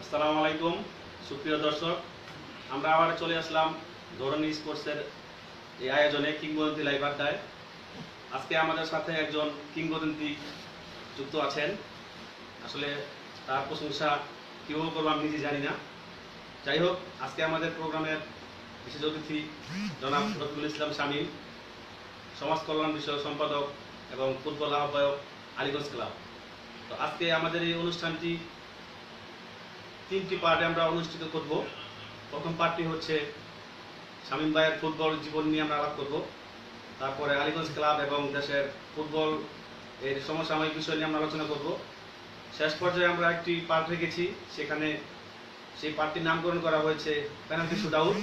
আসসালামু আলাইকুম সুপ্রিয় দর্শক, আমরা আবার চলে আসলাম ধরনী স্পোর্টসের এই আয়োজনে কিংবদন্তি লাইভ আড্ডায়। আজকে আমাদের সাথে একজন কিংবদন্তি যুক্ত আছেন। আসলে তার প্রশংসা কীভাবে করবো আমি নিজে জানি না। যাই হোক, আজকে আমাদের প্রোগ্রামের বিশেষ অতিথি জনাব রফিকুল ইসলাম শামীম, সমাজ কল্যাণ বিষয়ক সম্পাদক এবং ফুটবল আহ্বায়ক, আলীগঞ্জ ক্লাব। তো আজকে আমাদের এই অনুষ্ঠানটি তিনটি পার্টে আমরা অনুষ্ঠিত করব। প্রথম পার্টটি হচ্ছে শামীম ভাইয়ের ফুটবল জীবন নিয়ে আমরা আলাপ করব। তারপরে আলীগঞ্জ ক্লাব এবং দেশের ফুটবল এর সমসাময়িক বিষয় নিয়ে আমরা আলোচনা করব। শেষ পর্যায়ে আমরা একটি পার্ট রেখেছি, সেখানে সেই পার্টটির নামকরণ করা হয়েছে পেনাল্টি শুট আউট।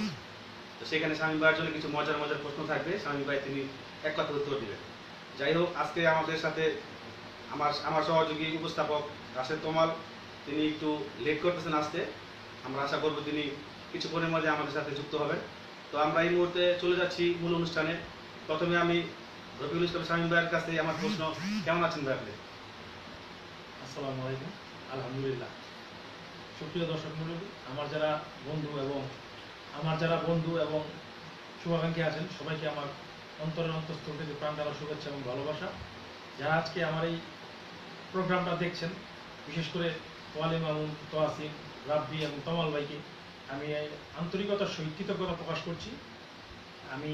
তো সেখানে শামীম ভাইয়ের জন্য কিছু মজার মজার প্রশ্ন থাকবে, শামীম ভাই তিনি এক কথা উত্তর দিবেন। যাই হোক, আজকে আমাদের সাথে আমার সহযোগী উপস্থাপক রাশেদ তোমাল, তিনি একটু লেট করতেছেন আসতে। আমরা আশা করব তিনি কিছুক্ষণের মধ্যে আমাদের সাথে যুক্ত হবেন। তো আমরা এই মুহূর্তে চলে যাচ্ছি মূল অনুষ্ঠানে। প্রথমে আমি রফিকুল ইসলাম শামীম ভাইয়ের কাছে আমার প্রশ্ন, কেমন আছেন ভাই আপনি? আসসালামু আলাইকুম। আলহামদুলিল্লাহ। সুপ্রিয় দর্শক মণ্ডলী, আমার যারা বন্ধু এবং শুভাকাঙ্ক্ষী আছেন, সবাইকে আমার অন্তরের অন্তঃস্থল থেকে প্রাণঢালা শুভেচ্ছা এবং ভালোবাসা। যারা আজকে আমার এই প্রোগ্রামটা দেখছেন, বিশেষ করে ওয়ালি মামুন, তোয়াসিম, রাব্বি এবং তমাল ভাইকে আমি আন্তরিকতার সহিত কৃতজ্ঞতা প্রকাশ করছি। আমি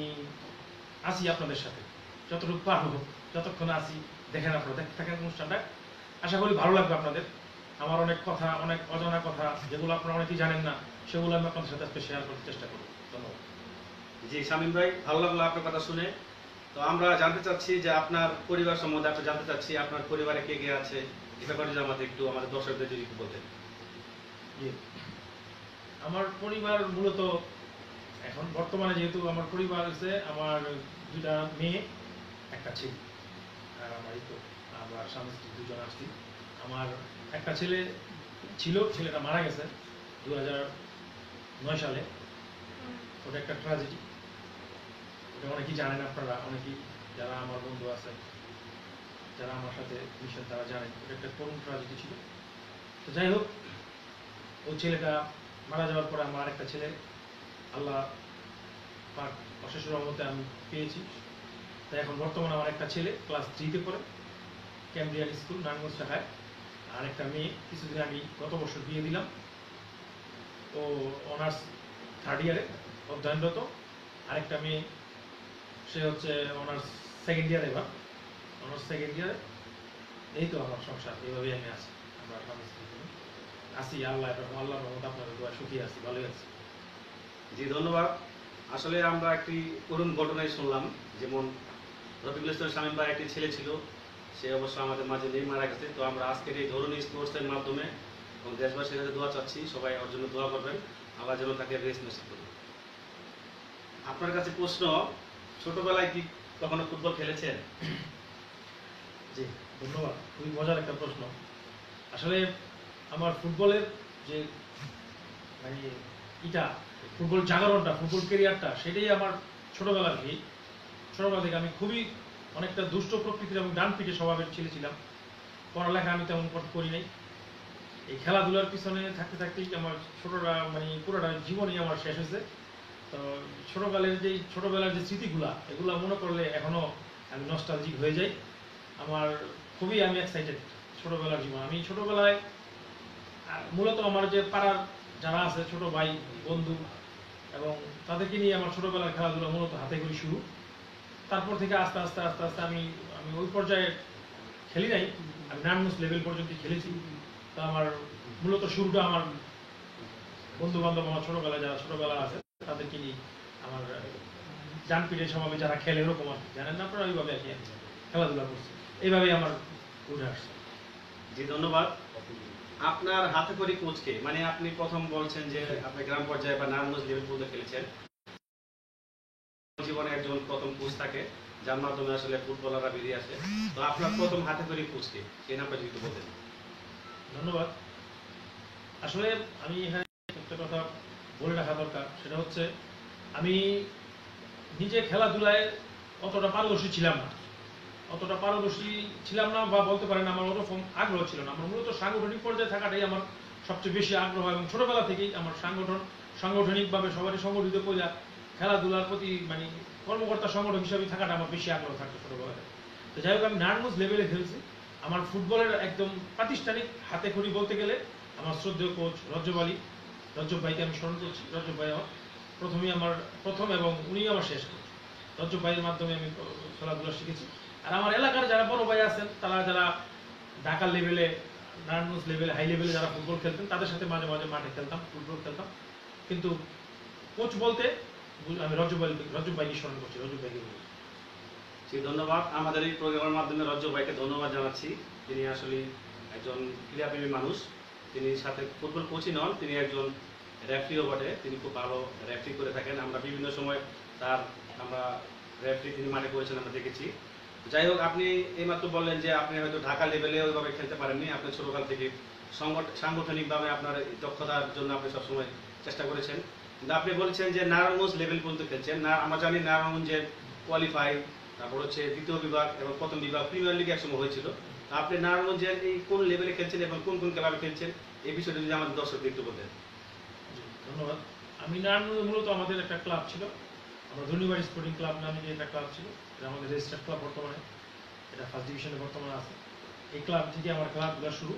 আছি আপনাদের সাথে, যতটুকু পারবো, যতক্ষণ আছি দেখেন, আপনারা দেখতে থাকেন অনুষ্ঠানটা। আশা করি ভালো লাগবে আপনাদের। আমার অনেক কথা, অনেক অজানা কথা, যেগুলো আপনারা অনেকেই জানেন না, সেগুলো আমি আপনাদের সাথে আজকে শেয়ার করার চেষ্টা করব। ধন্যবাদ। জি শামীম ভাই, ভালো লাগলো আপনার কথা শুনে। তো আমরা জানতে চাচ্ছি যে আপনার পরিবার সম্বন্ধে আমরা জানতে চাচ্ছি, আপনার পরিবারে কে কে আছে, এ ব্যাপারে যদি আমাদের দর্শকদের যদি একটু বলতেন। জি, আমার পরিবার মূলত এখন বর্তমানে, যেহেতু আমার পরিবার আছে, আমার দুটা মেয়ে, একটা ছেলে, আর আমার এই তো আমরা স্বামী স্ত্রী দুজন আসছি। আমার একটা ছেলে ছিল, ছেলেটা মারা গেছে 2009 সালে। ওটা একটা ট্র্যাজেডি, ওটা অনেকেই জানেন আপনারা, অনেকেই যারা আমার বন্ধু আছে, যারা আমার সাথে মিশেন, তারা জানেন ওটা একটা করুণ ট্র্যাজেডি ছিল। তো যাই হোক, ওই ছেলেটা মারা যাওয়ার পরে আমার একটা ছেলে আল্লাহ পাক অশেষ রহমতে আমি পেয়েছি। তাই এখন বর্তমানে আমার একটা ছেলে ক্লাস 3-তে পড়ে, ক্যামব্রিয়ান স্কুল, নারায়ণগঞ্জ শাখায়। আর একটা মেয়ে কিছুদিন আমি গত বছর বিয়ে দিলাম, ও অনার্স 3rd ইয়ারে অধ্যয়নরত। আরেকটা মেয়ে, সে হচ্ছে অনার্স 2nd ইয়ারে, এবার অনার্স 2nd ইয়ারে। এই তো আমার সংসার, এইভাবেই আমি আছি। আমরা স্বামী স্ত্রী আছি, আল্লাহর রহমত, আপনাদের দোয়া সুখী আছি, ভালোই আছি। জি ধন্যবাদ। আসলে আমরা একটি করুণ ঘটনাই শুনলাম, যেমন রফিকুল ইসলাম শামীম ভাই একটি ছেলে ছিল, সে অবশ্য আমাদের মাঝে নেই, মারা গেছে। তো আমরা আজকের এই ধরনী স্পোর্টসের মাধ্যমে এবং দেশবাসীর কাছে দোয়া চাচ্ছি, সবাই ওর জন্য দোয়া করবেন, আল্লাহ যেন তাকে রেস্ট নসিব করবেন। আপনার কাছে প্রশ্ন, ছোটবেলায় কি কখনো ফুটবল খেলেছেন? জি ধন্যবাদ, খুবই মজার একটা প্রশ্ন। আসলে আমার ফুটবলের যে মানে ফুটবল জাগরণটা, ফুটবল ক্যারিয়ারটা, সেটাই আমার ছোটবেলার কি। ছোটবেলা থেকে আমি খুবই অনেকটা দুষ্ট প্রকৃতির এবং ডান পিঠে স্বভাবের ছেলে ছিলাম। পড়ালেখা আমি তেমন করি নাই। এই খেলাধুলার পিছনে থাকতে থাকতেই আমার পুরোটা জীবনই আমার শেষ হয়েছে। তো ছোটবেলার যে স্মৃতিগুলা, এগুলা মনে করলে এখনো আমি নস্টালজিক হয়ে যাই। আমার খুবই আমি এক্সাইটেড ছোটবেলার জীবন। আমি ছোটবেলায় মূলত আমার যে পাড়ার যারা আছে, ছোট ভাই বন্ধু, এবং তাদেরকে নিয়ে আমার ছোটবেলার খেলাধুলা মূলত হাতে খড়ি শুরু। তারপর থেকে আস্তে আস্তে আস্তে আস্তে আমি ওই পর্যায়ে খেলি নাই, আমি নারায়ণগঞ্জ লেভেল পর্যন্ত খেলেছি। তো আমার মূলত শুরুটা আমার বন্ধু বান্ধব, আমার ছোটবেলায় যারা ছোটবেলা আছে তাদেরকে নিয়ে, আমার ডান পিঠের স্বভাবে যারা খেলে, ওরকম আর কি, জানেন না আপনারা, ওইভাবে আর কি খেলাধুলা করছি। এইভাবেই আমার উঠে আসছে। জি ধন্যবাদ। আপনার হাতে খড়ি কোচকে, মানে আপনি প্রথম বলছেন যে আপনি গ্রাম পর্যায়ে বা নারায়ণগঞ্জ লেভেল পর্যন্ত খেলেছেন, জীবনে একজন প্রথম কোচ থাকে যার মাধ্যমে আসলে ফুটবলাররা বেরিয়ে আসে। তো আপনার প্রথম হাতে খড়ি কোচকে, সেই নামটা যদি একটু বলতেন। ধন্যবাদ। আসলে আমি এখানে একটা কথা বলে রাখা দরকার, সেটা হচ্ছে আমি নিজে খেলাধুলায় অতটা পারদর্শী ছিলাম না, বা বলতে পারেন আমার ওরকম আগ্রহ ছিল না। আমার মূলত সাংগঠনিক পর্যায়ে থাকাটাই আমার সবচেয়ে বেশি আগ্রহ, এবং ছোটবেলা থেকেই আমার সাংগঠনিকভাবে সবারই সংগঠিত করে খেলাধুলার প্রতি মানে কর্মকর্তা সংগঠক হিসাবে থাকাটা আমার বেশি আগ্রহ থাকতো ছোটবেলা থেকে। তো যাই হোক, আমি নারায়ণগঞ্জ লেভেলে খেলছি। আমার ফুটবলের একদম প্রাতিষ্ঠানিক হাতে খড়ি বলতে গেলে আমার শ্রদ্ধেয় কোচ রজ্জব ভাইকে আমি স্মরণ করছি। রজ্জব ভাই আমার প্রথম এবং উনি আমার শেষ কোচ। রজ্জব ভাইয়ের মাধ্যমে আমি খেলাধুলা শিখেছি। আর আমার এলাকার যারা বড় ভাই আছেন, তারা যারা ঢাকা লেভেলে, নারায়ণগঞ্জ লেভেলে, হাই লেভেলে যারা ফুটবল খেলতেন, তাদের সাথে মাঝে মাঝে মাঠে খেলতাম, ফুটবল খেলতাম। কিন্তু কোচ বলতে আমি রজ্জব ভাইকে স্মরণ করছি, রজ্জব ভাইকে বলি। জি, ধন্যবাদ। আমাদের এই প্রোগ্রামের মাধ্যমে রজ্জব ভাইকে ধন্যবাদ জানাচ্ছি। তিনি আসলে একজন ক্রীড়াপ্রেমী মানুষ। তিনি সাথে ফুটবল কোচই নন, তিনি একজন রেফারিও বটে। তিনি খুব ভালো রেফারি করে থাকেন। আমরা বিভিন্ন সময় আমরা রেফারি তিনি মাঠে করেছেন, আমরা দেখেছি। যাই হোক, আপনি এইমাত্র বললেন যে আপনি হয়তো ঢাকা লেভেলে ওইভাবে খেলতে পারেননি। আপনি ছোটকাল থেকে সাংগঠনিকভাবে আপনার দক্ষতার জন্য আপনি সবসময় চেষ্টা করেছেন। কিন্তু আপনি বলছেন যে নারায়ণগঞ্জ লেভেল পর্যন্ত খেলছেন। আমরা জানি নারায়ণগঞ্জের কোয়ালিফাই, তারপর হচ্ছে দ্বিতীয় বিভাগ এবং প্রথম বিভাগ, প্রিমিয়ার লিগ একসময় হয়েছিল। আপনি নারায়ণগঞ্জের এই কোন লেভেলে খেলছেন এবং কোন কোন ক্লাবে খেলছেন, এই বিষয়টা যদি আমাদের দর্শকদের একটু বলতেন। ধন্যবাদ। আমি নারায়ণগঞ্জে মূলত আমাদের একটা ক্লাব ছিল, আমরা ধন্যবাদ স্পোর্টিং ক্লাব নামে যে একটা ক্লাব ছিল, এটা আমাদের রেজিস্টার্ড ক্লাব বর্তমানে, এটা ফার্স্ট ডিভিশনে বর্তমানে আছে। এই ক্লাব থেকে আমার খেলাধুলা শুরু।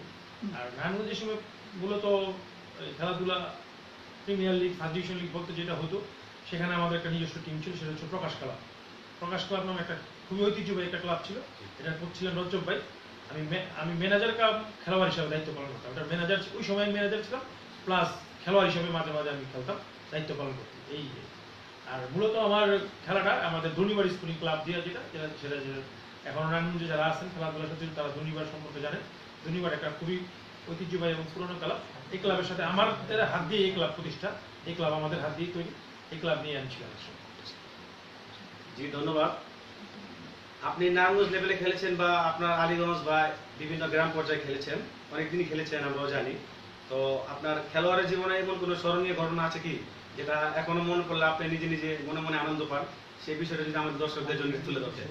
আর নারায়ণগঞ্জের সময় মূলত খেলাধুলা premier league, first division league বলতে যেটা হতো, সেখানে আমাদের একটা নিজস্ব টিম ছিল, সেটা হচ্ছে প্রকাশ ক্লাব নামে একটা খুবই ঐতিহ্যবাহী একটা ক্লাব ছিল। এটা কোচ ছিলেন রজ্জব ভাই। আমি ম্যানেজার কাম খেলোয়াড় হিসাবে দায়িত্ব পালন করতাম। ওটার ম্যানেজার, ওই সময় আমি ম্যানেজার ছিলাম, প্লাস খেলোয়াড় হিসাবে মাঝে মাঝে আমি খেলতাম, দায়িত্ব পালন করতাম। এই আর মূলত আমার খেলাটা আমাদের ধন্যবাদ স্পোর্টিং ক্লাব দিয়ে সেটা এখন নারায়ণগঞ্জে যারা আছেন খেলাধুলার সাথে, তারা ধন্যবাদ সম্পর্কে জানেন। ধন্যবাদ একটা খুবই ঐতিহ্যবাহী এবং পুরনো ক্লাব। এই ক্লাবের সাথে আমাদের হাত দিয়ে এই ক্লাব প্রতিষ্ঠা, এই ক্লাব আমাদের হাত দিয়ে তৈরি, এই ক্লাব নিয়ে আমি ছিলাম। জি, ধন্যবাদ। আপনি নারায়ণগঞ্জ লেভেলে খেলেছেন বা আপনার আলীগঞ্জ বা বিভিন্ন গ্রাম পর্যায়ে খেলেছেন, অনেকদিনই খেলেছেন, আমরাও জানি। তো আপনার খেলোয়াড়ের জীবনে এমন কোনো স্মরণীয় ঘটনা আছে কি, যেটা এখনো মনে করলে আপনি নিজে নিজে মনে মনে আনন্দ পান? সেই বিষয়টা যদি আমাদের দর্শকদের জন্য তুলে ধরতেন।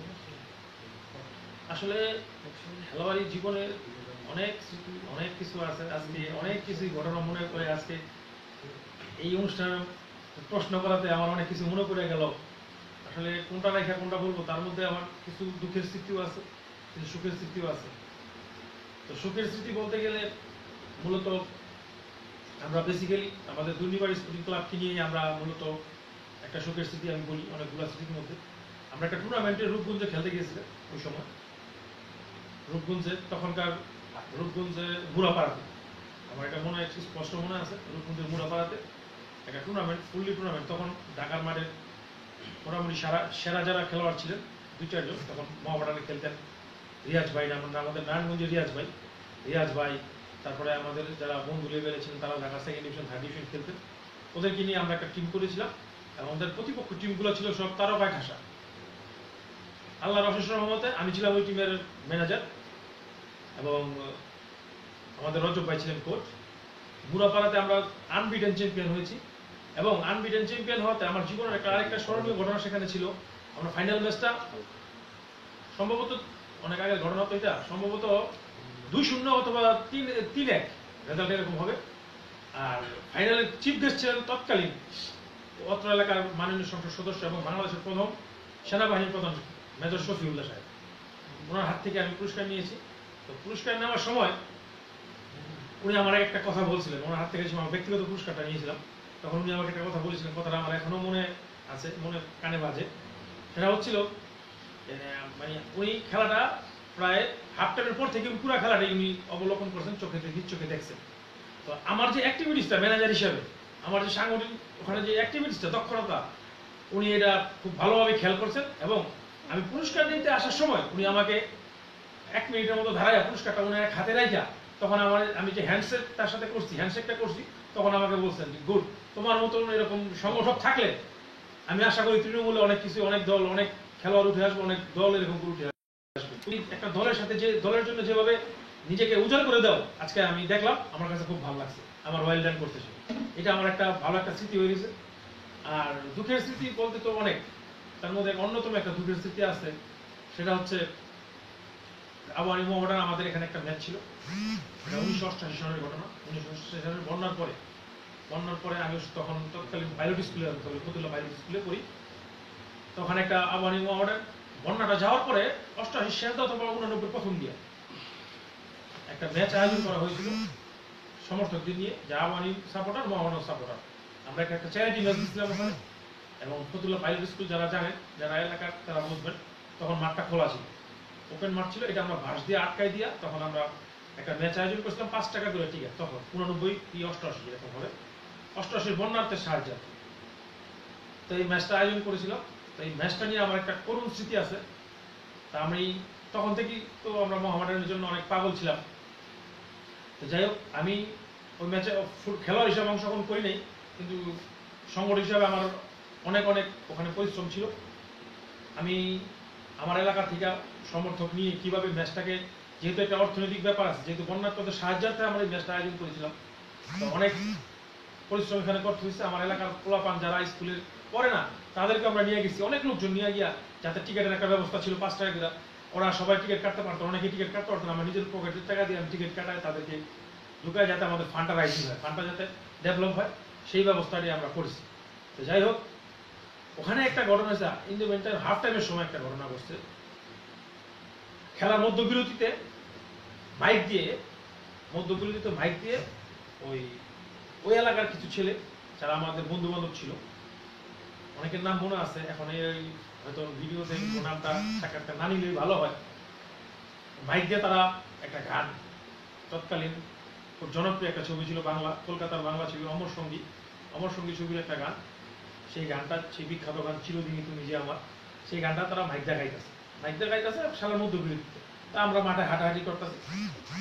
আসলে খেলোয়াড়ি জীবনে অনেক স্মৃতি, অনেক কিছু আছে। আজকে অনেক কিছুই ঘটনা মনে করে, আজকে এই অনুষ্ঠানে প্রশ্ন করাতে আমার অনেক কিছু মনে পড়ে গেল। আসলে কোনটা রেখা কোনটা বলবো, তার মধ্যে আমার কিছু দুঃখের স্মৃতিও আছে, কিছু সুখের স্মৃতিও আছে। তো সুখের স্মৃতি বলতে গেলে মূলত আমরা বেসিক্যালি আমাদের দুর্নিবার স্পোর্টিং ক্লাবকে নিয়ে আমরা মূলত একটা সুখের স্মৃতি আমি বলি, অনেকগুলো স্মৃতির মধ্যে। আমরা একটা টুর্নামেন্টে রূপগঞ্জে খেলতে গিয়েছিলাম ওই সময়। রূপগঞ্জে মুড়াপাড়াতে, আমার এটা মনে হয় স্পষ্ট মনে আছে, রূপগঞ্জের মুড়াপাড়াতে একটা টুর্নামেন্ট, ফুললি টুর্নামেন্ট। তখন ঢাকার মাঠে মোটামুটি সেরা যারা খেলোয়াড় ছিলেন 2-4 জন, তখন মহাবাডানে খেলতেন রিয়াজ ভাই, আমাদের নারায়ণগঞ্জের রিয়াজ ভাই, তারপরে আমাদের যারা বন্ধু লেভেলে ছিলেন তারা Dhaka second division, third division খেলতেন। ওদেরকে নিয়ে আমরা একটা টিম করেছিলাম, এবং আমাদের প্রতিপক্ষ টিমগুলো ছিল সব তারকায় ঠাসা। আল্লাহর অশেষ রহমতে আমি ছিলাম ওই টিমের ম্যানেজার, এবং আমাদের রজব ভাই ছিলেন কোচ। বুড়াপাড়াতে আমরা আনবিটেন চ্যাম্পিয়ন হয়েছি, এবং আনবিটেন চ্যাম্পিয়ন হওয়াতে আমার জীবনের আরেকটা স্মরণীয় ঘটনা সেখানে ছিল। আমরা ফাইনাল ম্যাচটা সম্ভবত অনেক আগের ঘটনা, তো এটা সম্ভবত 2-0 অথবা 3-1 রেজাল্ট এরকম হবে। আর ফাইনালে চিফ গেস্ট ছিলেন তৎকালীন অত্র এলাকার মাননীয় সংসদ সদস্য এবং বাংলাদেশের প্রথম সেনাবাহিনীর প্রধান মেজর শফিউল্লাহ সাহেব। ওনার হাত থেকে আমি পুরস্কার নিয়েছি। তো পুরস্কার নেওয়ার সময় উনি আমার একটা কথা বলছিলেন, ওনার হাত থেকে আমার ব্যক্তিগত পুরস্কারটা নিয়েছিলাম, তখন উনি আমাকে একটা কথা বলেছিলেন, কথাটা আমার এখনো মনে আছে, মনে কানে বাজে। সেটা হচ্ছিল মানে উনি খেলাটা প্রায় হাফ টাইমের পর থেকে পুরো খেলাটাই উনি অবলোকন করছেন, চোখে দেখছেন। তো আমার যে অ্যাক্টিভিটিসটা ম্যানেজার হিসেবে, আমার যে সাংগঠনিক ওখানে যে অ্যাক্টিভিটিসটা, দক্ষতা, উনি এটা খুব ভালোভাবে খেয়াল করছেন। এবং আমি পুরস্কার নিতে আসার সময় উনি আমাকে 1 মিনিটের মতো ধারায় পুরস্কারটা উনি এক হাতে রাখা, তখন আমি যে হ্যান্ডশেক তার সাথে হ্যান্ডশেকটা করছি, তখন আমাকে বলছেন গুড, তোমার মতন এরকম সংগঠক থাকলে আমি আশা করি তৃণমূলে অনেক কিছু, অনেক দল, অনেক খেলোয়াড় উঠে আসবে, অনেক দল এরকম উঠে আসবে। তুমি একটা দলের সাথে যে দলের জন্য যেভাবে নিজেকে উজাড় করে দাও, আজকে আমি দেখলাম, আমার কাছে খুব ভালো লাগছে, আমার ওয়েল ডান করতেছে। এটা আমার একটা ভালো একটা স্মৃতি হয়ে গেছে। আর দুঃখের স্মৃতি বলতে তো অনেক, তার মধ্যে অন্যতম একটা দুঃখের স্মৃতি আছে, সেটা হচ্ছে আবাহনী মোহামেডান আমাদের এখানে একটা ম্যাচ ছিল, 1988 সালের ঘটনা। 1988 সালের বন্যার পরে আমি তখন তৎকালীন পাইলট স্কুলে, ফতুল্লা পাইলট স্কুলে পড়ি। তখন একটা আবাহনী মোহামেডান বন্যাটা যাওয়ার পরে 88 শেষ অথবা 89 প্রথম দিয়ে একটা ম্যাচ আয়োজন করা হয়েছিল সমর্থকদের নিয়ে, যে আবাহনী সাপোর্টার, মোহামেডান সাপোর্টার। আমরা একটা চ্যারিটি ম্যাচ দিয়েছিলাম ওখানে, এবং ফতুল্লা পাইলট স্কুল যারা জানেন, যারা এলাকার তারা বুঝবেন, তখন মাঠটা খোলা ছিল, ওপেন মাঠ ছিল। এটা আমরা বাঁশ দিয়ে আটকাই দিয়া তখন আমরা একটা ম্যাচ আয়োজন করেছিলাম, 5 টাকা করে টিকিট। তখন 89 কি 88 এরকম হবে, 88 বন্যার্থের সাহায্য। তো এই ম্যাচটা আয়োজন করেছিলাম। তো এই ম্যাচটা নিয়ে আমার একটা করুণ স্মৃতি আছে। তা আমি তখন থেকেই তো আমরা মোহামেডানের জন্য অনেক পাগল ছিলাম। তো যাই হোক, আমি ওই ম্যাচে খেলোয়াড় হিসাবে অংশগ্রহণ করি নাই, কিন্তু সংগঠক হিসাবে আমার অনেক ওখানে পরিশ্রম ছিল। আমি আমার এলাকা থেকে সমর্থক নিয়ে কিভাবে ম্যাচটাকে, যেহেতু একটা অর্থনৈতিক ব্যাপার আছে, যেহেতু বন্যার্থদের সাহায্যার্থে আমরা এই ম্যাচটা আয়োজন করেছিলাম, তো অনেক পরিশ্রম এখানে করতে হয়েছে। আমার এলাকার পোলাপান যারা স্কুলের পড়ে না, তাদেরকে আমরা নিয়ে গেছি, অনেক লোকজন নিয়ে গিয়া, যাতে টিকিটের একটা ব্যবস্থা ছিল 5 টাকা করে। ওরা সবাই টিকিট কাটতে পারতো, অনেকে টিকিট কাটতে পারতো না। আমার নিজের পকেটের টাকা দিয়ে আমি টিকিট কাটাই তাদেরকে ঢুকায়, যাতে আমাদের ফান্ডটা রাইজিং হয়, ফান্ডটা যাতে ডেভেলপ হয়, সেই ব্যবস্থাটি আমরা করেছি। তো যাই হোক, ওখানে একটা ঘটনা হয়েছে, ইন্ডিপেন্ডেন্ট হাফ টাইমের সময় একটা ঘটনা ঘটছে। খেলার মধ্যবিরতিতে মাইক দিয়ে ওই এলাকার কিছু ছেলে, যারা আমাদের বন্ধু বান্ধব ছিল, অনেকের নাম মনে আছে, এখন এই হয়তো ভিডিওতে নামটা সাক্ষাৎকার না নিলেই ভালো হয়। মাইক দিয়ে তারা একটা গান, তৎকালীন খুব জনপ্রিয় একটা ছবি ছিল বাংলা, কলকাতার বাংলা ছবি অমর সঙ্গী ছবির একটা গান। সেই গানটা, সেই বিখ্যাত গান চিরদিনই তুমি যে আমার, সেই গানটা তারা মাইক দিয়ে গাইতেছে খেলার মধ্যবিরতিতে। তা আমরা মাঠে হাঁটাহাঁটি করতেছি।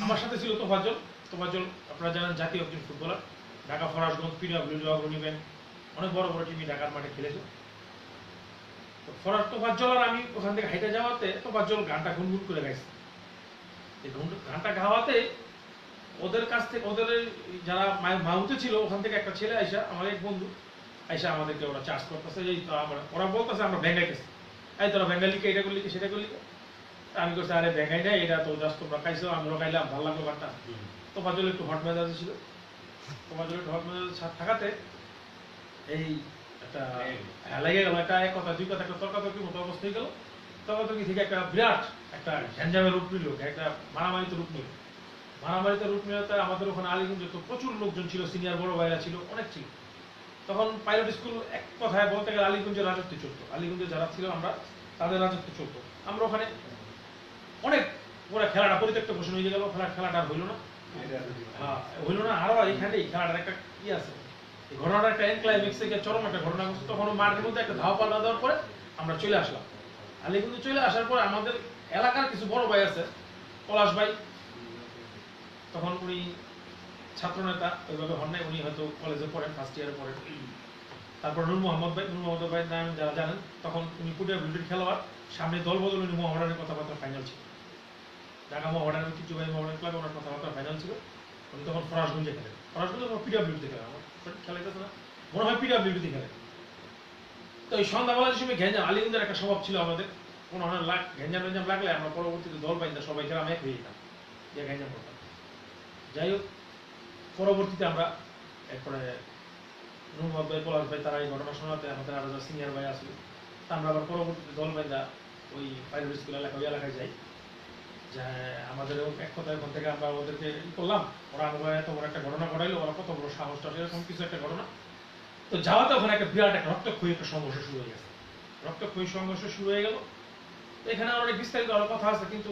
আমার সাথে ছিল তোফাজ্জল, আপনারা জানেন, জাতীয় একজন ফুটবলার, ঢাকা ফরাসগঞ্জ, পিডব্লিউডি, অগ্রণী ব্যাংক, অনেক বড় বড় টিমই ঢাকার মাঠে খেলেছে। তোফাজ্জল আর আমি ওখান থেকে হাইটে যাওয়াতে তোফাজ্জল গানটা গুনগুন করে গাইছে। এই গানটা গাওয়াতে ওদের কাছ থেকে, ওদের যারা মাউতে ছিল, ওখান থেকে একটা ছেলে আইসা, আমার এক বন্ধু আইসা, আমাদেরকে ওরা চার্জ করতেছে, এই তো ওরা বলতেছে আমরা ব্যাঙ্গাইতেছি, এই তোরা ব্যাঙ্গালিকে এটা করলি সেটা করলি। আমি করছি, আরে ব্যাঙ্গাই না, এটা তো জাস্ট তোমরা খাইছো, আমরা খাইলাম, ভালো লাগলো গানটা। তোফাজ্জল একটু হট মেজাজ ছিল, থাকাতে এই একটা লেগে গেল, একটা এক কথা দুই কথা, একটা তর্কাতর্কির মতো অবস্থা হয়ে গেল। তর্কাতর্কি থেকে একটা বিরাট একটা ঘ্যাঞ্জামের রূপ নিল, একটা মারামারিতে রূপ নিল। আমাদের ওখানে আলীগঞ্জে তো প্রচুর লোকজন ছিল, সিনিয়র বড় ভাইরা ছিল, অনেক ছিল। তখন পাইলট স্কুল এক কথায় বলতে গেলে আলীগঞ্জের রাজত্ব চলতো, আলীগঞ্জে যারা ছিল আমরা, তাদের রাজত্ব চলতো। আমরা ওখানে অনেক ওরা খেলাটা পরিত্যক্ত ঘোষণা হয়ে গেল, খেলাটা হইল না, আরো এখানেই খেলাটার একটা কি আছে, এই ঘটনাটা একটা এনক্লাইম্যাক্স থেকে চরম একটা ঘটনা ঘটছে। তখন মাঠের মধ্যে একটা ধাওয়া পাল্টা দেওয়ার পরে আমরা চলে আসলাম আলীগঞ্জে। চলে আসার পর আমাদের এলাকার কিছু বড় ভাই আছে, পলাশ ভাই, তখন উনি ছাত্র নেতা ওইভাবে হন নাই, উনি হয়তো কলেজে পড়েন, ফার্স্ট ইয়ারে পড়েন। তারপর নূর মোহাম্মদ ভাই নাম যারা জানেন, তখন উনি পিডব্লিউডির খেলোয়াড়, সামনে দল বদল, উনি মোহামেডানের কথাবার্তা ফাইনাল ছিল, ঢাকা মোহামেডানের ঐতিহ্যবাহী মোহামেডান ক্লাবে ওনার কথাবার্তা ফাইনাল ছিল। উনি তখন ফরাসগঞ্জে খেলেন, পিডব্লিউডিতে খেলেন, আমার খেলাইতেছে না, মনে হয় পিডব্লিউডিতে খেলেন। তো এই সন্ধ্যাবেলার সময় ঘ্যাঞ্জাম, আলীগঞ্জের একটা স্বভাব ছিল আমাদের, কোনো ঘ্যাঞ্জাম লাগলে আমরা পরবর্তীতে দল পাইতাম, সবাই গ্রামে এক হয়ে যেতাম, যে ঘ্যাঞ্জাম করতাম। যাই হোক, পরবর্তীতে আমরা এরপরে নুরমদ ভাই, পলাশ ভাই, তারা এই ঘটনা শোনাতে আমাদের আরো যারা সিনিয়র ভাই আসলো, তা আমরা আবার পরবর্তীতে দল বাইন্দা ওই পাইলট স্কুল ওই এলাকায় যাই। যে আমাদের এক কথা ওখান থেকে আমরা ওদেরকে করলাম, ওরা আমাদের এত বড় একটা ঘটনা ঘটাইলো, ওরা কত বড় সাহসটা, এরকম কিছু একটা ঘটনা। তো যাওয়াতে ওখানে একটা বিরাট একটা রক্তক্ষয়ী একটা সংঘর্ষ শুরু হয়ে গেছে, শুরু হয়ে গেল। এখানে অনেক বিস্তারিত আরো কথা আছে, কিন্তু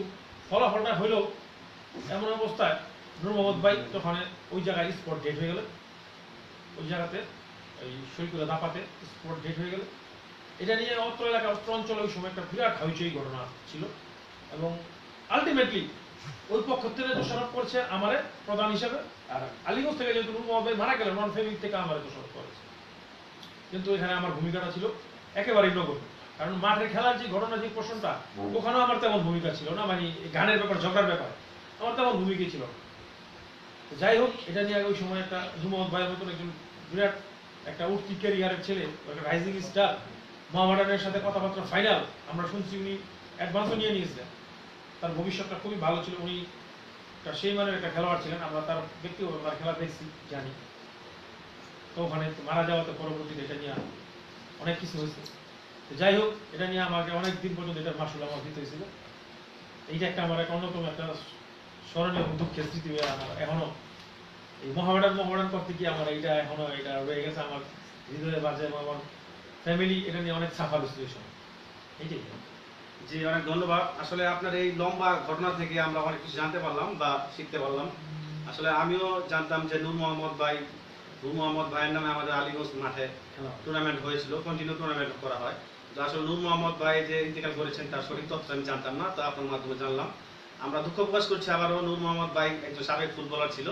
ফলাফলটা হইলো এমন অবস্থায়, নূর মোহাম্মদ ভাই তখন ওই জায়গায় স্পট ডেট হয়ে গেল, ওই জায়গাতে ওই শরীরকুলা দাপাতে স্পট ডেট হয়ে গেল। এটা নিয়ে অত্র এলাকা, অত্র অঞ্চলে ওই সময় একটা বিরাট হইচই ঘটনা ছিল, এবং আলটিমেটলি ওই পক্ষ থেকে দোষারোপ করছে আমারে প্রধান হিসেবে, আর আলীগঞ্জ থেকে যেহেতু নূর মোহাম্মদ ভাই মারা গেলেন, নন ফেমিক থেকে আমারে দোষারোপ করেছে। কিন্তু এখানে আমার ভূমিকাটা ছিল একেবারেই নগণ্য, কারণ মাঠের খেলার যে ঘটনা, যে প্রশ্নটা, ওখানেও আমার তেমন ভূমিকা ছিল না, মানে গানের ব্যাপার, ঝগড়ার ব্যাপার আমার তেমন ভূমিকা ছিল না। যাই হোক, এটা নিয়ে ওই সময় একটা জুমদ ভাইয়ের মতন একজন বিরাট একটা উঠতি ক্যারিয়ারের ছেলে, একটা রাইজিং স্টার, মোহামেডানের সাথে কথাবার্তা ফাইনাল, আমরা শুনছি উনি অ্যাডভান্সও নিয়ে নিয়েছিলেন, তার ভবিষ্যৎটা খুবই ভালো ছিল। উনি সেই মানের একটা খেলোয়াড় ছিলেন। আমরা তার ব্যক্তিগত তার খেলা দেখছি, জানি। তো ওখানে মারা যাওয়াতে পরবর্তীতে এটা নিয়ে অনেক কিছু হয়েছে। তো যাই হোক, এটা নিয়ে আমাকে অনেক দিন পর্যন্ত এটার মাসুল আমার দিতে হয়েছিল। এইটা একটা আমার একটা অন্যতম একটা স্মরণীয় এবং দুঃখের স্মৃতি হয়ে আমার এখনো এই মহামেডান করতে গিয়ে আমার এইটা এখনো এটা রয়ে গেছে আমার হৃদয়ে বাজে, এবং আমার ফ্যামিলি এটা নিয়ে অনেক সাফার হয়েছিল এই সময়। এইটাই। জি, অনেক ধন্যবাদ। আসলে আপনার এই লম্বা ঘটনা থেকে আমরা অনেক কিছু জানতে পারলাম বা শিখতে পারলাম। আসলে আমিও জানতাম যে নূর মোহাম্মদ ভাইয়ের নামে আমাদের আলীগঞ্জ মাঠে টুর্নামেন্ট হয়েছিল, কন্টিনিউ টুর্নামেন্ট করা হয়। তো আসলে নূর মোহাম্মদ ভাই যে ইন্তেকাল করেছেন তার সঠিক তথ্য আমি জানতাম না, তো আপনার মাধ্যমে জানলাম। আমরা দুঃখ প্রকাশ করছি আবারও, নূর মোহাম্মদ ভাই একজন সাবেক ফুটবলার ছিল।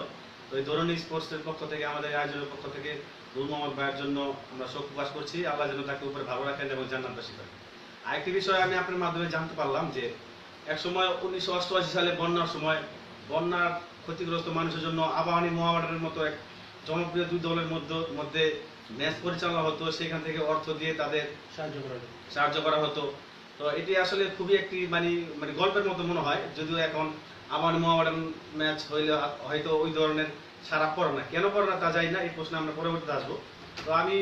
তো এই ধরনী স্পোর্টসের পক্ষ থেকে, আমাদের আয়োজনের পক্ষ থেকে নূর মোহাম্মদ ভাইয়ের জন্য আমরা শোক প্রকাশ করছি। আল্লাহ যেন তাকে উপরে ভালো রাখেন এবং জান্নাতবাসী করেন। আরেকটি বিষয় আমি আপনার মাধ্যমে জানতে পারলাম যে একসময় 1988 সালে বন্যার সময় বন্যার ক্ষতিগ্রস্ত মানুষের জন্য আবাহনী মোহামেডানের মতো এক জনপ্রিয় দুই দলের মধ্যে ম্যাচ পরিচালনা হতো, সেখান থেকে অর্থ দিয়ে তাদের সাহায্য করা হতো। তো এটি আসলে খুবই একটি মানে মানে গল্পের মতো মনে হয়, যদিও এখন আবাহনী মোহামেডান ম্যাচ হইলে হয়তো ওই ধরনের সারা পড়ে না। কেন পড়ে না তা জানি না, এই প্রশ্নে আমরা পরবর্তীতে আসবো। তো আমি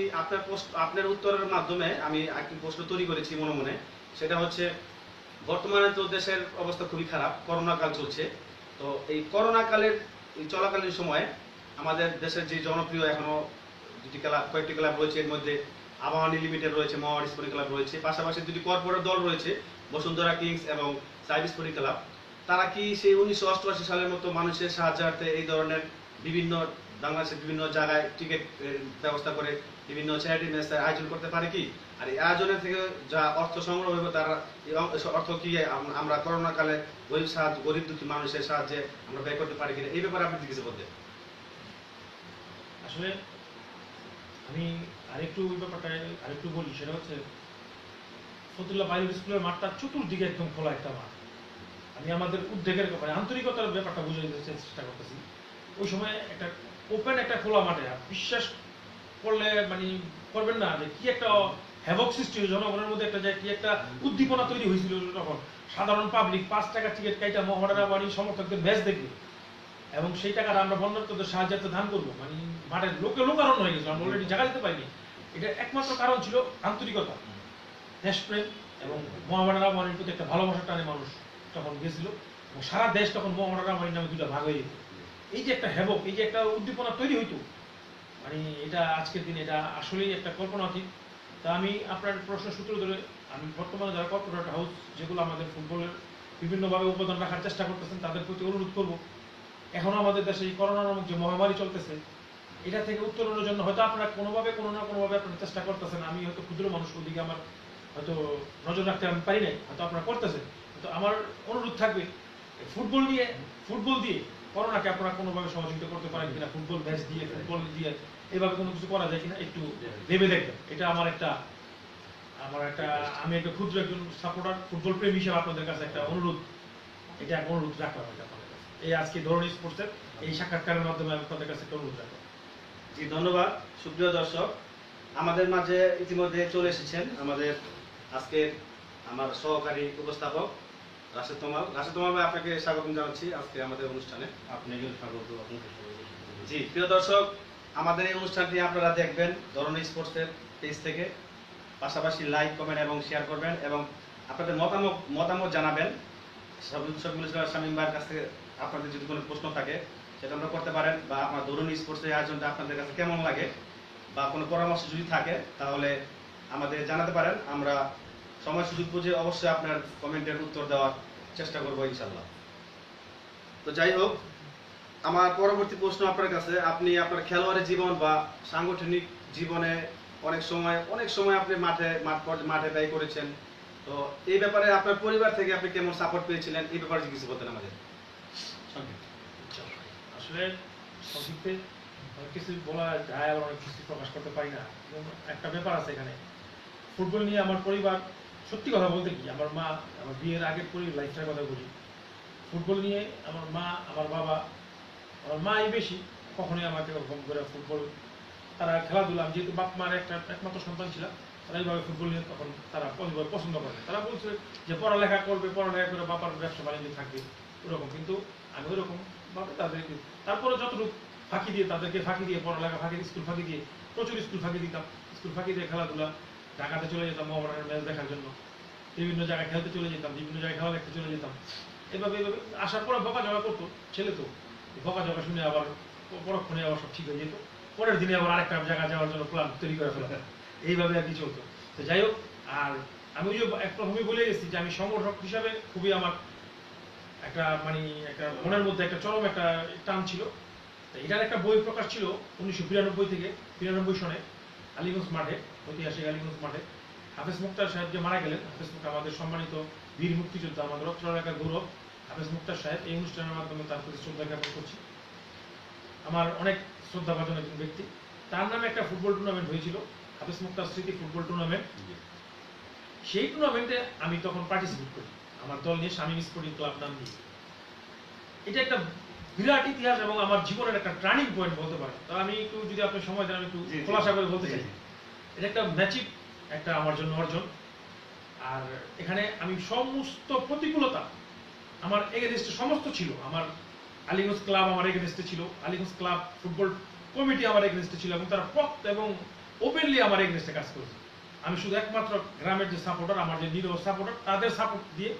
আপনার উত্তরের মাধ্যমে আমি একটি প্রশ্ন তৈরি করেছি মনে মনে। সেটা হচ্ছে, বর্তমানে তো দেশের অবস্থা খুবই খারাপ, করোনা কাল চলছে। তো এই করোনা কালের এই চলাকালীন সময়ে আমাদের দেশের যে জনপ্রিয় এখনো কয়েকটি ক্লাব রয়েছে, এর মধ্যে আবাহনী লিমিটেড রয়েছে, মহাবাড়ি স্পোর্টিং ক্লাব রয়েছে, পাশাপাশি দুটি কর্পোরেট দল রয়েছে, বসুন্ধরা কিংস এবং সাইড স্পোর্টিং ক্লাব। তারা কি সেই 1988 সালের মতো মানুষের সাহায্যার্থে এই ধরনের বিভিন্ন বাংলাদেশের বিভিন্ন জায়গায় টিকিট ব্যবস্থা করে বিভিন্ন চ্যারিটি ম্যাচের আয়োজন করতে পারে কি? আর এই আয়োজনের থেকে যা অর্থ সংগ্রহ হবে, তারা অর্থ কি আমরা করোনা কালে গরিব দুঃখী মানুষের সাহায্যে আমরা ব্যয় করতে পারি কিনা, এই ব্যাপারে আপনি কিছু বলতে? আসলে আমি আরেকটু ওই ব্যাপারটা আরেকটু বলি। সেটা হচ্ছে, ফতুল্লাহ বাইরের স্কুলের মাঠটা চতুর্দিকে একদম খোলা একটা মাঠ। আমি আমাদের উদ্যোগের ব্যাপারে আন্তরিকতার ব্যাপারটা বুঝে দিতে চেষ্টা করতেছি। ওই সময় একটা ওপেন একটা খোলা মাঠে, বিশ্বাস করলে মানে করবেন না যে কি একটা হ্যাভক সৃষ্টি হয়েছে জনগণের মধ্যে, একটা যে কি একটা উদ্দীপনা তৈরি হয়েছিল। তখন সাধারণ পাবলিক 5 টাকার টিকিট কাইটা মোহামেডান বাড়ির সমর্থকদের ম্যাচ দেখবে, এবং সেই টাকাটা আমরা বন্যার্থদের সাহায্যার্থে দান করবো। মানে মাঠের লোকারণ্য হয়ে গেছিল, আমরা অলরেডি জায়গা দিতে পারিনি। এটা একমাত্র কারণ ছিল আন্তরিকতা, দেশপ্রেম এবং মোহামেডান বাড়ির প্রতি একটা ভালোবাসার টানে মানুষ তখন গেছিল, এবং সারা দেশ তখন মোহামেডান বাড়ির নামে দুটা ভাগ হয়ে যেত। এই যে একটা হ্যাভক, এই যে একটা উদ্দীপনা তৈরি হইতো, মানে এটা আজকের দিনে এটা আসলেই একটা কল্পনাতীত। তা আমি আপনার প্রশ্ন সূত্র ধরে আমি বর্তমানে যারা কর্পোরেট হাউস যেগুলো আমাদের ফুটবলের বিভিন্নভাবে অবদান রাখার চেষ্টা করতেছেন, তাদের প্রতি অনুরোধ করব, এখনো আমাদের দেশে এই করোনা নামক যে মহামারী চলতেছে, এটা থেকে উত্তরণের জন্য হয়তো আপনারা কোনো না কোনোভাবে আপনারা চেষ্টা করতেছেন। আমি হয়তো ক্ষুদ্র মানুষ, ওদিকে আমার হয়তো নজর রাখতে আমি পারি নাই, হয়তো আপনারা করতেছেন। তো আমার অনুরোধ থাকবে, ফুটবল দিয়ে করোনাকে আপনারা কোনোভাবে সহযোগিতা করতে পারেন কিনা, ফুটবল ম্যাচ দিয়ে, ফুটবল দিয়ে এভাবে কোনো কিছু করা যায় কিনা একটু ভেবে দেখবেন। এটা আমি একটা ক্ষুদ্র একজন সাপোর্টার, ফুটবল প্রেমী হিসেবে আপনাদের কাছে একটা অনুরোধ, এটা এক অনুরোধ রাখলাম এটা আপনাদের কাছে। এই আজকে ধরনী স্পোর্টসের এই সাক্ষাৎকারের মাধ্যমে আমি আপনাদের কাছে একটা অনুরোধ রাখলাম। জি, ধন্যবাদ। সুপ্রিয় দর্শক, আমাদের মাঝে ইতিমধ্যে চলে এসেছেন আমাদের আজকের আমার সহকারী উপস্থাপক রাশেদ তোমাল ভাই, আপনাকে স্বাগত জানাচ্ছি আজকে আমাদের অনুষ্ঠানে। আপনাকেও স্বাগত। জি, প্রিয় দর্শক, আমাদের এই অনুষ্ঠানটি আপনারা দেখবেন ধরনী স্পোর্টসের পেজ থেকে, পাশাপাশি লাইক, কমেন্ট এবং শেয়ার করবেন, এবং আপনাদের মতামত জানাবেন। সবগুলো শামীম ভাইয়ের কাছ থেকে আপনাদের যদি কোনো প্রশ্ন থাকে সেটা আমরা করতে পারেন, বা আপনার ধরনী স্পোর্টসের আয়োজনটা আপনাদের কাছে কেমন লাগে, বা কোনো পরামর্শ যদি থাকে তাহলে আমাদের জানাতে পারেন। আমরা সময় সুযোগ বুঝে অবশ্যই আপনার কমেন্টের উত্তর দেওয়ার চেষ্টা করবো ইনশাল্লাহ। তো যাই হোক, আমার পরবর্তী প্রশ্ন আপনার কাছে, আপনি আপনার খেলোয়াড়ি জীবন বা সাংগঠনিক জীবনে অনেক সময় আপনি মাঠে ব্যয় করেছেন। তো এই ব্যাপারে আপনার পরিবার থেকে আপনি কেমন সাপোর্ট পেয়েছিলেন, এই ব্যাপারে কিছু বলতেন আমাদের। আসলে সংক্ষিপ্তে অনেক কিছু বলা যায়, আবার অনেক কিছু প্রকাশ করতে পারি না। একটা ব্যাপার আছে এখানে, ফুটবল নিয়ে আমার পরিবার, সত্যি কথা বলতে কি, আমার মা, আমার বিয়ের আগের লাইফটার কথা বলি, ফুটবল নিয়ে আমার মা, আমার বাবা, আমার মাই বেশি কখনোই আমাকে ওরকম করে ফুটবল, তারা খেলাধুলা, আমি যেহেতু বাপ মার একমাত্র সন্তান ছিলাম, তারা এইভাবে ফুটবল নিয়ে তখন তারা পছন্দ করে। তারা বলছে যে পড়ালেখা করে বাবার ব্যবসা বাণিজ্য থাকবে ওরকম, কিন্তু আমি ওরকম ভাবে তাদেরকে তারপরে যতটুকু ফাঁকি দিয়ে তাদেরকে ফাঁকি দিয়ে পড়ালেখা ফাঁকি দিয়ে স্কুল ফাঁকি দিয়ে প্রচুর স্কুল ফাঁকি দিতাম, স্কুল ফাঁকি দিয়ে খেলাধুলা ঢাকাতে চলে যেতাম মোহামেডানের ম্যাচ দেখার জন্য, বিভিন্ন জায়গায় খেলতে চলে যেতাম, বিভিন্ন জায়গায় খেলা দেখতে চলে যেতাম। এভাবে এভাবে আসার পরে বকাঝকা করতো ছেলে, তো বকাঝকা শুনে আবার পরক্ষণে আবার সব ঠিক হয়ে যেত, পরের দিনে আবার আরেকটা জায়গায় যাওয়ার জন্য প্ল্যান তৈরি করে ফেলা, এইভাবে আর কি চলতো। তো যাই হোক, আর আমি ওই যে প্রথমে বলে গেছি যে আমি সংগঠক হিসাবে খুবই আমার একটা মানে একটা মনের মধ্যে একটা চরম একটা টান ছিল। তো এটার একটা বই প্রকাশ ছিল 1992 থেকে 93 সনে আলীগঞ্জ মাঠে, ঐতিহাসিক আলীগঞ্জ মাঠে। হাফেজ মুক্তার সাহেব যে মারা গেলেন, হাফেজ মুক্তার আমাদের সম্মানিত বীর মুক্তিযোদ্ধা, আমাদের অত্র এলাকার গৌরব হাফেজ মুক্তার সাহেব, এই অনুষ্ঠানের মাধ্যমে তার প্রতি শ্রদ্ধা জ্ঞাপন করছি। আমার অনেক শ্রদ্ধাভাজন একজন ব্যক্তি, তার নামে একটা ফুটবল টুর্নামেন্ট হয়েছিল, হাফেজ মুক্তার স্মৃতি ফুটবল টুর্নামেন্ট। সেই টুর্নামেন্টে আমি তখন পার্টিসিপেট করি আমার দল নিয়ে, শামীম স্পোর্টিং ক্লাব নাম দিয়ে। এটা একটা বিরাট ইতিহাস এবং আমার জীবনের একটা টার্নিং পয়েন্ট বলতে পারেন। তো আমি একটু যদি আপনি সময় দেন আমি একটু খোলাসা করে বলতে চাই। এটা একটা ম্যাচিভ একটা আমার জন্য অর্জন। আর এখানে আমি সমস্ত প্রতিকূলতা আমার এগেনস্টে সমস্ত ছিল, আমার আলীগঞ্জ ক্লাব আমার এগেনস্টে ছিল, আলীগঞ্জ ক্লাব ফুটবল কমিটি আমার এগেনস্টে ছিল, এবং তারা পক্ত এবং ওপেনলি আমার এগেনস্টে কাজ করেছে। আমি শুধু একমাত্র গ্রামের যে সাপোর্টার, আমার যে নিরহ সাপোর্টার, তাদের সাপোর্ট দিয়ে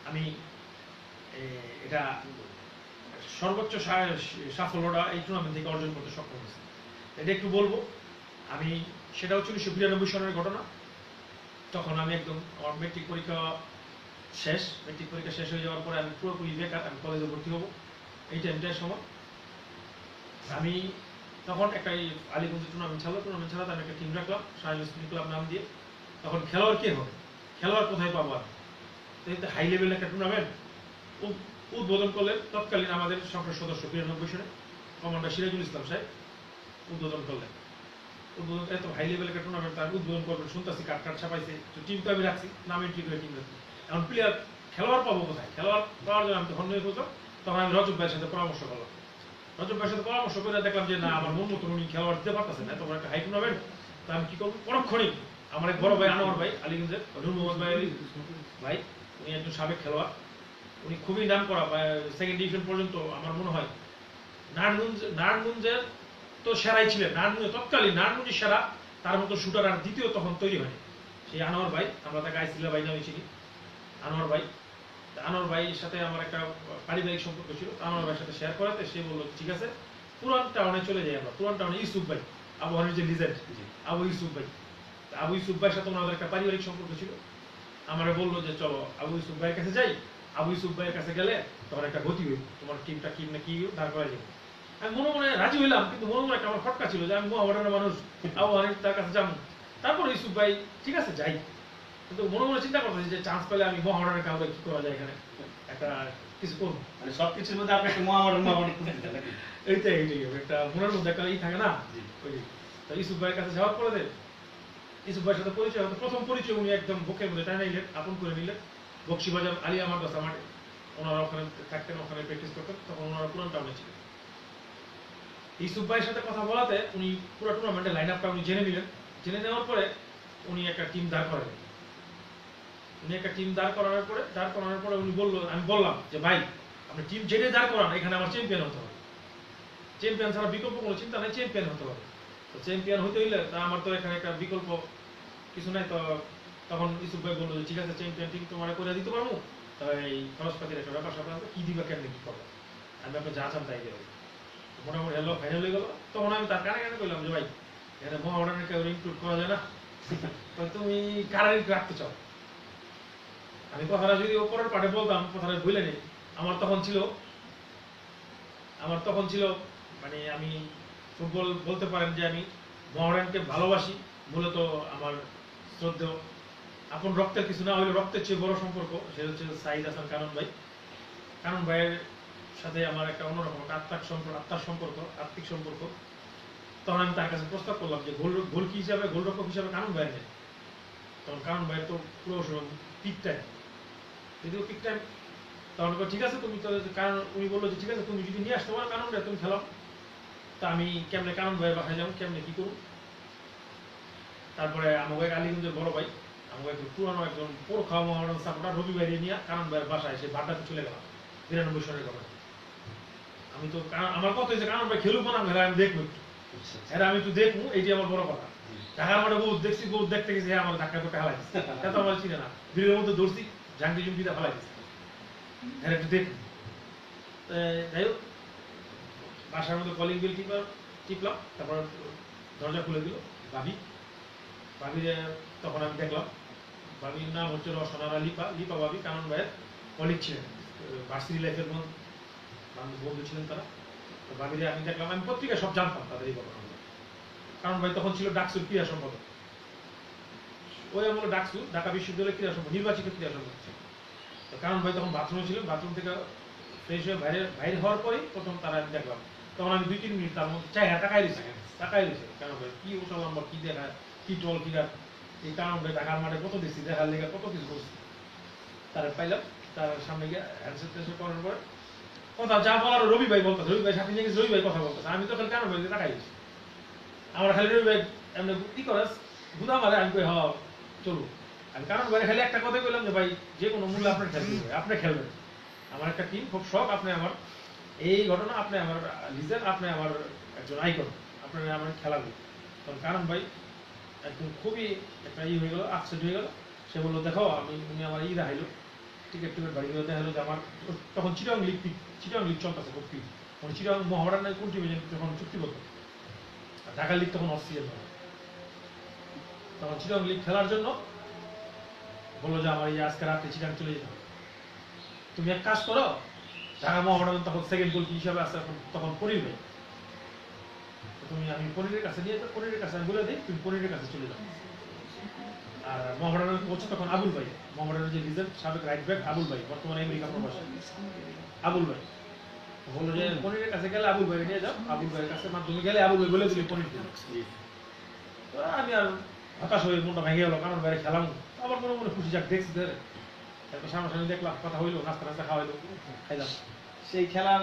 আমি এটা সর্বোচ্চ সাফল্যটা এই টুর্নামেন্ট থেকে অর্জন করতে সক্ষম হয়েছে। এটা একটু বলবো আমি, সেটা হচ্ছে 1992 সনের ঘটনা। তখন আমি একদম আমার মেট্রিক পরীক্ষা শেষ হয়ে যাওয়ার পরে আমি পুরোপুরি বেকার, আমি কলেজে ভর্তি হবো এই টাইমটার সময়। আমি তখন একটা আলীগঞ্জ টুর্নামেন্ট ছাড়া আমি একটা টিম রাখলাম শাহীন স্পোর্টিং ক্লাব নাম দিয়ে। তখন খেলোয়াড় কে হবে, খেলোয়াড় কোথায় পাবো আমি, হাই লেভেল একটা টুর্নামেন্ট উদ্বোধন করলেন তৎকালীন আমাদের সংসদ সদস্য 92 সনে কমান্ডার সিরাজুল ইসলাম সাহেব উদ্বোধন করলেন। উদ্বোধন এত হাই লেভেল একটা টুর্নামেন্ট তার উদ্বোধন করবেন শুনতেছি, কার্ড ছাপাইছে, তো টিম তো আমি রাখছি, নাম এন্ট্রি করে টিম রাখছি। এখন প্লেয়ার খেলোয়াড় পাবো কোথায়, খেলোয়াড় পাওয়ার জন্য আমি তখন নিয়ে বলতাম, তখন আমি রজব ভাইয়ের সাথে পরামর্শ করলাম। রজব ভাইয়ের সাথে পরামর্শ করে দেখলাম যে না, আমার মন মতো উনি খেলোয়াড় দিতে পারতেছেন না, তখন একটা হাই টুর্নামেন্ট, তা আমি কি করবো, পরক্ষণে আমার এক বড় ভাই আনোয়ার ভাই আলীগঞ্জের নূর মোহাম্মদ ভাই, উনি একজন সাবেক খেলোয়াড়, উনি খুবই নাম করা, সেকেন্ড ডিভিশন পর্যন্ত আমার মনে হয় নারায়ণগঞ্জের তো সেরাই ছিলেন, তৎকালীন নারায়ণগঞ্জের সেরা, তার মতো শুটার আর দ্বিতীয় তখন তৈরি হয়নি। সেই আনোয়ার ভাই, আমরা তাকে আইসিলা ভাই নামে চিনি, আনোয়ার ভাইয়ের সাথে আমার একটা পারিবারিক সম্পর্ক ছিল। আনোয়ার ভাইয়ের সাথে শেয়ার করাতে সে বললো ঠিক আছে পুরান টাউনে চলে যাই আমরা। পুরান টাউনে ইউসুফ ভাই, আবহাওয়ার যে লিজেন্ড আবু ইউসুফ ভাইয়ের সাথে ওনাদের একটা পারিবারিক সম্পর্ক ছিল। আমারে বললো যে চলো আবু ইউসুফ ভাইয়ের কাছে যাই। আবু ইউসুফ ভাইয়ের কাছে গেলে তোমার একটা গতি হইব, তোমার টিমটা কি না কি দাঁড় করা যাবে। আমি মনে রাজি হইলাম, কিন্তু মনে একটা আমার খটকা ছিল যে আমি মোহামেডানের মানুষ, আবু হানিফ তার কাছে যাবো। তারপর ইউসুফ ভাই ঠিক আছে যাই, কিন্তু মনে চিন্তা করতেছি যে চান্স পেলে আমি মোহামেডানের কাউকে কি করা যায়, এখানে একটা কিছু করবো, মানে সবকিছুর মধ্যে আপনি একটা মোহামেডান এইটাই একটা মনের মধ্যে একটা থাকে না। তো ইউসুফ ভাইয়ের কাছে যাওয়ার পরে ইউসুফ ভাইয়ের সাথে পরিচয় হতো, প্রথম পরিচয় উনি একদম বুকের মধ্যে টানা নিলেন, আপন করে নিলেন। বক্সিবাজার আলিয়া মাদ্রাসা মাঠে ওনারা ওখানে থাকতেন, ওখানে প্র্যাকটিস করতেন, তখন ওনারা পুরান টাউনে ছিলেন। ইউসুফ ভাইয়ের সাথে কথা বলাতে উনি পুরো টুর্নামেন্টের লাইন আপটা উনি জেনে নিলেন। জেনে নেওয়ার পরে উনি একটা টিম দাঁড় করালেন। দাঁড় করানোর পরে উনি বললো, আমি বললাম যে ভাই আপনি টিম জেনে দাঁড় করান, এখানে আমার চ্যাম্পিয়ন হতে হবে, চ্যাম্পিয়ন ছাড়া বিকল্প কোনো চিন্তা নেই, চ্যাম্পিয়ন হতে হবে। তো চ্যাম্পিয়ন হতে হইলে তা আমার তো এখানে একটা বিকল্প কিছু নাই। তো তখন ইউসুফ ভাই বললো যে ঠিক আছে চ্যাম্পিয়ন টিম তোমার করে দিতে পারবো, তাই এই খরচপাতির একটা ব্যাপার স্যাপার কি দিবা, কেমনি কি করবো, আমি আপনার যা চান তাই দেবো। মোটামুটি হ্যালো ফাইনাল হয়ে গেল। তখন আমি তার কানে করলাম যে ভাই এখানে মোহামেডানের কেউ ইনক্লুড করা যায় না, তুমি কারা রাখতে চাও। আমি কথাটা যদি ওপরের পাঠে বলতাম, কথাটা ভুলে নেই। আমার তখন ছিল মানে আমি ফুটবল বলতে পারেন যে আমি মোহামেডানকে ভালোবাসি, মূলত আমার শ্রদ্ধেয় আপন রক্তের কিছু না হলে রক্তের চেয়ে বড় সম্পর্ক, সেটা হচ্ছে সাইদ হাসান কানন ভাইয়ের সাথে আমার একটা অন্যরকম আত্মার সম্পর্ক। তখন আমি তার কাছে প্রস্তাব করলাম যে গোলরক্ষক হিসাবে কানন ভাইয়ের নেই। তখন কানন ভাইয়ের তো পুরো পিক টাইম, তখন ঠিক আছে তুমি তো, কারণ উনি বললো যে ঠিক আছে তুমি যদি নিয়ে আসতে পারো কানন ভাই তুমি খেলাও। তা আমি কেমনে কানন ভাইয়ের বাসায় যাবো, কেমনে কি করবো। তারপরে আমাকে আলীগঞ্জের বড় ভাই, আমাকে পুরানো একজন পুরো খাওয়া মোহামেডান সাপোর্টার রবি ভাই নিয়ে কানন ভাইয়ের বাসায় সে বাড্ডাতে চলে গেলাম 92 সনের কথা। আমি তো আমার কথা হয়েছে কারণ ভাই খেলুক না খেলা আমি দেখবো একটু এরা আমি একটু দেখবো এইটি আমার বড় কথা ঢাকার মাঠে বহুত দেখছি বহুত দেখতে গেছে আমার ধাক্কা করে হেলাই দিচ্ছে এটা তো আমার চিনে না ভিড়ের মধ্যে দৌড়ছি জাঙ্গি জুঙ্গিটা ফেলাই দিচ্ছে এরা একটু দেখবো যাই হোক বাসার মধ্যে কলিং বিল টিপলাম তারপর দরজা খুলে দিল ভাবি ভাবি তখন আমি দেখলাম ভাবির নাম হচ্ছে রসনারা লিপা লিপা ভাবি কানন ভাইয়ের কলিগ ছিলেন ভার্সিটি লাইফের বন্ধু ছিলেন তারা তো ভাবিরে আমি দেখলাম আমি পত্রিকায় সব জানতাম তাদের এই ঘটনা কারণ ভাই তখন ছিল ডাকসুর ক্রীড়া সম্পাদক ওই আমলে ডাকসু ঢাকা বিশ্ববিদ্যালয়ের ক্রীড়া সম্পাদক নির্বাচিত ক্রীড়া সম্পাদক ছিল তো কারণ ভাই তখন বাথরুমে ছিলেন বাথরুম থেকে ফ্রেশ হয়ে বাইরে হওয়ার পরেই প্রথম তারা আমি দেখলাম তখন আমি 2-3 মিনিট তার মধ্যে চাই তাকাই দিয়েছে কারণ ভাই কি ওটা লম্বা কি দেখা কি টল কি এই কারণ ভাই ঢাকার মাঠে কত দিচ্ছি দেখার লেগে কত কিছু করছি তারা পাইলাম তার সামনে গিয়ে হ্যান্ডসেট ট্যান্ডসেট করার পরে কথা যা বলার রবি ভাই বলতেছে রবি ভাই সাথে নিয়ে গেছে রবি ভাই কথা বলতেছে আমি তো খালি কারণ ভাই তাকাই দিচ্ছি আমার খালি রবি ভাই এমনি কি করে গুদা মারে আমি কই হওয়া চলুন আমি কারণ ভাই খালি একটা কথা বললাম যে ভাই যে কোনো মূল্যে আপনার খেলতে হবে আপনি খেলবেন আমার একটা টিম খুব শখ আপনি আমার এই ঘটনা আপনি আমার লিজার আপনি আমার একজন আইকন আপনার আমার খেলাবে তখন কারণ ভাই একদম খুবই একটা হয়ে গেল আপসেট হয়ে গেল সে বললো দেখো উনি আমার দেখাইলো টিকিট বাড়ি দেখাইলো যে আমার তখন চিটাং লিগ চলতেছে খুব পিক মানে চিটাং মহারান কোন টিমে যখন চুক্তিবদ্ধ ঢাকা লিগ তখন অস্ট্রেলিয়া তখন চিটাং লিগ খেলার জন্য বললো যে আমার আজকে রাতে চিটাং চলে যেতে হবে তুমি এক কাজ করো ঢাকা মহামেডান তখন সেকেন্ড গোল হিসাবে আসছে তখন পনির ভাই তুমি আমি পনিরের কাছে নিয়ে পনিরের কাছে আমি বলে দিই তুমি পনিরের কাছে চলে যাও আর মহামেডানের কোচ তখন আবুল ভাই মহামেডানের যে লিজেন্ড সাবেক রাইট ব্যাক আবুল ভাই বর্তমানে আমেরিকা প্রবাসী আবুল ভাই বললো যে পনিরের কাছে গেলে আবুল ভাই নিয়ে যাও আবুল ভাইয়ের কাছে মাধ্যমে গেলে আবুল ভাই বলে দিলি পনির তো আমি আর হতাশ হয়ে মনটা ভেঙে গেল কারণ বাইরে খেলাম আবার মনে মনে খুশি যাক দেখছি ধরে তারপর সামনাসামনি দেখলাম কথা হইলো নাস্তা নাস্তা খাওয়াইলো খাইলাম সেই খেলার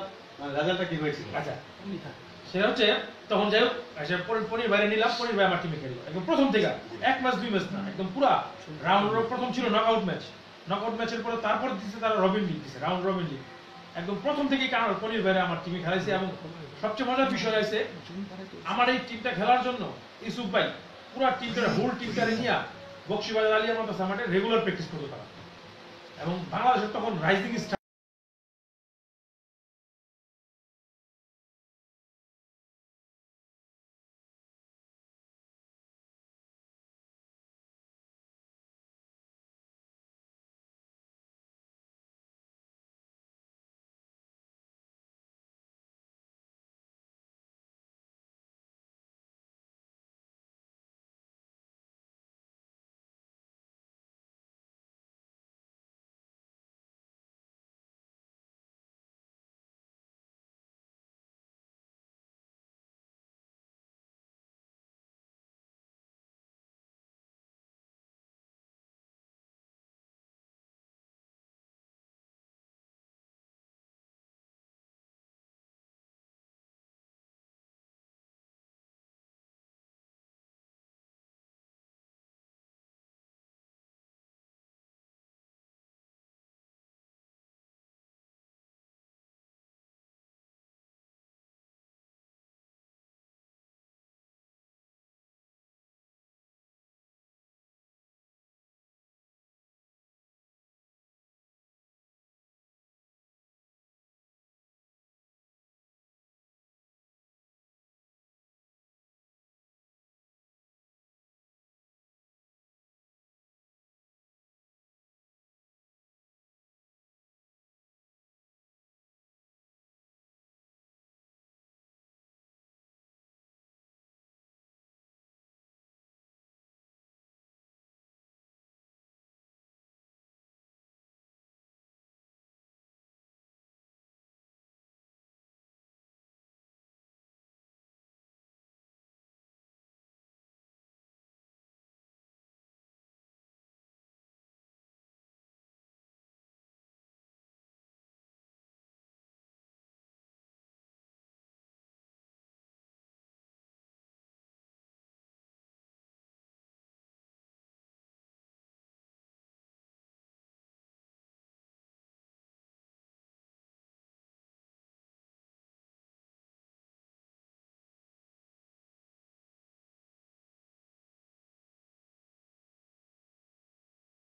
রেজাল্টটা কি হয়েছিল আচ্ছা সেটা হচ্ছে তখন যাই হোক পনির বাইরে নিলাম পনির ভাই আমার টিমে খেললো একদম প্রথম থেকে 1 ম্যাচ 2 ম্যাচ না একদম পুরা রাউন্ড প্রথম ছিল নকআউট ম্যাচের পরে তারপর দিচ্ছে তারা রবিন লিগ দিচ্ছে রাউন্ড রবিন লিগ একদম প্রথম থেকেই কারণ পনির বাইরে আমার টিমে খেলাইছে এবং সবচেয়ে মজার বিষয় আছে আমার এই টিমটা খেলার জন্য ইউসুফ ভাই পুরা টিমটার হোল টিমটারে নিয়ে বক্সিবাজার আলিয়া মাদ্রাসা মাঠে রেগুলার প্র্যাকটিস করতে তারা এবং বাংলাদেশের তখন রাইজিং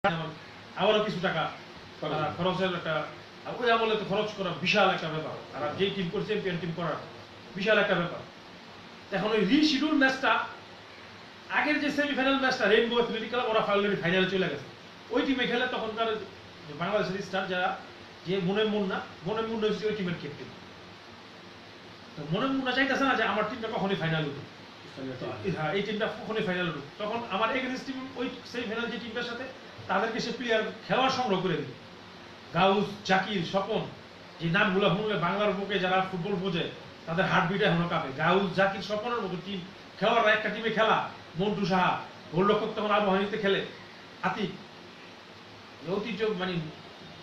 আবারও কিছু টাকা খরচের একটা, ওই আমলে তো খরচ করা বিশাল একটা ব্যাপার, আর যেই টিম করে চ্যাম্পিয়ন টিম করা বিশাল একটা ব্যাপার। এখন ওই রিশিডিউল ম্যাচটা, আগের যে সেমিফাইনাল ম্যাচটা রেইনবো অ্যাথলেটিক ক্লাব ওরা অলরেডি ফাইনালে চলে গেছে, ওই টিমে খেলে তখনকার বাংলাদেশের স্টার যারা, যে মনে মুন্না হচ্ছে ওই টিমের ক্যাপ্টেন। তো মনে মুন্না চাইতেছে না যে আমার টিমটা কখনই ফাইনাল উঠুক, হ্যাঁ এই টিমটা কখনই ফাইনাল উঠুক। তখন আমার এগেনস্ট টিম ওই সেমিফাইনাল যে টিমটার সাথে তাদেরকে সে প্লেয়ার খেলোয়াড় সংগ্রহ করে দিল, গাউস, জাকির, স্বপন, যে নামগুলো শুনলে বাংলার বুকে যারা ফুটবল বোঝে তাদের হার্টবিট এখনো কাঁপে। গাউস, জাকির, স্বপনের মতো টিম খেলোয়াড়রা একটা টিমে খেলা, মন্টু সাহা গোলরক্ষক তখন আবহাওয়ানিতে খেলে, আতিক, ঐতিহ্য মানে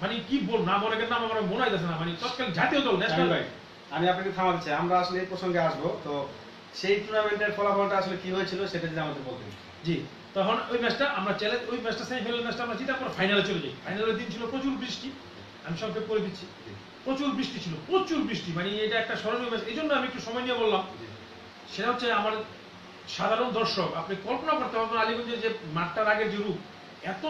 মানে কি বল, নাম অনেকের নাম আমার মনে হইতেছে না, মানে তৎকালীন জাতীয় দল ন্যাশনাল। ভাই আমি আপনাকে থামাতে চাই, আমরা আসলে এই প্রসঙ্গে আসবো। তো সেই টুর্নামেন্টের ফলাফলটা আসলে কি হয়েছিল সেটা যদি আমাদের বলতেন। জি, তখন ওই ম্যাচটা আমরা চ্যালেঞ্জ, ওই ম্যাচটা সেমিফাইনাল ম্যাচটা আমরা জিতে আমরা ফাইনালে চলে যাই। ফাইনালের দিন ছিল প্রচুর বৃষ্টি, আমি সংক্ষেপ করে দিচ্ছি, প্রচুর বৃষ্টি ছিল, প্রচুর বৃষ্টি, মানে এটা একটা স্মরণীয় ম্যাচ। এই জন্য আমি একটু সময় নিয়ে বললাম, সেটা হচ্ছে আমার সাধারণ দর্শক আপনি কল্পনা করতে পারবেন আলীগঞ্জের যে মাঠটার আগের যে রূপ, এত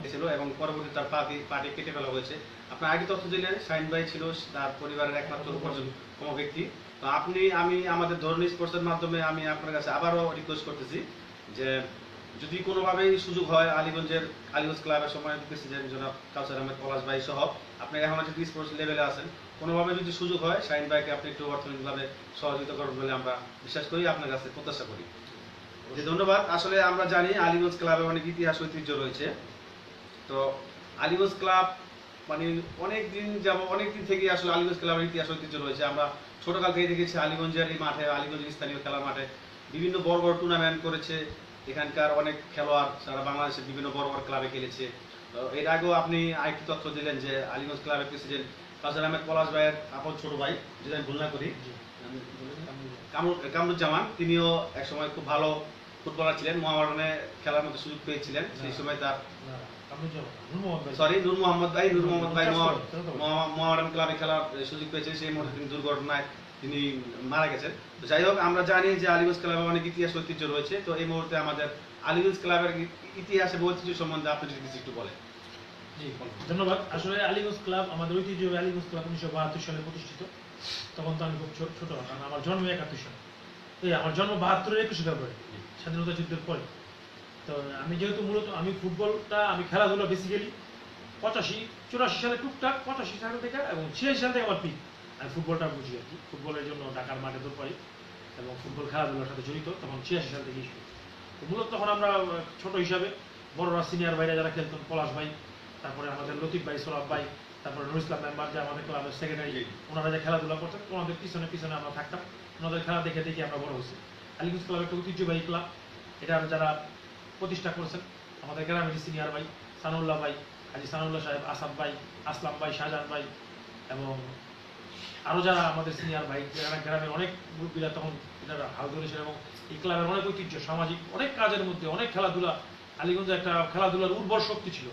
ছিল এবং পরবর্তী তার পার্টি কেটে ফেলা হয়েছে। আপনার আগে তথ্য দিলেন শাহিন ভাই ছিল তার পরিবারের একমাত্র উপার্জনক্ষম ব্যক্তি। তো আমি আমাদের ধর্মী স্পোর্টসের মাধ্যমে আমি আপনার কাছে আবারও রিকোয়েস্ট করতেছি যে যদি কোনোভাবেই সুযোগ হয় আলীগঞ্জের আলীগঞ্জ ক্লাবের সময় প্রেসিডেন্ট জনাব কাউসার আহমেদ পলাশ ভাই সহ আপনি এখন যদি স্পোর্টস লেভেলে আছেন, কোনোভাবে যদি সুযোগ হয় শাহিন ভাইকে আপনি একটু অর্থনৈতিকভাবে সহযোগিতা করবেন বলে আমরা বিশ্বাস করি, আপনার কাছে প্রত্যাশা করি। ধন্যবাদ। আসলে আমরা জানি আলীগঞ্জ ক্লাবে অনেক ইতিহাস ঐতিহ্য রয়েছে। তো আলীগঞ্জ ক্লাব মানে অনেকদিন থেকে আসলে আলীগঞ্জ ক্লাবের ইতিহাস ঐতিহ্য রয়েছে। আমরা ছোটকাল থেকে দেখেছি আলীগঞ্জের এই মাঠে, আলীগঞ্জের স্থানীয় খেলার মাঠে বিভিন্ন বড় বড় টুর্নামেন্ট করেছে। এখানকার অনেক খেলোয়াড় সারা বাংলাদেশের বিভিন্ন বড় বড় ক্লাবে খেলেছে। এর আগেও আপনি আরেকটি তথ্য দিলেন যে আলীগঞ্জ ক্লাবের প্রেসিডেন্ট কাউসার আহমেদ পলাশ ভাইয়ের আপন ছোট ভাই, যদি আমি ভুল না করি, কামরুজ্জামান, তিনিও একসময় খুব ভালো ফুটবলার ছিলেন, মোহামেডানে খেলার মতো সুযোগ পেয়েছিলেন। সেই সময় তার নূর মোহাম্মদ ভাই মোহামেডান ক্লাবে খেলার সুযোগ পেয়েছেন। সেই মুহূর্তে তিনি দুর্ঘটনায় তিনি মারা গেছেন। তো যাই হোক, আমরা জানি যে আলীগঞ্জ ক্লাবের অনেক ইতিহাস ঐতিহ্য রয়েছে। তো এই মুহূর্তে আমাদের আলীগঞ্জ ক্লাবের ইতিহাস এবং ঐতিহ্য সম্বন্ধে আপনি যদি কিছু একটু বলেন। জি ধন্যবাদ। আসলে আলীগঞ্জ ক্লাব আমাদের ঐতিহ্য, আলীগঞ্জ ক্লাব 1972 সালে প্রতিষ্ঠিত। তখন তো আমি খুব ছোট, কারণ আমার জন্ম 71 সালে, আমার জন্ম 72-এর 21 ফেব্রুয়ারি, স্বাধীনতা যুদ্ধের পরে। তো আমি যেহেতু মূলত আমি ফুটবলটা আমি খেলাধুলা বেসিক্যালি 85-84 সালে টুকটাক, 85 সাল থেকে এবং 86 সাল থেকে আমার পিক। আমি ফুটবলটা বুঝি আর কি, ফুটবলের জন্য ঢাকার মাঠে দৌড় পাই এবং ফুটবল খেলাধুলার সাথে জড়িত তখন 86 সাল থেকেই শুরু। তো মূলত তখন আমরা ছোট হিসাবে বড়রা সিনিয়র ভাইরা যারা খেলতেন, পলাশ ভাই, তারপরে আমাদের লতিফ ভাই, সোলাভ ভাই, তারপরে নুর ইসলাম মেম্বার যে আমাদের ক্লাবের সেক্রেটারি, ওনারা যে খেলাধুলা করতেন ওনাদের পিছনে পিছনে আমরা থাকতাম, ওনাদের খেলা দেখে দেখে আমরা বড় হয়েছি। আলিগঞ্জ ক্লাব একটা ঐতিহ্যবাহী ক্লাব, এটা যারা প্রতিষ্ঠা করেছেন আমাদের গ্রামের সিনিয়র ভাই সানুল্লাহ ভাই, হাজি সানুল্লাহ সাহেব, আসাদ ভাই, আসলাম ভাই, শাহজাহান ভাই এবং আরও যারা আমাদের সিনিয়র ভাই, যারা গ্রামের অনেক মুরব্বীরা তখন এটারা হাল ধরেছেন এবং এই ক্লাবের অনেক ঐতিহ্য, সামাজিক অনেক কাজের মধ্যে অনেক খেলাধুলা। আলিগঞ্জে একটা খেলাধুলার উর্বর শক্তি ছিল,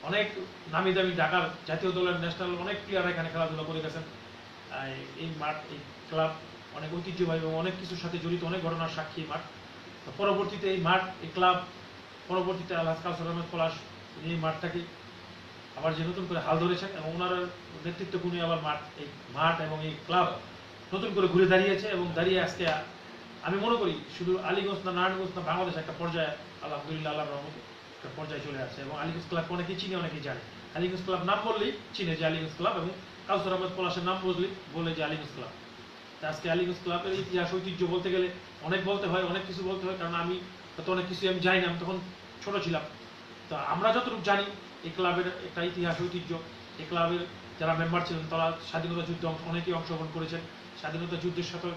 অনেক নামি দামি ঢাকার জাতীয় দলের ন্যাশনাল অনেক প্লেয়ার এখানে খেলাধুলা করে গেছেন। এই মাঠ, এই ক্লাব অনেক ঐতিহ্যবাহী এবং অনেক কিছুর সাথে জড়িত, অনেক ঘটনার সাক্ষী এই মাঠ। পরবর্তীতে এই মাঠ, এই ক্লাব পরবর্তীতে আলহাজ কাউসার আহমেদ পলাশ এই মাঠটাকে আবার যে নতুন করে হাল ধরেছেন এবং ওনার নেতৃত্ব গুণে আবার এই মাঠ এবং এই ক্লাব নতুন করে ঘুরে দাঁড়িয়েছে এবং দাঁড়িয়ে আজকে আমি মনে করি শুধু আলিগঞ্জ না, নারায়ণগঞ্জ না, বাংলাদেশ একটা পর্যায়ে আলহামদুলিল্লাহ আল্লাহর রহমতে একটা পর্যায়ে চলে আসছে এবং আলিগঞ্জ ক্লাব অনেকেই চিনে, অনেকেই জানে। আলিগঞ্জ ক্লাব নাম বললেই চিনে যে আলিগঞ্জ ক্লাব, এবং কাউসার আহমেদ পলাশের নাম বলে যে আলিগঞ্জ ক্লাব। আজকে আলিগঞ্জ ক্লাবের ইতিহাস ঐতিহ্য বলতে গেলে অনেক বলতে হয়, অনেক কিছু বলতে হয়, কারণ আমি তো অনেক কিছু আমি জানি না, আমি তখন ছোট ছিলাম। তো আমরা যতটুকু জানি এই ক্লাবের একটা ইতিহাস ঐতিহ্য, এই ক্লাবের যারা মেম্বার ছিলেন তারা স্বাধীনতা যুদ্ধে অনেকেই অংশগ্রহণ করেছেন। স্বাধীনতা যুদ্ধের সাথে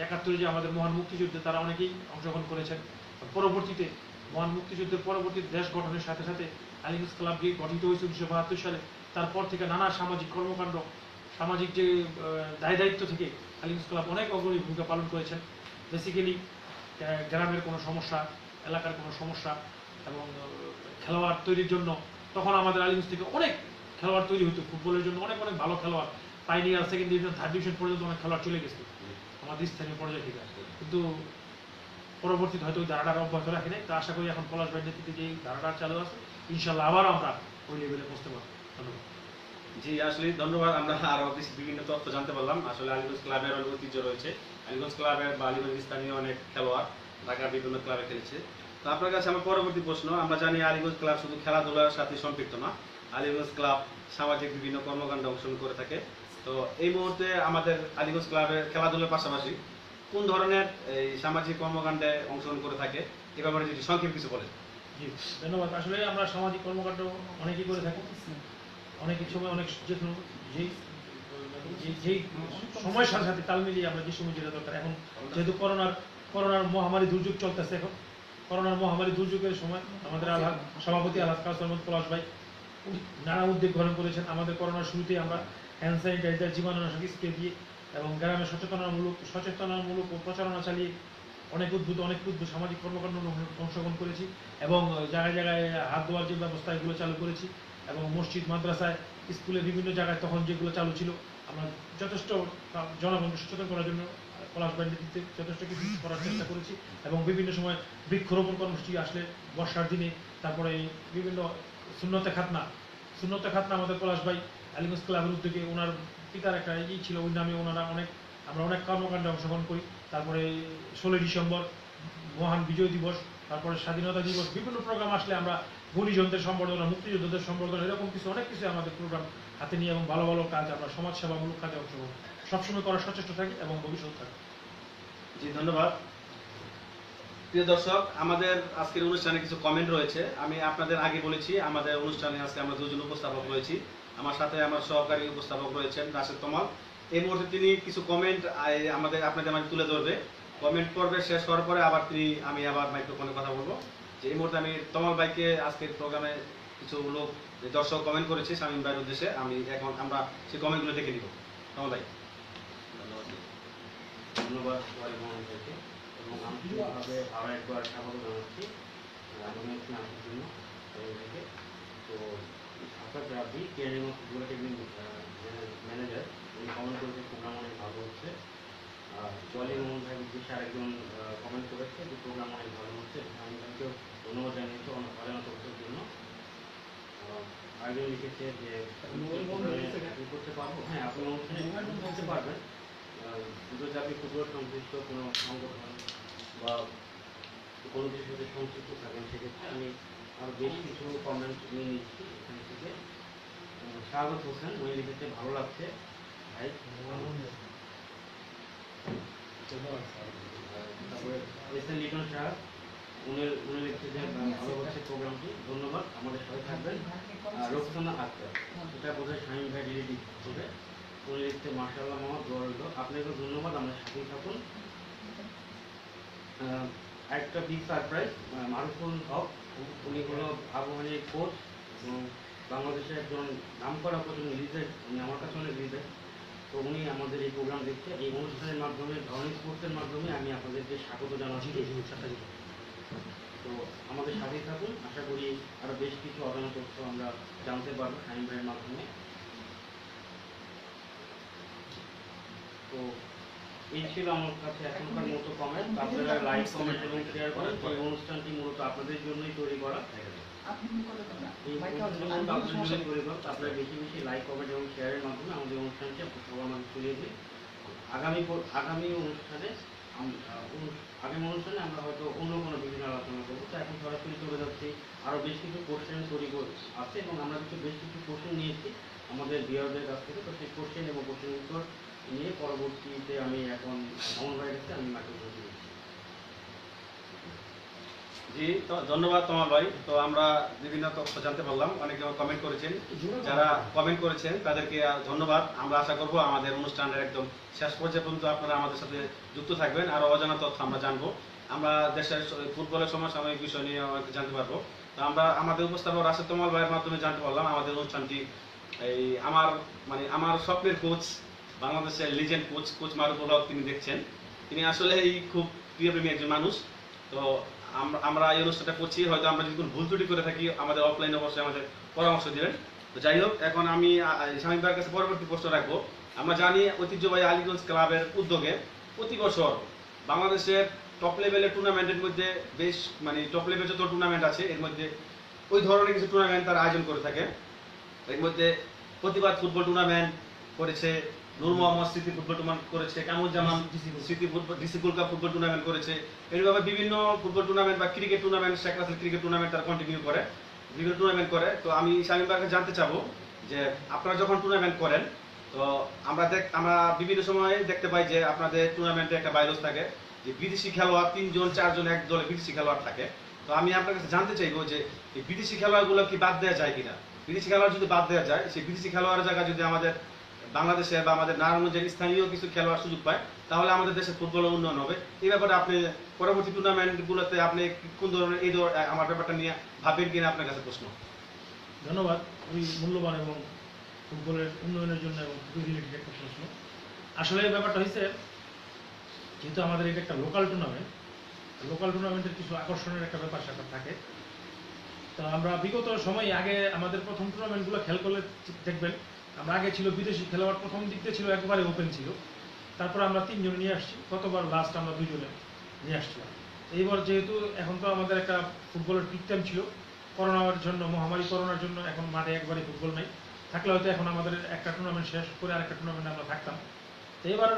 71 যে আমাদের মহান মুক্তিযুদ্ধে তারা অনেকেই অংশগ্রহণ করেছেন। পরবর্তীতে মহান মুক্তিযুদ্ধের পরবর্তী দেশ গঠনের সাথে সাথে আলিগঞ্জ ক্লাব গঠিত হয়েছে 1972 সালে। তারপর থেকে নানা সামাজিক কর্মকাণ্ড, সামাজিক যে দায় দায়িত্ব থেকে আলিগঞ্জ ক্লাব অনেক অগ্রণী ভূমিকা পালন করেছেন। বেসিক্যালি গ্রামের কোনো সমস্যা, এলাকার কোনো সমস্যা এবং খেলোয়াড় তৈরির জন্য তখন আমাদের আলিগঞ্জ থেকে অনেক খেলোয়াড় তৈরি হতো ফুটবলের জন্য, অনেক অনেক ভালো খেলোয়াড়, pioneer, second division, third division পর্যন্ত অনেক খেলোয়াড় চলে গেছে আমাদের স্থানীয় পর্যায়ে থেকে। কিন্তু পরবর্তীতে হয়তো ওই ধারাটা অব্যাহত রাখি নাই। তো আশা করি এখন পলাশ ভাইয়ের নেতৃত্বে যে ধারাটা চালু আছে ইনশাল্লাহ আবারও আমরা ওই লেভেলে পৌঁছতে পারবো। ধন্যবাদ। জি আসলে ধন্যবাদ। আমরা আরো বিভিন্ন তথ্য জানতে পারলাম। আসলে আলিগঞ্জ ক্লাবের অনেক ঐতিহ্য রয়েছে, আলিগঞ্জ ক্লাবের বা আলিগঞ্জ স্থানীয় অনেক খেলোয়াড় ঢাকার বিভিন্ন ক্লাবে খেলেছে। তো আপনার কাছে আমার পরবর্তী প্রশ্ন, আমরা জানি আলিগঞ্জ ক্লাব শুধু খেলাধুলার সাথে সম্পৃক্ত না, আলিগঞ্জ ক্লাব সামাজিক বিভিন্ন কর্মকাণ্ডে অংশগ্রহণ করে থাকে। তো এই মুহূর্তে আমাদের আলিগঞ্জ ক্লাবের খেলাধুলার পাশাপাশি কোন ধরনের এই সামাজিক কর্মকাণ্ডে অংশগ্রহণ করে থাকে এ ব্যাপারে যদি সংক্ষেপে কিছু বলেন। জি ধন্যবাদ। আসলে আমরা সামাজিক কর্মকাণ্ড অনেকেই করে থাকি, অনেকের সময় অনেক যেই যেই সময়ের সাথে সাথে তাল মিলিয়ে আমরা যে সময় যেটা দরকার। এখন যেহেতু করোনার মহামারী দুর্যোগ চলতেছে, এখন করোনার মহামারী দুর্যোগের সময় আমাদের সভাপতি আলহাজ কাউসার আহমেদ পলাশ ভাই নানা উদ্যোগ গ্রহণ করেছেন। আমাদের করোনার শুরুতেই আমরা হ্যান্ড স্যানিটাইজার, জীবাণুনাশক স্প্রে দিয়ে এবং গ্রামে সচেতনতামূলক প্রচারণা চালিয়ে অনেক উদ্ভূত সামাজিক কর্মকাণ্ড অংশগ্রহণ করেছি এবং জায়গায় জায়গায় হাত ধোয়ার যে ব্যবস্থা এগুলো চালু করেছি এবং মসজিদ, মাদ্রাসায়, স্কুলে বিভিন্ন জায়গায় তখন যেগুলো চালু ছিল আমরা যথেষ্ট জনগণকে সচেতন করার জন্য পলাশ ভাইয়ের নেতৃত্বে যথেষ্ট কিছু করার চেষ্টা করেছি এবং বিভিন্ন সময় বৃক্ষরোপণ কর্মসূচি আসলে বর্ষার দিনে, তারপরে বিভিন্ন সুন্নতে খাতনা আমাদের পলাশ ভাই আলিগঞ্জ ক্লাবের উদ্যোগে, ওনার পিতার একটা ছিল, ওই নামে আমরা অনেক কর্মকাণ্ডে অংশগ্রহণ করি। তারপরে 16 ডিসেম্বর মহান বিজয় দিবস, তারপরে স্বাধীনতা দিবস, বিভিন্ন প্রোগ্রাম আসলে আমরা গুণীজনদের সম্বর্ধনা, মুক্তিযোদ্ধাদের সম্বর্ধনা, এরকম অনেক কিছু আমাদের প্রোগ্রাম হাতে নিয়ে এবং ভালো ভালো কাজ আমরা সমাজসেবামূলক কাজে অংশগ্রহণ সবসময় করার সচেষ্ট থাকি এবং ভবিষ্যৎ থাকি। জি ধন্যবাদ। প্রিয় দর্শক, আমাদের আজকের অনুষ্ঠানে কিছু কমেন্ট রয়েছে। আমি আপনাদের আগে বলেছি আমাদের অনুষ্ঠানে আজকে আমরা দুজন উপস্থাপক রয়েছি। আমার সাথে আমার সহকারী উপস্থাপক রয়েছেন রাশেদ তমাল। এই মুহূর্তে তিনি কিছু কমেন্ট আপনাদের মাঝে তুলে ধরবে। কমেন্ট পর্বে শেষ হওয়ার পরে আমি আবার মাইক্রোফোনে কথা বলবো। যে এই মুহূর্তে আমি তমাল ভাইকে আজকের প্রোগ্রামে কিছু লোক দর্শক কমেন্ট করেছে শামীম ভাইয়ের উদ্দেশ্যে, আমরা সেই কমেন্টগুলো দেখে নিব। তমাল ভাই। ধন্যবাদ ভাইকে এবং আন্তরিকভাবে আরও একবার স্বাগত জানাচ্ছি অনুষ্ঠানে আসার জন্য থেকে। তো Asad Rabbi caring of football academy manager, উনি কমেন্ট করেছে প্রোগ্রাম অনেক ভালো হচ্ছে। জলি মোহন ভাই উদ্দেশ্যে আরেকজন কমেন্ট করেছে যে প্রোগ্রাম অনেক ভালো হচ্ছে। আমি তাকেও ধন্যবাদ জানিয়েছি অজানা তথ্যের জন্য। আর একজন লিখেছে যে চাকরি করতে পারবো। হ্যাঁ, আপনি অনুষ্ঠানে করতে পারবেন, যদি আপনি ফুটবল সংশ্লিষ্ট কোনো সংগঠন বা কোনো কিছুর সাথে সংযুক্ত থাকেন, সেক্ষেত্রে আমি আরও বেশ কিছু কমেন্ট নিয়ে নিচ্ছি এখান থেকে। শাহাদত হোসেন উনি লিখেছে ভালো লাগছে ভাই। তারপরে এস এন লিটন শাহ উনি লিখছে যে ভালো হচ্ছে প্রোগ্রামটি, ধন্যবাদ, আমাদের সাথে থাকবেন। রোকসানা আক্তার, এটা বোধহয় শামীম ভাই রিলেটিভ হবে, উনি লিখছে মাশাআল্লাহ মামা দোয়া রইল, আপনাকে ধন্যবাদ, আমাদের সাথেই থাকুন। একটা বিগ সারপ্রাইজ, মারুফুল হক, উনি হলো আবহাওয়ার কোচ এবং বাংলাদেশের একজন নামকরা কোচ, উনি লিজেন্ড, উনি আমার কাছে অনেক লিজেন্ড। তো উনি আমাদের এই প্রোগ্রাম দেখছে, এই অনুষ্ঠানের মাধ্যমে ধরনী স্পোর্টসের মাধ্যমে আমি আপনাদেরকে স্বাগত জানাচ্ছি। তো আমাদের সাথেই থাকুন, আশা করি আরও বেশ কিছু অজানা তথ্য আমরা জানতে পারবো শামীম ভাইয়ের মাধ্যমে। তো এই ছিল আমার কাছে এখনকার মতো কমেন্ট। আপনারা লাইক, কমেন্ট এবং শেয়ার করেন। এই অনুষ্ঠানটি মূলত আপনাদের জন্যই তৈরি করা, আপনারা বেশি বেশি লাইক, কমেন্ট এবং শেয়ারের মাধ্যমে আমাদের অনুষ্ঠানটি সবার মাঝে ছড়িয়ে দিই। আগামী অনুষ্ঠানে আমরা হয়তো অন্য কোনো বিভিন্ন আলোচনা করবো। তো এখন সরাসরি চলে যাচ্ছি, আরও বেশ কিছু কোশ্চেন তৈরি আছে এবং আমরা বেশ কিছু কোশ্চেন নিয়েছি আমাদের ভিউয়ারদের কাছ থেকে। তো সেই কোশ্চেন এবং কোশ্চেন উত্তর নিয়ে পরবর্তীতে আমি এখন মামুন ভাইয়ের কাছে আমি মাইক্রোফোন দিচ্ছি। জি, তো ধন্যবাদ তোমার ভাই। তো আমরা বিভিন্ন তথ্য জানতে পারলাম, অনেকে কমেন্ট করেছেন, যারা কমেন্ট করেছেন তাদেরকে ধন্যবাদ। আমরা আশা করব আমাদের অনুষ্ঠানের একদম শেষ পর্যায়ে পর্যন্ত আপনারা আমাদের সাথে যুক্ত থাকবেন, আরও অজানা তথ্য আমরা জানবো, আমরা দেশের ফুটবলের সমসাময়িক বিষয় নিয়ে জানতে পারবো। তো আমরা আমাদের উপস্থাপক রাশেদ তোমাল ভাইয়ের মাধ্যমে জানতে পারলাম আমাদের অনুষ্ঠানটি এই আমার স্বপ্নের কোচ, বাংলাদেশের লিজেন্ড কোচ মারুফুল হক তিনি দেখছেন। তিনি আসলে খুব প্রিয়প্রেমী একজন মানুষ। তো আমরা এই অনুষ্ঠানটা করছি, হয়তো আমরা যদি কোনো ভুল ত্রুটি করে থাকি আমাদের অফলাইনে অবশ্যই আমাদের পরামর্শ দিবেন। তো যাই হোক, এখন আমি শামীম ভাইয়ের কাছে পরবর্তী প্রশ্ন রাখবো। আমরা জানি ঐতিহ্যবাহী আলীগঞ্জ ক্লাবের উদ্যোগে প্রতি বছর বাংলাদেশের টপ লেভেলের টুর্নামেন্টের মধ্যে বেশ টপ লেভেল যত টুর্নামেন্ট আছে এর মধ্যে ওই ধরনের কিছু টুর্নামেন্ট তারা আয়োজন করে থাকে। এর মধ্যে প্রতিবাদ ফুটবল টুর্নামেন্ট করেছে, নূর মোহাম্মদ স্মৃতি ফুটবল টুর্নামেন্ট করেছে, কামরুজ্জামান স্মৃতি DC gold cup football tournament করেছে। এইভাবে বিভিন্ন ফুটবল টুর্নামেন্ট বা cricket tournament, Sheikh Russel cricket tournament তারা কন্টিনিউ করে, বিভিন্ন টুর্নামেন্ট করে। তো আমি শামীম ভাইকে জানতে চাবো যে আপনারা যখন টুর্নামেন্ট করেন, তো আমরা বিভিন্ন সময় দেখতে পাই যে আপনাদের টুর্নামেন্টে একটা ভাইরাস থাকে যে বিদেশি খেলোয়াড় 3 জন 4 জন এক দলে বিদেশি খেলোয়াড় থাকে। তো আমি আপনার কাছে জানতে চাইবো যে এই বিদেশি খেলোয়াড়গুলো কি বাদ দেওয়া যায় কিনা। বিদেশি খেলোয়াড় যদি বাদ দেওয়া যায়, সেই বিদেশি খেলোয়াড়ের জায়গায় যদি আমাদের বাংলাদেশে বা আমাদের নারায়ণগঞ্জের স্থানীয় কিছু খেলোয়াড় সুযোগ পায়, তাহলে আমাদের দেশের ফুটবলের উন্নয়ন হবে। এই ব্যাপারে আপনি পরবর্তী টুর্নামেন্টগুলোতে আপনি কোন ধরনের আমার ব্যাপারটা নিয়ে ভাবেন কিনা, আপনার কাছে প্রশ্ন। ধন্যবাদ, খুবই মূল্যবান এবং ফুটবলের উন্নয়নের জন্য এবং খুবই রিলেটেড একটা প্রশ্ন। আসলে এই ব্যাপারটা হয়েছে, যেহেতু আমাদের এটা একটা লোকাল টুর্নামেন্টের কিছু আকর্ষণের একটা ব্যাপার স্যাপার থাকে। তো আমরা বিগত সময়ে আগে আমাদের প্রথম টুর্নামেন্টগুলো খেয়াল করলে দেখবেন, আমরা আগে ছিল বিদেশি খেলোয়াড়, প্রথম দিক দিয়ে ছিল একবারে ওপেন ছিল, তারপর আমরা 3 জন নিয়ে আসছি, গতবার লাস্ট আমরা 2 জনে নিয়ে আসছিলাম। এইবার যেহেতু এখন তো আমাদের একটা ফুটবলের পিক টাইম ছিল, করোনার জন্য, মহামারী করোনার জন্য এখন মাঠে একবারে ফুটবল নাই, থাকলে হয়তো এখন আমাদের একটা টুর্নামেন্ট শেষ করে আরেকটা টুর্নামেন্টে আমরা থাকতাম। তো এবার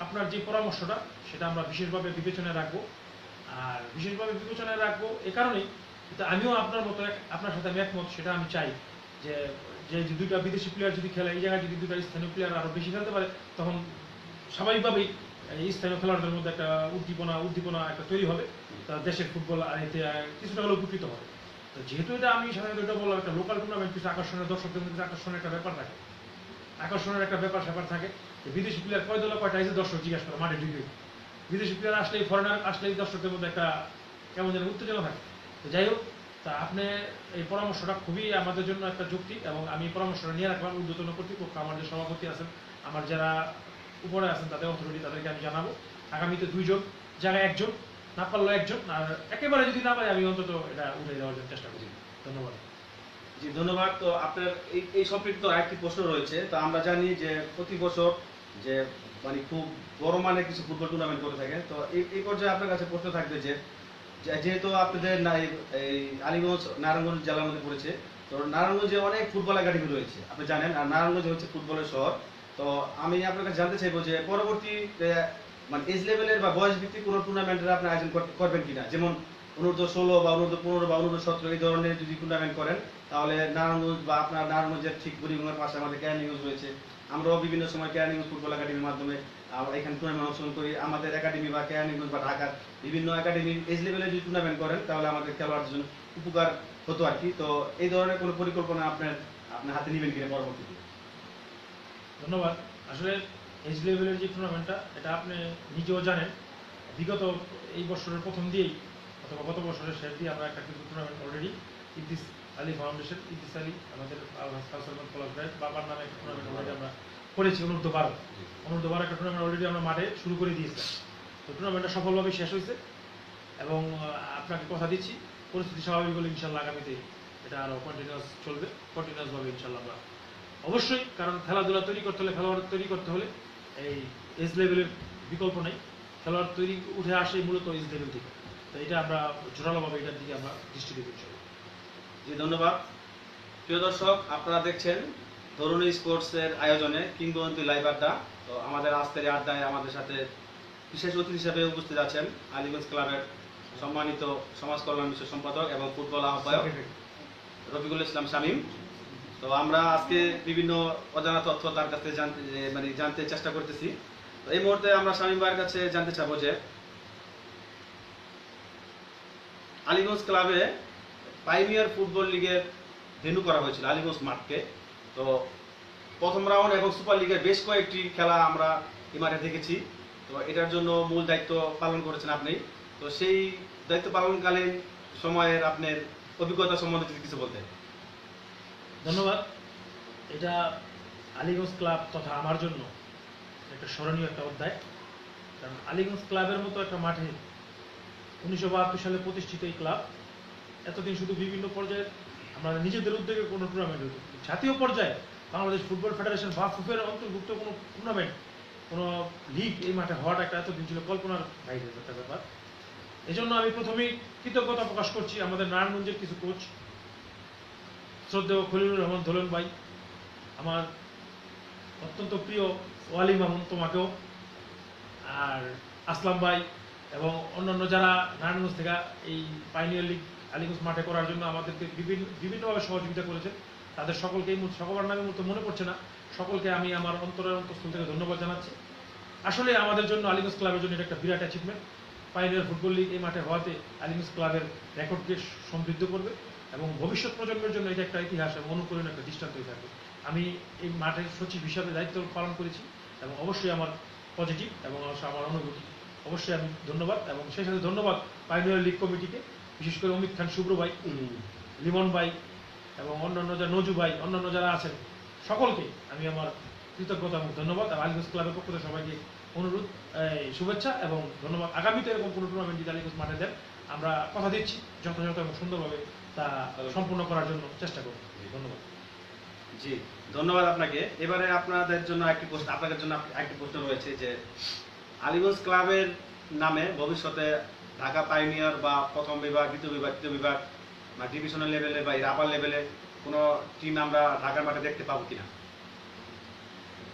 আপনার যে পরামর্শটা সেটা আমরা বিশেষভাবে বিবেচনায় রাখবো। আর বিশেষভাবে বিবেচনায় রাখবো এ কারণেই, আমিও আপনার মতো আপনার সাথে আমি একমত, সেটা আমি চাই যে যে 2টা বিদেশি প্লেয়ার যদি খেলে, এই জায়গায় যদি 2টা স্থানীয় প্লেয়ার আরও বেশি খেলতে পারে, তখন স্বাভাবিকভাবেই এই স্থানীয় খেলোয়াড়দের মধ্যে একটা উদ্দীপনা একটা তৈরি হবে, তা দেশের ফুটবল আর এতে কিছুটা হলে উপকৃত হবে। তো যেহেতু এটা আমি সাধারণত এটা বললাম, একটা লোকাল টুর্নামেন্ট, কিছু আকর্ষণের দর্শকদের মধ্যে আকর্ষণের একটা ব্যাপার থাকে, যে বিদেশি প্লেয়ার কয় দলে কয়টা এসে দর্শক জিজ্ঞাসা করে মাঠে ঢুকে, বিদেশি প্লেয়ার আসলেই, ফরেনার আসলেই দর্শকদের মধ্যে একটা কেমন যেন উত্তেজনা থাকে। তো যাই হোক, তা আপনি এই পরামর্শটা খুবই আমাদের জন্য একটা যৌক্তিক, এবং আমি এই পরামর্শটা নিয়ে রাখলাম। ঊর্ধ্বতন কর্তৃপক্ষ, আমার যে সভাপতি আছেন, আমার যারা উপরে আছেন তাদের অথরিটি, তাদেরকে আমি জানাবো আগামীতে 2 জন জায়গায় 1 জন, না পারলেও 1 জন, আর একেবারে যদি না পাই আমি অন্তত এটা উঠে দেওয়ার জন্য চেষ্টা করি। ধন্যবাদ। জি, ধন্যবাদ। তো আপনার এই সম্পৃক্ত আরেকটি প্রশ্ন রয়েছে। তো আমরা জানি যে প্রতি বছর যে খুব বড় মানের কিছু ফুটবল টুর্নামেন্ট করে থাকে। তো এই পর্যায়ে আপনার কাছে প্রশ্ন থাকবে যে যেহেতু আপনাদের এই আলীগঞ্জ নারায়ণগঞ্জ জেলার মধ্যে পড়েছে, তো নারায়ণগঞ্জে অনেক ফুটবল একাডেমি রয়েছে, আপনি জানেন, আর নারায়ণগঞ্জ হচ্ছে ফুটবলের শহর। তো আমি আপনার কাছে জানতে চাইবো যে পরবর্তী মানে এজ লেভেলের বা বয়স ভিত্তিক কোনো টুর্নামেন্টের আপনি আয়োজন করবেন কিনা, যেমন অনূর্ধ্ব 16 বা অনূর্ধ্ব 15 বা অনূর্ধ্ব 17 এই ধরনের যদি টুর্নামেন্ট করেন, তাহলে নারায়ণগঞ্জ বা আপনার নারায়ণগঞ্জের ঠিক বুড়িগঙ্গার পাশে আমাদের ক্যানিগঞ্জ রয়েছে। আমরাও বিভিন্ন সময় ক্যানিগঞ্জ ফুটবল একাডেমির মাধ্যমে এখানে টুর্নামেন্ট অংশগ্রহণ করি। আমাদের একাডেমি বা ক্যানিগঞ্জ বা ঢাকার বিভিন্ন একাডেমির এজ লেভেলে যদি টুর্নামেন্ট করেন, তাহলে আমাদের খেলোয়াড়দের জন্য উপকার হতো আর কি। তো এই ধরনের কোনো পরিকল্পনা আপনার আপনার হাতে নেবেন কিনা পরবর্তীতে? ধন্যবাদ। আসলে এজ লেভেলের যে টুর্নামেন্টটা, এটা আপনি নিজেও জানেন, বিগত এই বছরের প্রথম দিয়েই অথবা গত বছরের শেষ দিয়ে আমরা একটা কিন্তু tournament already Idris Ali foundation, Idris Ali আমাদের বাবার নামে একটা টুর্নামেন্ট অলরেডি আমরা করেছি। অনূর্ধ্ব 12 একটা টুর্নামেন্ট অলরেডি আমরা মাঠে শুরু করে দিয়েছিলাম। তো টুর্নামেন্টটা সফলভাবে শেষ হয়েছে এবং আপনাকে কথা দিচ্ছি, পরিস্থিতি স্বাভাবিক হলে ইনশাল্লাহ আগামীতে এটা আরও কন্টিনিউয়াসভাবে ইনশাল্লাহ আমরা অবশ্যই, কারণ খেলাধুলা তৈরি করতে হলে, খেলোয়াড় তৈরি করতে হলে এই এজ লেভেলের বিকল্প নেই। খেলোয়াড় তৈরি উঠে আসে মূলত এজ লেভেল থেকে। তো এটা আমরা জোরালোভাবে এটার দিকে আমরা দৃষ্টি দেব ইনশাল্লাহ। জি, ধন্যবাদ। প্রিয় দর্শক, আপনারা দেখছেন তরুণী স্পোর্টসের আয়োজনে কিংবদন্তি লাইভ আড্ডা। তো আমাদের আজকের এই আড্ডায় আমাদের সাথে বিশেষ অতিথি হিসেবে উপস্থিত আছেন আলীগঞ্জ ক্লাবের সম্মানিত সমাজ কল্যাণ বিষয় সম্পাদক এবং ফুটবল আহ্বায়ক রফিকুল ইসলাম শামীম। তো আমরা আজকে বিভিন্ন অজানা তথ্য তার কাছে জানতে চেষ্টা করতেছি। তো এই মুহূর্তে আমরা শামীম ভাইয়ের কাছে জানতে চাবো যে আলীগঞ্জ ক্লাবে পাইনিয়ার ফুটবল লিগের ভেন্যু করা হয়েছিল আলীগঞ্জ মাঠকে। তো প্রথম রাউন্ড এবং সুপার লিগের বেশ কয়েকটি খেলা আমরা এই মাঠে দেখেছি। তো এটার জন্য মূল দায়িত্ব পালন করেছেন আপনি। তো সেই দায়িত্ব পালনকালীন সময়ের আপনার অভিজ্ঞতা সম্বন্ধে যদি কিছু বলতেন। ধন্যবাদ। এটা আলীগঞ্জ ক্লাব তথা আমার জন্য একটা স্মরণীয় একটা অধ্যায়। কারণ আলীগঞ্জ ক্লাবের মতো একটা মাঠে 1972 সালে প্রতিষ্ঠিত এই ক্লাব এতদিন শুধু বিভিন্ন পর্যায়ে আমরা নিজেদের উদ্যোগে কোনো টুর্নামেন্ট হতো, জাতীয় পর্যায়ে বাংলাদেশ ফুটবল ফেডারেশন বা ফুফের অন্তর্ভুক্ত কোনো টুর্নামেন্ট, কোনো লিগ এই মাঠে হওয়াটা একটা এতদিন ছিল কল্পনার বাইরে একটা ব্যাপার। এই জন্য আমি প্রথমেই কৃতজ্ঞতা প্রকাশ করছি আমাদের নারায়ণগঞ্জের কিছু কোচ, শ্রদ্ধেয় খলিলুর রহমান দোলন ভাই, আমার অত্যন্ত প্রিয় ওয়ালি মামুন তোমাকেও, আর আসলাম ভাই এবং অন্যান্য যারা নারায়ণগঞ্জ থেকে এই পাইনিয়ার লিগ আলীগঞ্জ মাঠে করার জন্য আমাদেরকে বিভিন্নভাবে সহযোগিতা করেছেন। তাদের সকলকে এই মুহূর্তে সকলের নামে মুহূর্তে মনে পড়ছে না, সকলকে আমি আমার অন্তরের অন্তঃস্থল থেকে ধন্যবাদ জানাচ্ছি। আসলে আমাদের জন্য আলীগঞ্জ ক্লাবের জন্য এটা একটা বিরাট অ্যাচিভমেন্ট। পাইনিয়ার ফুটবল লিগ এই মাঠে হওয়াতে আলীগঞ্জ ক্লাবের রেকর্ডকে সমৃদ্ধ করবে এবং ভবিষ্যৎ প্রজন্মের জন্য এটা একটা ইতিহাস এবং অনুকরণীয় একটা দৃষ্টান্ত হয়ে থাকবে। আমি এই মাঠের সচিব হিসাবে দায়িত্ব পালন করেছি এবং অবশ্যই আমার পজিটিভ এবং আমার অনুভূতি অবশ্যই আমি ধন্যবাদ। এবং সেই সাথে ধন্যবাদ পাইনিয়ার লিগ কমিটিকে, বিশেষ করে অমিত খান শুভ্র ভাই, লিমন ভাই এবং অন্যান্য যারা নজু ভাই, অন্যান্য যারা আছেন সকলকে আমি আমার কৃতজ্ঞতা এবং ধন্যবাদ। আর আলীগঞ্জ ক্লাবের পক্ষ থেকে সবাইকে অনুরোধ, শুভেচ্ছা এবং ধন্যবাদ। আগামীতে এরকম কোনো টুর্নামেন্ট যদি আলীগঞ্জ মাঠে দেন, আমরা কথা দিচ্ছি যথাযথ এবং সুন্দরভাবে তা সম্পূর্ণ করার জন্য চেষ্টা করব। ধন্যবাদ। জি, ধন্যবাদ আপনাকে। এবারে আপনাদের জন্য আপনাদের জন্য একটি প্রশ্ন রয়েছে যে আলীগঞ্জ ক্লাবের নামে ভবিষ্যতে ঢাকা পাইনিয়ার বা প্রথম বিভাগ, দ্বিতীয় বিভাগ, তৃতীয় বিভাগ বা ডিভিশনাল লেভেলে বা আপার লেভেলে কোনো টিম আমরা ঢাকার মাঠে দেখতে পাবো কিনা?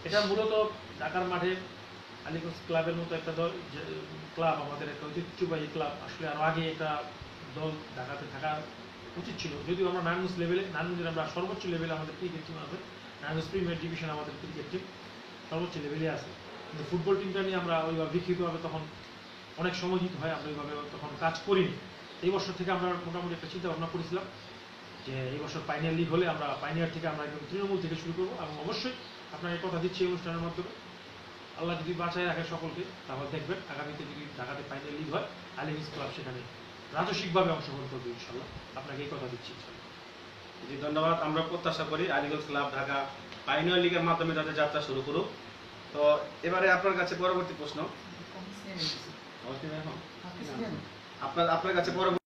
এটা মূলত ঢাকার মাঠে আলীগঞ্জ ক্লাবের মতো একটা দল, ক্লাব আমাদের একটা ঐতিহ্যবাহী ক্লাব, আসলে আরও আগে একটা দল ঢাকাতে থাকা উচিত ছিল। যদিও আমরা নারায়ণগঞ্জের আমরা সর্বোচ্চ লেভেলে আমাদের ক্রিকেট টিম আছে, নারায়ণগঞ্জ প্রিমিয়ার ডিভিশন আমাদের ক্রিকেট টিম সর্বোচ্চ লেভেলে আছে, কিন্তু ফুটবল টিমটা নিয়ে আমরা ওইভাবে বিক্ষিপ্তভাবে তখন অনেক সময় দিতে হয়, আমরা ওইভাবে তখন কাজ করিনি। এই বছর থেকে আমরা মোটামুটি একটা চিন্তা ভাবনা করেছিলাম যে এই বছর পাইনিয়ার লিগ হলে আমরা পাইনিয়ার থেকে আমরা একদম তৃণমূল থেকে শুরু করবো। এবং অবশ্যই আপনাকে কথা দিচ্ছি এই অনুষ্ঠানের মাধ্যমে, আল্লাহ যদি বাঁচায় রাখে সকলকে, তাহলে দেখবেন আগামীতে যদি ঢাকাতে পাইনিয়ার লিগ হয়, আলীগঞ্জ ক্লাব সেখানে রাজস্বিকভাবে অংশগ্রহণ করবে ইনশাল্লাহ। আপনাকে এই কথা দিচ্ছি ইনশাল্লাহ। জি, ধন্যবাদ। আমরা প্রত্যাশা করি আলীগঞ্জ ক্লাব ঢাকা পাইনিয়ার লিগের মাধ্যমে তাদের যাত্রা শুরু করুক। তো এবারে আপনার কাছে পরবর্তী প্রশ্ন, আপনার কাছে পরবর্তী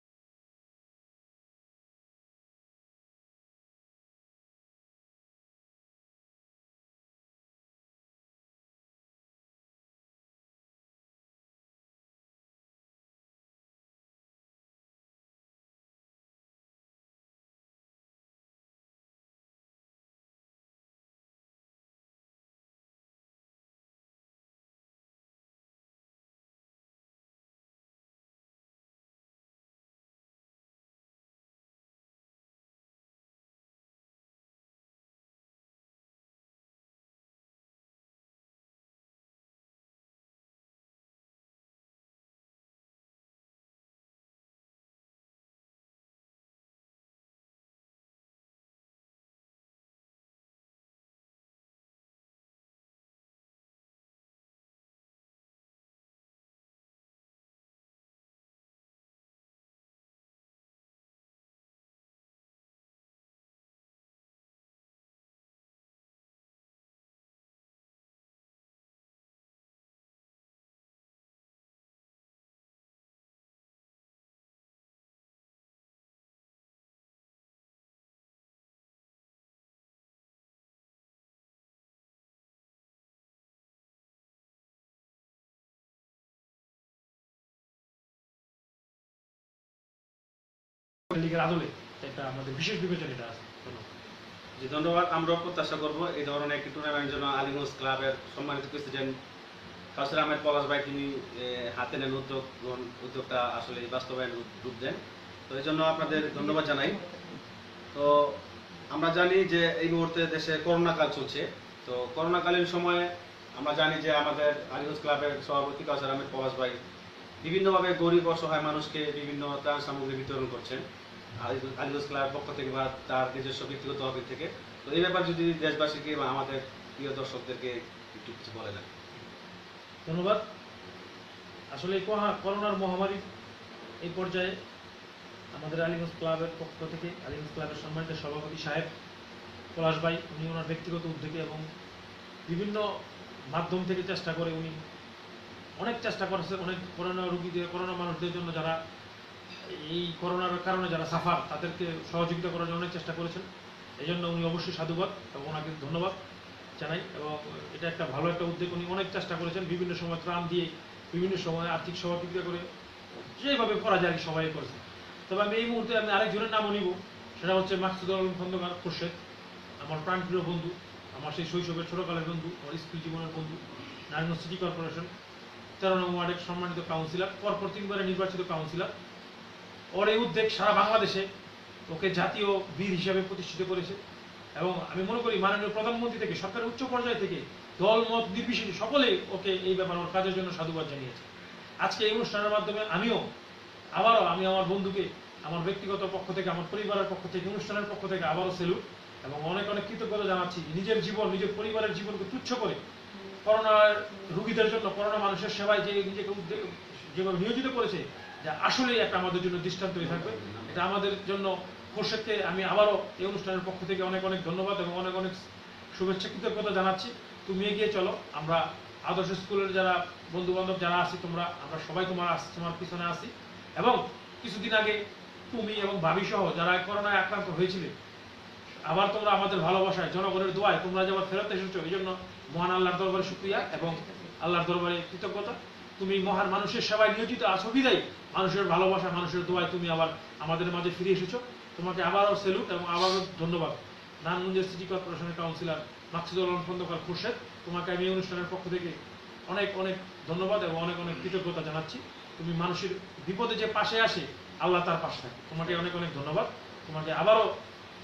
লিগের আদলে একটা আমাদের বিশেষ বিবেচনা এটা আছে। ধন্যবাদ। জি ধন্যবাদ। আমরাও প্রত্যাশা করব এই ধরনের একটি টুর্নামেন্টের জন্য আলীগঞ্জ ক্লাবের সম্মানিত প্রেসিডেন্ট কাউসার আহমেদ পলাশ ভাই তিনি হাতে নেন উদ্যোগটা আসলে বাস্তবায়ন রূপ দেন। তো এই জন্য আপনাদের ধন্যবাদ জানাই। তো আমরা জানি যে এই মুহূর্তে দেশে করোনা কাল চলছে। তো করোনাকালীন সময়ে আমরা জানি যে আমাদের আলীগঞ্জ ক্লাবের সভাপতি কাউসার আহমেদ পলাশ ভাই বিভিন্নভাবে গরিব অসহায় মানুষকে বিভিন্ন ত্রাণ সামগ্রী বিতরণ করছেন আলীগঞ্জ ক্লাবের পক্ষ থেকে বা তার নিজস্ব ব্যক্তিগত তহবিল থেকে। তো এই ব্যাপারে যদি দেশবাসীকে বা আমাদের প্রিয় দর্শকদেরকে একটু কিছু বলে দেন। ধন্যবাদ। আসলে এই করোনার মহামারী এই পর্যায়ে আমাদের আলীগঞ্জ ক্লাবের পক্ষ থেকে আলীগঞ্জ ক্লাবের সম্মানিত সভাপতি সাহেব পলাশ ভাই উনি ওনার ব্যক্তিগত উদ্যোগে এবং বিভিন্ন মাধ্যম থেকে চেষ্টা করে উনি অনেক চেষ্টা করেছেন অনেক করোনা রোগীদের করোনা মানুষদের জন্য যারা এই করোনার কারণে যারা সাফার তাদেরকে সহযোগিতা করার জন্য অনেক চেষ্টা করেছেন। এই জন্য উনি অবশ্যই সাধুবাদ এবং ওনাকে ধন্যবাদ জানাই। এবং এটা একটা ভালো একটা উদ্যোগ, উনি অনেক চেষ্টা করেছেন বিভিন্ন সময় ত্রাণ দিয়ে বিভিন্ন সময় আর্থিক সহযোগিতা করে যেভাবে করা যায় সবাই করেছে। তবে আমি এই মুহূর্তে আমি আরেকজনের নামও নিব, সেটা হচ্ছে মাকসুদুল আলম খন্দকার খোরশেদ, আমার প্রাণপ্রিয় বন্ধু, আমার সেই শৈশবের ছোটকালের বন্ধু, আমার স্কুল জীবনের বন্ধু, নারায়ণগঞ্জ সিটি কর্পোরেশন 13 নং ওয়ার্ডের সম্মানিত কাউন্সিলর, পরপর 3 বারে নির্বাচিত কাউন্সিলর। ওর এই উদ্যোগ সারা বাংলাদেশে ওকে জাতীয় বীর হিসাবে প্রতিষ্ঠিত করেছে এবং আমি মনে করি মাননীয় প্রধানমন্ত্রী থেকে সরকারের উচ্চ পর্যায় থেকে দল মত নির্বিশেষে সকলেই ওকে এই ব্যাপারে ওর কাজের জন্য সাধুবাদ জানিয়েছে। আজকে এই অনুষ্ঠানের মাধ্যমে আমি আমার বন্ধুকে আমার ব্যক্তিগত পক্ষ থেকে আমার পরিবারের পক্ষ থেকে অনুষ্ঠানের পক্ষ থেকে আবারও সেলুট এবং অনেক অনেক কৃতজ্ঞতা জানাচ্ছি। নিজের জীবন নিজের পরিবারের জীবনকে তুচ্ছ করে করোনার রোগীদের জন্য করোনা মানুষের সেবায় যে নিজেকে যেভাবে নিয়োজিত করেছে যা আসলেই একটা আমাদের জন্য দৃষ্টান্ত হয়ে থাকবে। এটা আমাদের জন্য খোরশেদকে আমি আবারও এই অনুষ্ঠানের পক্ষ থেকে অনেক অনেক ধন্যবাদ এবং অনেক অনেক শুভেচ্ছা কৃতজ্ঞতা জানাচ্ছি। তুমি এগিয়ে চলো, আমরা আদর্শ স্কুলের যারা বন্ধু বান্ধব যারা আছি আমরা সবাই তোমার পিছনে আছি। এবং কিছুদিন আগে তুমি এবং ভাবি সহ যারা করোনায় আক্রান্ত হয়েছিলে আবার তোমরা আমাদের ভালোবাসায় জনগণের দোয়ায় তোমরা যে আবার ফেরত এসেছো এই জন্য মহান আল্লাহর দরবারে শুকরিয়া এবং আল্লাহর দরবারে কৃতজ্ঞতা। তুমি মহান মানুষের সেবায় নিয়োজিত আছো বিদায় মানুষের ভালোবাসা মানুষের দোয়ায় তুমি আবার আমাদের মাঝে ফিরে এসেছো। তোমাকে আবারও সেলুট এবং আবারও ধন্যবাদ। নারায়ণগঞ্জের সিটি কর্পোরেশনের কাউন্সিলর মাকসুদুল আলম খন্দকার খোরশেদ, তোমাকে আমি এই অনুষ্ঠানের পক্ষ থেকে অনেক অনেক ধন্যবাদ এবং অনেক অনেক কৃতজ্ঞতা জানাচ্ছি। তুমি মানুষের বিপদে যে পাশে আসে আল্লাহ তার পাশে থাকে। তোমাকে অনেক অনেক ধন্যবাদ। তোমাকে আবারও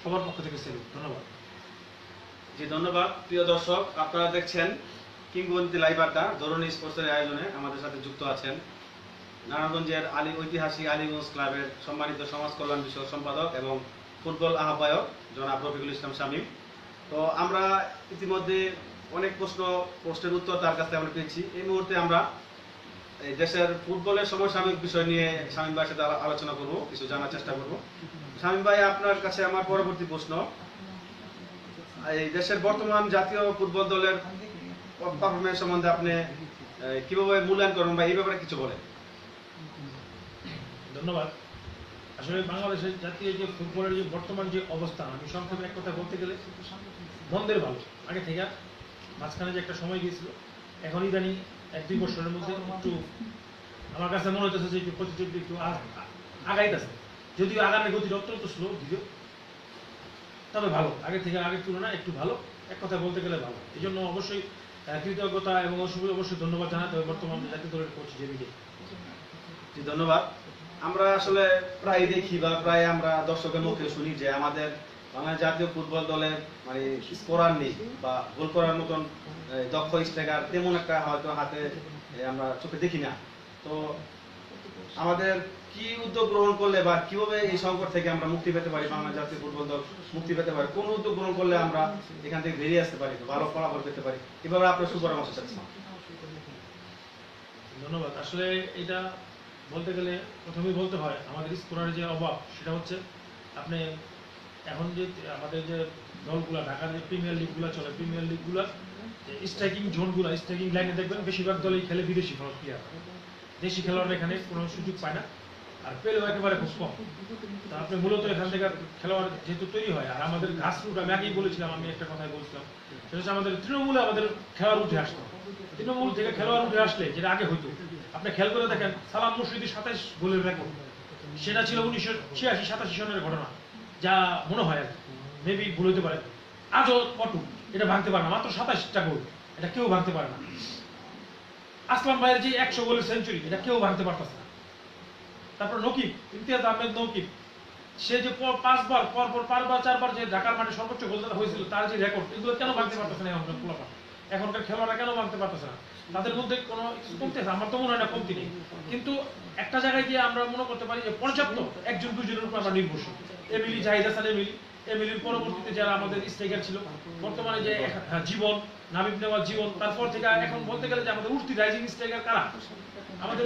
সবার পক্ষ থেকে সেলুট। ধন্যবাদ। জি ধন্যবাদ। প্রিয় দর্শক, আপনারা দেখছেন কিংবদন্তি লাইভ আড্ডা ধরনী স্পোর্টসের আয়োজনে আমাদের সাথে যুক্ত আছেন নারায়ণগঞ্জের ঐতিহাসিক আলীগঞ্জ ক্লাবের সম্মানিত সমাজ কল্যাণ বিষয়ক সম্পাদক এবং ফুটবল আহ্বায়ক জনাব রফিকুল ইসলাম শামীম। তো আমরা ইতিমধ্যে অনেক প্রশ্নের উত্তর তার কাছ থেকে আমরা পেয়েছি। এই মুহূর্তে আমরা এই দেশের ফুটবলের সমসাময়িক বিষয় নিয়ে শামীম ভাইয়ের সাথে আলোচনা করব, কিছু জানার চেষ্টা করব। শামীম ভাই, আপনার কাছে আমার পরবর্তী প্রশ্ন, এই দেশের বর্তমান জাতীয় ফুটবল দলের পারফরমেন্স সম্বন্ধে আপনি কিভাবে মূল্যায়ন করবেন বা এই ব্যাপারে কিছু বলেন? ধন্যবাদ। আসলে বাংলাদেশের জাতীয় যে ফুটবলের যে বর্তমান যে অবস্থা, আমি সংক্ষেপে এক কথা বলতে গেলে বন্ধের ভালো। আগে থেকে মাঝখানে যে একটা সময় গিয়েছিল, এখন ইদানিং 1-2 বছরের মধ্যে একটু আমার কাছে মনে হচ্ছে যে একটু প্রতিযোগিতা একটু আগাইতেছে, যদিও আগানের গতিটা অত্যন্ত স্লো যদিও, তবে ভালো, আগের তুলনায় একটু ভালো, এক কথা বলতে গেলে ভালো। এই জন্য অবশ্যই কৃতজ্ঞতা এবং অবশ্যই ধন্যবাদ জানাতে হবে বর্তমান জাতীয় দলের কোচ জেবিকে। জি ধন্যবাদ। আমরা আসলে প্রায় দেখি বা প্রায় আমরা দর্শকের মুখে শুনি যে আমাদের বাংলাদেশ জাতীয় ফুটবল দলের মানে স্কোরার নেই বা গোল করার মতন দক্ষ স্ট্রাইকার তেমন একটা হয়তো হাতে আমরা চোখে দেখি না। তো আমাদের কি উদ্যোগ গ্রহণ করলে বা কিভাবে এই সংকট থেকে আমরা মুক্তি পেতে পারি, বাংলাদেশ জাতীয় ফুটবল দল মুক্তি পেতে পারি, কোন উদ্যোগ গ্রহণ করলে আমরা এখান থেকে বেরিয়ে আসতে পারি, ভালো ফলাফল পেতে পারি, এভাবে আপনার সুপরামর্শ চাচ্ছি। ধন্যবাদ। আসলে এটা বলতে গেলে প্রথমেই বলতে হয় আমাদের স্কোরারের যে অভাব, সেটা হচ্ছে আপনি এখন যে আমাদের যে দলগুলো ঢাকার যে প্রিমিয়ার লিগগুলো চলে, প্রিমিয়ার লিগগুলো স্ট্রাইকিং জোনগুলো স্ট্রাইকিং লাইনে দেখবেন বেশিরভাগ দলই খেলে বিদেশি প্লেয়ার, দেশি খেলোয়াড়রা এখানে কোনো সুযোগ পায় না, আর পেলেও একেবারে খুব কম। তো আপনি মূলত এখান থেকে খেলোয়াড় যেহেতু তৈরি হয়, আর আমাদের ঘাসরুট আমি আগেই বলেছিলাম, আমি একটা কথাই বলছিলাম, সেটা হচ্ছে আমাদের তৃণমূলে আমাদের খেলোয়াড় উঠে আসতো। তৃণমূল থেকে খেলোয়াড় উঠে আসলে যেটা আগে হইতো, আপনি খেয়াল করে দেখেন সালাম মুর্শিদি 27 গোলের রেকর্ড, সেটা ছিল 1986-87 সনের ঘটনা, যা মনে হয় আর মেবি ভুল হতে পারে। আজও পটু এটা ভাঙতে পারে না, মাত্র 27টা গোল, এটা কেউ ভাঙতে পারে না। আসলাম ভাইয়ের যে 100 গোলের সেঞ্চুরি, এটা কেউ ভাঙতে পারতেছে না। তারপর নকিব, ইমতিয়াজ আহমেদ নকিব, সে যে 5বার পরপর 4বার যে ঢাকার মাঠে সর্বোচ্চ গোলদাতা হয়েছিল, তার যে রেকর্ড, এগুলো কেন ভাঙতে পারতেছে না এখনকার পোলাপান? এখনকার খেলোয়াড়রা কেন ভাঙতে পারতেছে না? তাদের মধ্যে কোনো কমতি আছে? আমার তো মনে হয় না কমতি নেই, কিন্তু একটা জায়গায় গিয়ে আমরা মনে করতে পারি যে পর্যাপ্ত একজন দুজনের উপর আমরা নির্ভরশীল। এমিলি, জাহিদ হাসান এমিলির পরবর্তীতে যারা আমাদের স্ট্রাইকার ছিল, বর্তমানে যে জীবন, নাবিব নেওয়াজ জীবন, তারপর থেকে এখন বলতে গেলে যে আমাদের উঠতি রাইজিং স্ট্রাইকার কারা, আমাদের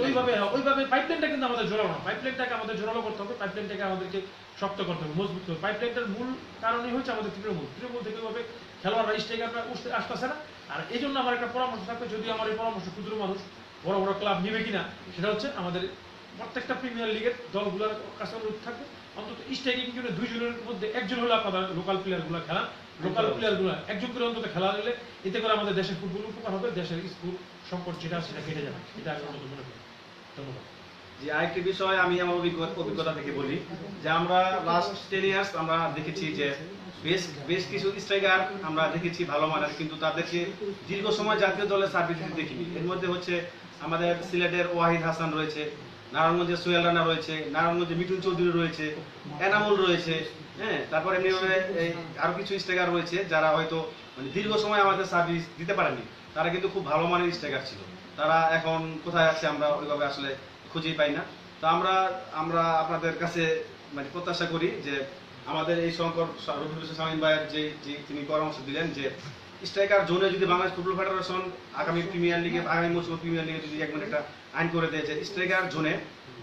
ওইভাবে পাইপলাইনটা কিন্তু আমাদের জোরালো না। পাইপলাইনটাকে আমাদের জোরালো করতে হবে, পাইপলাইনটাকে আমাদেরকে শক্ত করতে হবে, মজবুত করতে হবে। পাইপলাইনটার মূল কারণই হচ্ছে আমাদের তৃণমূল থেকে ওইভাবে খেলোয়াড়রা স্ট্রাইকাররা উঠতে আসতেছে না। আর এই জন্য আমার একটা পরামর্শ থাকবে, যদি আমার এই পরামর্শ ক্ষুদ্র মানুষ বড় বড় ক্লাব নিবে কিনা, সেটা হচ্ছে আমাদের প্রত্যেকটা প্রিমিয়ার লিগের দলগুলোর কাছে অনুরোধ থাকবে, অন্তত স্ট্রাইকিং জন্য 2 জনের মধ্যে 1 জন হলে আপনারা লোকাল প্লেয়ারগুলো খেলান। লোকাল প্লেয়ারগুলো 1 জন করে অন্তত খেলা দিলে এতে করে আমাদের দেশের ফুটবল উপকার হবে, দেশের স্কুল সংকট যেটা সেটা কেটে যাবে, এটা আমি অন্তত মনে করি। ধন্যবাদ। যে আরেকটি বিষয় আমি আমার অভিজ্ঞতা থেকে বলি, যে আমরা লাস্ট 10 ইয়ার্স আমরা দেখেছি যে বেশ কিছু স্ট্রাইকার আমরা দেখেছি ভালো মানের, কিন্তু তাদেরকে দীর্ঘ সময় জাতীয় দলের সার্ভিস দিতে দেখিনি। এর মধ্যে হচ্ছে আমাদের সিলেটের ওয়াহিদ হাসান রয়েছে, নারায়ণগঞ্জের সোহেল রানা রয়েছে, নারায়ণগঞ্জের মিঠুন চৌধুরী রয়েছে, এনামুল রয়েছে, হ্যাঁ, তারপরে এমনিভাবে আরো কিছু স্ট্রাইকার রয়েছে যারা হয়তো মানে দীর্ঘ সময় আমাদের সার্ভিস দিতে পারেনি। তারা কিন্তু খুব ভালো মানের স্ট্রাইকার ছিল। তারা এখন কোথায় আছে আমরা ওইভাবে আসলে খুঁজেই পাই না। তো আমরা আপনাদের কাছে মানে প্রত্যাশা করি যে আমাদের এই শঙ্কর রফিকুল হোসেন শামীম ভাইয়ের যে তিনি পরামর্শ দিলেন যে স্ট্রাইকার জোনে যদি বাংলাদেশ ফুটবল ফেডারেশন আগামী প্রিমিয়ার লিগে, আগামী মৌসুমে প্রিমিয়ার লিগে যদি একটা আইন করে দেয় যে স্ট্রাইকার জোনে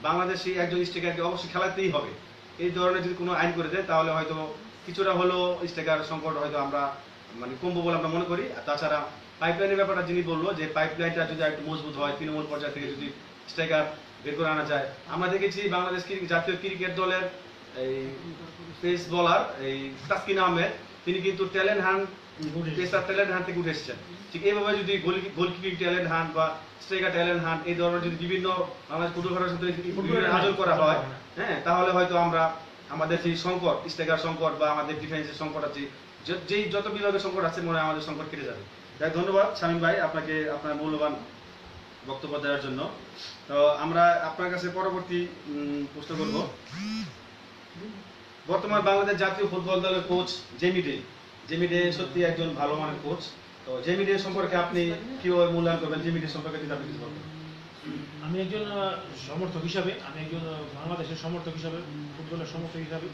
বাংলাদেশি একজন স্ট্রাইকারকে অবশ্যই খেলাতেই হবে, এই ধরনের যদি কোনো আইন করে দেয়, তাহলে হয়তো কিছুটা হলেও স্ট্রাইকার সংকট হয়তো আমরা মানে কমবো বলে আমরা মনে করি। আর তাছাড়া পাইপলাইনের ব্যাপারটা যিনি বললো, যে পাইপলাইনটা যদি একটু মজবুত হয়, তৃণমূল পর্যায় থেকে যদি স্ট্রাইকার বের করে আনা যায়। আমরা দেখেছি বাংলাদেশ জাতীয় ক্রিকেট দলের এই পেস বোলার এই তাসকিন আহমেদ, তিনি কিন্তু ট্যালেন্ট হান্ট থেকে উঠে এসেছেন। ঠিক এইভাবে যদি গোলকিপিং ট্যালেন্ট হান্ট বা স্ট্রাইকার ট্যালেন্ট হান্ট এই ধরনের যদি বিভিন্ন বাংলাদেশ ফুটবল ফেডারেশন আয়োজন করা হয়, হ্যাঁ, তাহলে হয়তো আমরা আমাদের যে সংকট, স্ট্রাইকার সংকট বা আমাদের ডিফেন্সের সংকট আছে, যেই যত বিভাগের সংকট আছে, মনে হয় আমাদের সংকট কেটে যাবে। তাই ধন্যবাদ শামীম ভাই আপনাকে আপনার মূল্যবান বক্তব্য দেওয়ার জন্য। তো আমরা আপনার কাছে পরবর্তী প্রশ্ন করব। বর্তমান বাংলাদেশ জাতীয় ফুটবল দলের কোচ জেমি ডে সত্যি একজন ভালো মানের কোচ। তো জেমি ডে সম্পর্কে আপনি কিভাবে মূল্যায়ন করবেন? জেমি ডে সম্পর্কে যদি আপনি কিছু বলবেন। আমি একজন সমর্থক হিসাবে, আমি একজন বাংলাদেশের সমর্থক হিসাবে, ফুটবলের সমর্থক হিসাবে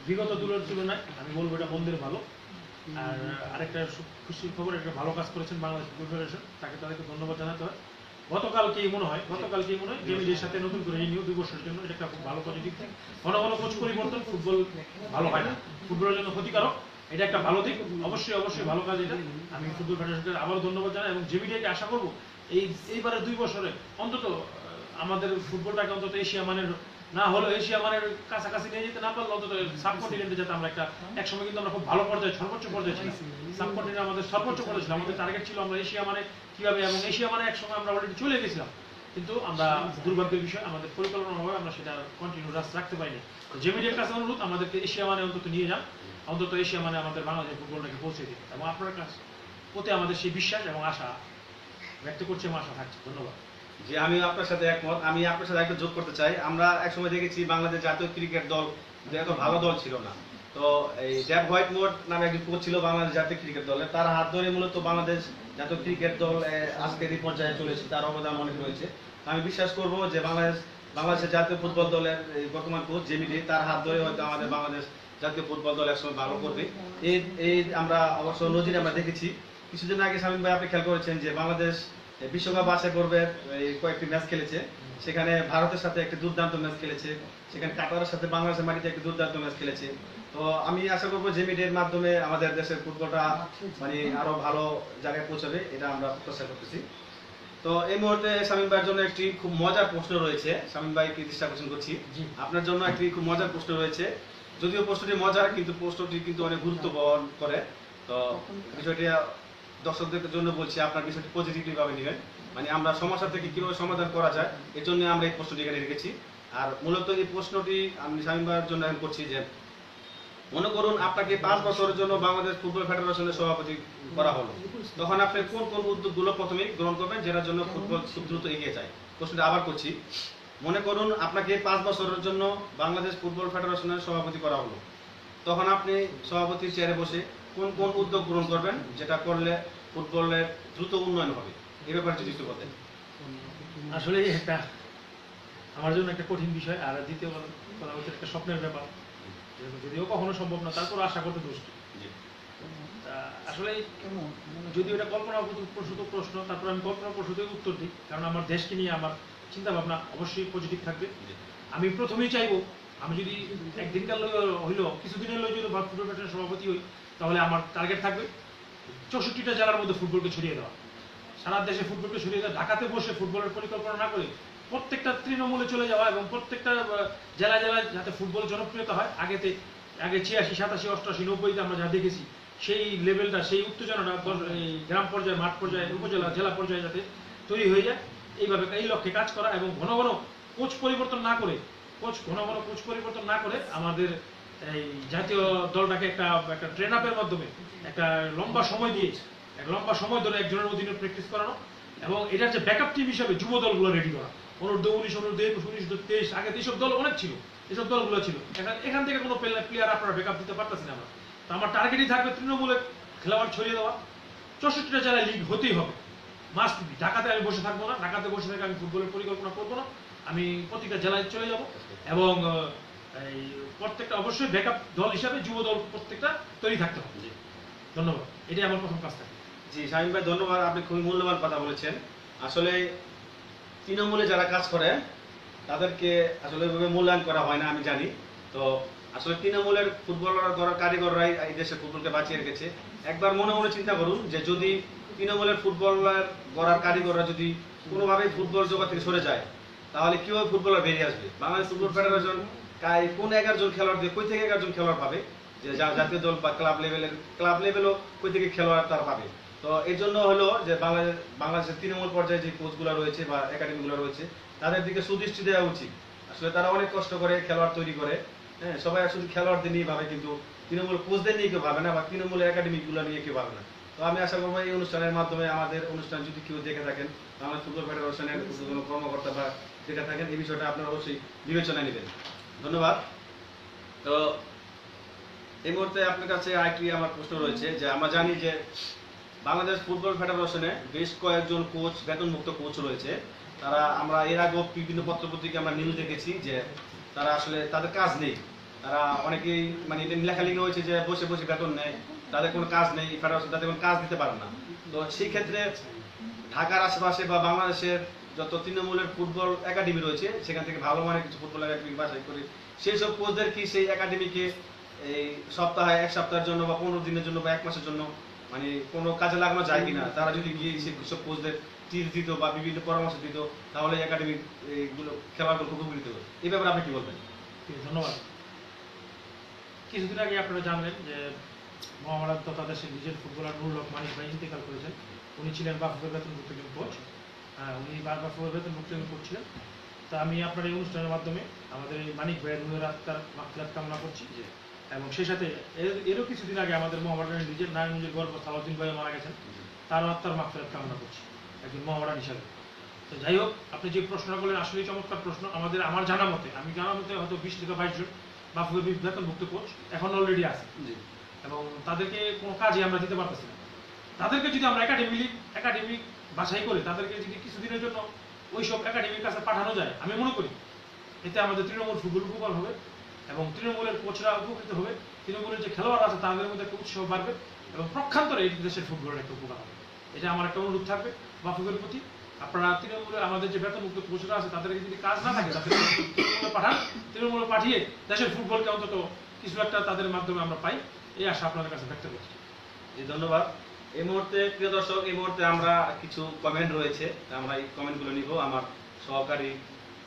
বিগত দলের তুলনায় আমি বলবো এটা মন্দির ভালো। আর আরেকটা খুশির খবর, একটা ভালো কাজ করেছেন বাংলাদেশ ফুটবল ফেডারেশন, তাদেরকে ধন্যবাদ জানাতে হয়। গতকালকেই মনে হয় জেমিদের সাথে নতুন করে রিনিউ 2 বছরের জন্য, এটা একটা খুব ভালো পজিটিভ দিক। ঘন ঘন কোচ পরিবর্তন ফুটবল ভালো হয় না, ফুটবলের জন্য ক্ষতিকারক, এটা একটা ভালো দিক। অবশ্যই ভালো কাজ এটা। আমি ফুটবল ফেডারেশনকে আবারও ধন্যবাদ জানাই এবং জেমিডিয়াকে আশা করবো এইবারে 2 বছরে অন্তত আমাদের ফুটবলটাকে অন্তত এশিয়া মানের না হলেও এশিয়া মানের কাছাকাছি নিয়ে যেতে না পারলে অন্তত সাবকন্টিনেন্টে যেতে আমরা একসময় কিন্তু আমরা খুব ভালো পর্যায়ে, সর্বোচ্চ পর্যায়ে ছিলাম। সাবকন্টিনেন্টে আমাদের সর্বোচ্চ পর্যায়ে ছিল, আমাদের টার্গেট ছিল আমরা এশিয়া মানে কিভাবে, এবং এশিয়া মানে একসময় আমরা অলরেডি চলে গেছিলাম, কিন্তু আমরা দুর্ভাগ্যের বিষয় আমাদের পরিকল্পনা হবে আমরা সেটা কন্টিনিউ রাখতে পারিনি। জেমিডিয়ার কাছে অনুরোধ আমাদেরকে এশিয়া মানে অন্তত নিয়ে যান, অন্তত এশিয়া মানে আমাদের বাংলাদেশের ফুটবলটাকে পৌঁছে দিন, এবং আপনার কাছে প্রতি আমাদের সেই বিশ্বাস এবং আশা ব্যক্ত করছি এবং আশা থাকছে। ধন্যবাদ। যে আমি আপনার সাথে একমত। আমি আপনার সাথে একটা যোগ করতে চাই। আমরা একসময় দেখেছি বাংলাদেশ জাতীয় ক্রিকেট দল এত ভালো দল ছিল না। তো এই ড্যাব হোয়াইটমোর নামে একজন কোচ ছিল বাংলাদেশ জাতীয় ক্রিকেট দলে, তার হাত ধরে মূলত বাংলাদেশ জাতীয় ক্রিকেট দল আজকের এই পর্যায়ে চলেছে, তার অবদান অনেক রয়েছে। আমি বিশ্বাস করব যে বাংলাদেশের জাতীয় ফুটবল দলের বর্তমান কোচ জেমি ডে, তার হাত ধরে হয়তো আমাদের বাংলাদেশ জাতীয় ফুটবল দল একসময় ভালো করবে। এই আমরা অবশ্য নজির আমরা দেখেছি। কিছুদিন আগে শামীম ভাই আপনি খেয়াল করেছেন যে বাংলাদেশ বিশ্বকাপ বাছাই পর্বে কয়েকটি ম্যাচ খেলেছে, সেখানে ভারতের সাথে একটি দুর্দান্ত ম্যাচ খেলেছে, সেখানে কাতারের সাথে বাংলাদেশের মাটিতে একটি দুর্দান্ত ম্যাচ খেলেছে। তো আমি আশা করবো জেমিডের মাধ্যমে আমাদের দেশের ফুটবলটা মানে আরো ভালো জায়গায় পৌঁছাবে, এটা আমরা প্রত্যাশা করতেছি। তো এই মুহূর্তে শামীম ভাইয়ের জন্য একটি খুব মজার প্রশ্ন রয়েছে। শামীম ভাইকে দৃষ্টি আকর্ষণ করছি, আপনার জন্য একটি খুব মজার প্রশ্ন রয়েছে। যদিও প্রশ্নটি মজার, কিন্তু প্রশ্নটি কিন্তু অনেক গুরুত্ব বহন করে। তো বিষয়টি দর্শকদের জন্য বলছি, আপনার বিষয়টি পজিটিভলি ভাবে নেবেন। মানে আমরা সমস্যা থেকে কিভাবে সমাধান করা যায়, এর জন্য আমরা এই প্রশ্নটি এখানে রেখেছি। আর মূলত এই প্রশ্নটি আমি শামীম ভাইয়ের জন্য এখন করছি যে মনে করুন আপনাকে 5 বছরের জন্য বাংলাদেশ ফুটবল ফেডারেশনের সভাপতি করা হলো, তখন আপনি কোন কোন উদ্যোগগুলো প্রথমেই গ্রহণ করবেন যেটার জন্য ফুটবল খুব দ্রুত এগিয়ে যায়? প্রশ্নটা আবার করছি, মনে করুন আপনাকে 5 বছরের জন্য বাংলাদেশ ফুটবল ফেডারেশনের সভাপতি করা হলো, তখন আপনি সভাপতির চেয়ারে বসে কোন কোন উদ্যোগ গ্রহণ করবেন যেটা করলে ফুটবলের দ্রুত উন্নয়ন হবে? এই ব্যাপারে যদি একটু বলতেন। আসলে একটা আমার জন্য একটা কঠিন বিষয়, আর দ্বিতীয় কথা হচ্ছে একটা স্বপ্নের ব্যাপার, যদিও কখনো সম্ভব না, তারপর আশা করতে দুষ্ট। আসলে যদি এটা কল্পনা প্রসূত প্রশ্ন, তারপর আমি কল্পনা প্রসূত উত্তর দিই, কারণ আমার দেশকে নিয়ে আমার চিন্তা ভাবনা অবশ্যই পজিটিভ থাকবে। আমি প্রথমেই চাইবো, আমি যদি একদিনকার হইলো কিছুদিনের যদি ফুটবল ফেডারেশনের সভাপতি হই, তাহলে আমার টার্গেট থাকবে 64টা জেলার মধ্যে ফুটবলকে ছড়িয়ে দেওয়া, সারা দেশে ফুটবলকে ছড়িয়ে দেওয়া, ঢাকাতে বসে ফুটবলের পরিকল্পনা না করে প্রত্যেকটা তৃণমূলে চলে যাওয়া এবং প্রত্যেকটা জেলায় জেলায় যাতে ফুটবল জনপ্রিয়তা হয়। আগে 86, 87, 88, 90-তে আমরা যা দেখেছি সেই লেভেলটা, সেই উত্তেজনাটা এই গ্রাম পর্যায়ে, মাঠ পর্যায়ে, উপজেলা, জেলা পর্যায়ে যাতে তৈরি হয়ে যায়, এইভাবে এই লক্ষ্যে কাজ করা এবং ঘন ঘন কোচ পরিবর্তন না করে আমাদের এই জাতীয় দলটাকে একটা ট্রেন আপের মাধ্যমে একটা লম্বা সময় ধরে একজনের অধীনে প্র্যাকটিস করানো, এবং এটার যে ব্যাকআপ টিম হিসাবে যুব দলগুলো রেডি করা, অনূর্ধ্ব 19, অনূর্ধ্ব 21, 19-23, আগে এইসব দল অনেক ছিল, এসব দলগুলো ছিল, এখান থেকে কোনো প্লেয়ার আপনারা ব্যাকআপ দিতে পারতেছেন আমরা। তো আমার টার্গেটই থাকবে তৃণমূলে খেলোয়াড় ছড়িয়ে দেওয়া, 64টা জেলায় লিগ হতেই হবে, মাস্ট বি। ঢাকাতে আমি বসে থাকবো না, ঢাকাতে বসে থেকে আমি ফুটবলের পরিকল্পনা করবো না, আমি প্রতিটা জেলায় চলে যাব এবং এই প্রত্যেকটা অবশ্যই ব্যাকআপ দল হিসাবে যুব দল প্রত্যেকটা তৈরি থাকতে হবে। ধন্যবাদ, এটাই আমার প্রথম কাজ থাকে। জি শামীম ভাই ধন্যবাদ, আপনি খুবই মূল্যবান কথা বলেছেন। আসলে তৃণমূলে যারা কাজ করে তাদেরকে আসলে ওইভাবে মূল্যায়ন করা হয় না, আমি জানি। তো আসলে তৃণমূলের ফুটবলার কারিগররাই এই দেশের ফুটবলকে বাঁচিয়ে রেখেছে। একবার মনে মনে চিন্তা করুন যে যদি তৃণমূলের ফুটবলার গড়ার কারিগররা যদি কোনোভাবে ফুটবল জগৎ থেকে সরে যায়, তাহলে কিভাবে ফুটবলার বেরিয়ে আসবে? বাংলাদেশ ফুটবল ফেডারেশন কোন 11 জন খেলোয়াড় দিয়ে কই থেকে 11 জন খেলোয়াড় পাবে? যে জাতীয় দল বা ক্লাব লেভেলও কই থেকে খেলোয়াড় তারা পাবে? তো এই জন্য হলো যে বাংলাদেশের তৃণমূল পর্যায়ে যে কোচগুলো রয়েছে বা একাডেমিগুলো রয়েছে তাদের দিকে সুদৃষ্টি দেওয়া উচিত। আসলে তারা অনেক কষ্ট করে খেলোয়াড় তৈরি করে, হ্যাঁ, সবাই শুধু খেলোয়াড়দের নিয়ে ভাবে, কিন্তু তৃণমূল কোচদের নিয়ে কেউ ভাবে না বা তৃণমূল একাডেমিগুলো নিয়ে কেউ ভাবে না। তো আমি আশা করবো এই অনুষ্ঠানের মাধ্যমে আমাদের অনুষ্ঠান যদি কেউ দেখে থাকেন, বাংলাদেশ ফুটবল ফেডারেশনের কোনো কর্মকর্তা বা দেখে থাকেন, এই বিষয়টা আপনারা অবশ্যই বিবেচনায় নেবেন। ধন্যবাদ। তো এই মুহূর্তে আপনার কাছে আরেকটি আমার প্রশ্ন রয়েছে যে আমরা জানি যে বাংলাদেশ ফুটবল ফেডারেশনে বেশ কয়েকজন কোচ, বেতনমুক্ত কোচ রয়েছে। তারা আমরা এর আগেও বিভিন্ন পত্রপত্রিকা আমরা নিউজ দেখেছি যে তারা আসলে তাদের কাজ নেই, তারা অনেকেই মানে এটা লেখালেখি হয়েছে যে বসে বসে বেতন নেয়, তাদের কোনো কাজ নেই, ফেডারেশন তাদের কোনো কাজ দিতে পারে না। তো সেই ক্ষেত্রে ঢাকার আশেপাশে বা বাংলাদেশের যত তৃণমূলের ফুটবল একাডেমি রয়েছে সেখান থেকে ভালো মানের কিছু ফুটবল একাডেমি বাছাই করে সেই সব কোচদের কি সেই একাডেমিকে এই সপ্তাহে 1 সপ্তাহের জন্য বা 15 দিনের জন্য বা 1 মাসের জন্য মানে কোনো কাজে লাগানো যায় কিনা? তারা যদি গিয়ে সব কোচদের টিপস দিত বা বিভিন্ন পরামর্শ দিত, তাহলে একাডেমি এইগুলো খেলাগুলো খুব উপকৃত হবে। এই ব্যাপারে আপনি কি বলবেন? ধন্যবাদ। কিছুদিন আগে আপনারা জানলেন যে মহামারান তথা দেশের নিজের ফুটবলার নুরুল হক মানিক ভাই ইন্তেকাল করেছেন। উনি ছিলেন বাফুফের বেতনভুক্ত একজন কোচ, উনি বাফুফের বেতনভুক্ত একজন কোচ ছিলেন। তা আমি আপনার এই অনুষ্ঠানের মাধ্যমে আমাদের এই মানিক ভাইয়ের রুহের আত্মার মাগফিরাত কামনা করছি, এবং সেই সাথে এরও কিছুদিন আগে আমাদের মহামারানের নিজের নারায়ণগঞ্জের গর্ব সালাউদ্দিন ভাইও মারা গেছেন, তারও আত্মার মাগফিরাত কামনা করছি একজন মহামারান হিসাবে। তো যাই হোক, আপনি যে প্রশ্নটা করলেন আসলেই চমৎকার প্রশ্ন। আমার জানা মতে হয়তো 20 থেকে 22 জন বাফুফের বেতনভুক্ত কোচ এখন অলরেডি আছে, এবং তাদেরকে কোনো কাজে আমরা দিতে পারতেছি না। তাদেরকে যদি আমরা একাডেমিক বাছাই করে তাদেরকে যদি কিছুদিনের জন্য ওই সব একাডেমির কাছে পাঠানো যায়, আমি মনে করি এতে আমাদের তৃণমূল ফুটবল উপকার হবে এবং তৃণমূলের কোচরা উপকৃত হবে, তৃণমূলের যে খেলোয়াড় আছে তাদের মধ্যে একটা উৎসাহ বাড়বে এবং প্রক্ষান্তরে এই দেশের ফুটবলের একটা উপকার হবে। এটা আমার একটা অনুরোধ থাকবে বাফুফের প্রতি। আপনারা তৃণমূলে আমাদের যে বেতনমুক্ত কোচরা আছে তাদেরকে যদি কাজ না থাকে তাদেরকে তৃণমূলে পাঠান, তৃণমূলে পাঠিয়ে দেশের ফুটবলকে অন্তত কিছু একটা তাদের মাধ্যমে আমরা পাই, এই আশা আপনাদের কাছে ব্যক্ত করছি। জি ধন্যবাদ। এই মুহূর্তে প্রিয় দর্শক, এই মুহূর্তে আমরা কিছু কমেন্ট রয়েছে, আমরা এই কমেন্টগুলো নিব আমার সহকারী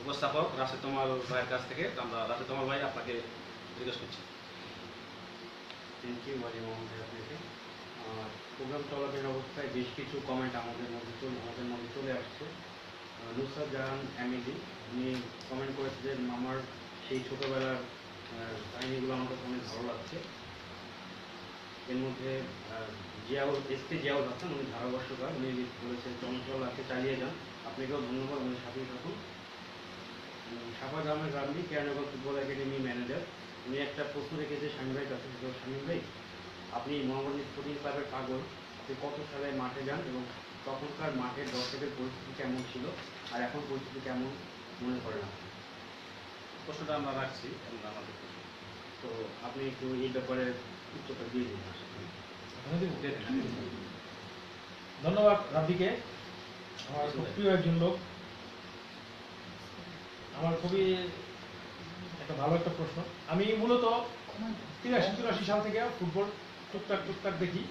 উপস্থাপক রাশেদ তমাল ভাইয়ের কাছ থেকে। আমরা রাশেদ তমাল ভাই আপনাকে জিজ্ঞেস করছি। থ্যাংক ইউ মারি মোহাম্মদ আপনাকে। প্রোগ্রাম চলাকালীন অবস্থায় বেশ কিছু কমেন্ট আমাদের মধ্যে চলে আসছে। নুসরাত জাহান এমিলি, উনি কমেন্ট করেছে যে আমার সেই ছোটোবেলার কাহিনিগুলো আমার কাছে অনেক ভালো লাগছে। এর মধ্যে জিয়াউল জিয়াউল হাসান, উনি ধারাভাষ্যকার, উনি বলেছেন চঞ্চল আছে, চালিয়ে যান। আপনাকেও ধন্যবাদ, উনি সাথেই থাকুন। Safat Ahmed Ramzi, Keraniganj football academy manager, উনি একটা প্রশ্ন রেখেছে শামীম ভাইয়ের কাছে। শামীম ভাই, আপনি মোহাম্মদী স্পোর্টিং ক্লাবের পাগল, আপনি কত সালে মাঠে যান এবং তখনকার মাঠের দর্শকের পরিস্থিতি কেমন ছিল আর এখন পরিস্থিতি কেমন মনে করেন আপনি? প্রশ্নটা আমরা রাখছি আমাদের তো আপনি একটু এই ব্যাপারে উচ্চতা দিয়ে দিন। ধন্যবাদ রাব্বিকে, আমার খুব প্রিয় একজন লোক। আমার খুবই একটা ভালো একটা প্রশ্ন। আমি মূলত 83-84 সাল থেকে ফুটবল টুকটাক দেখি।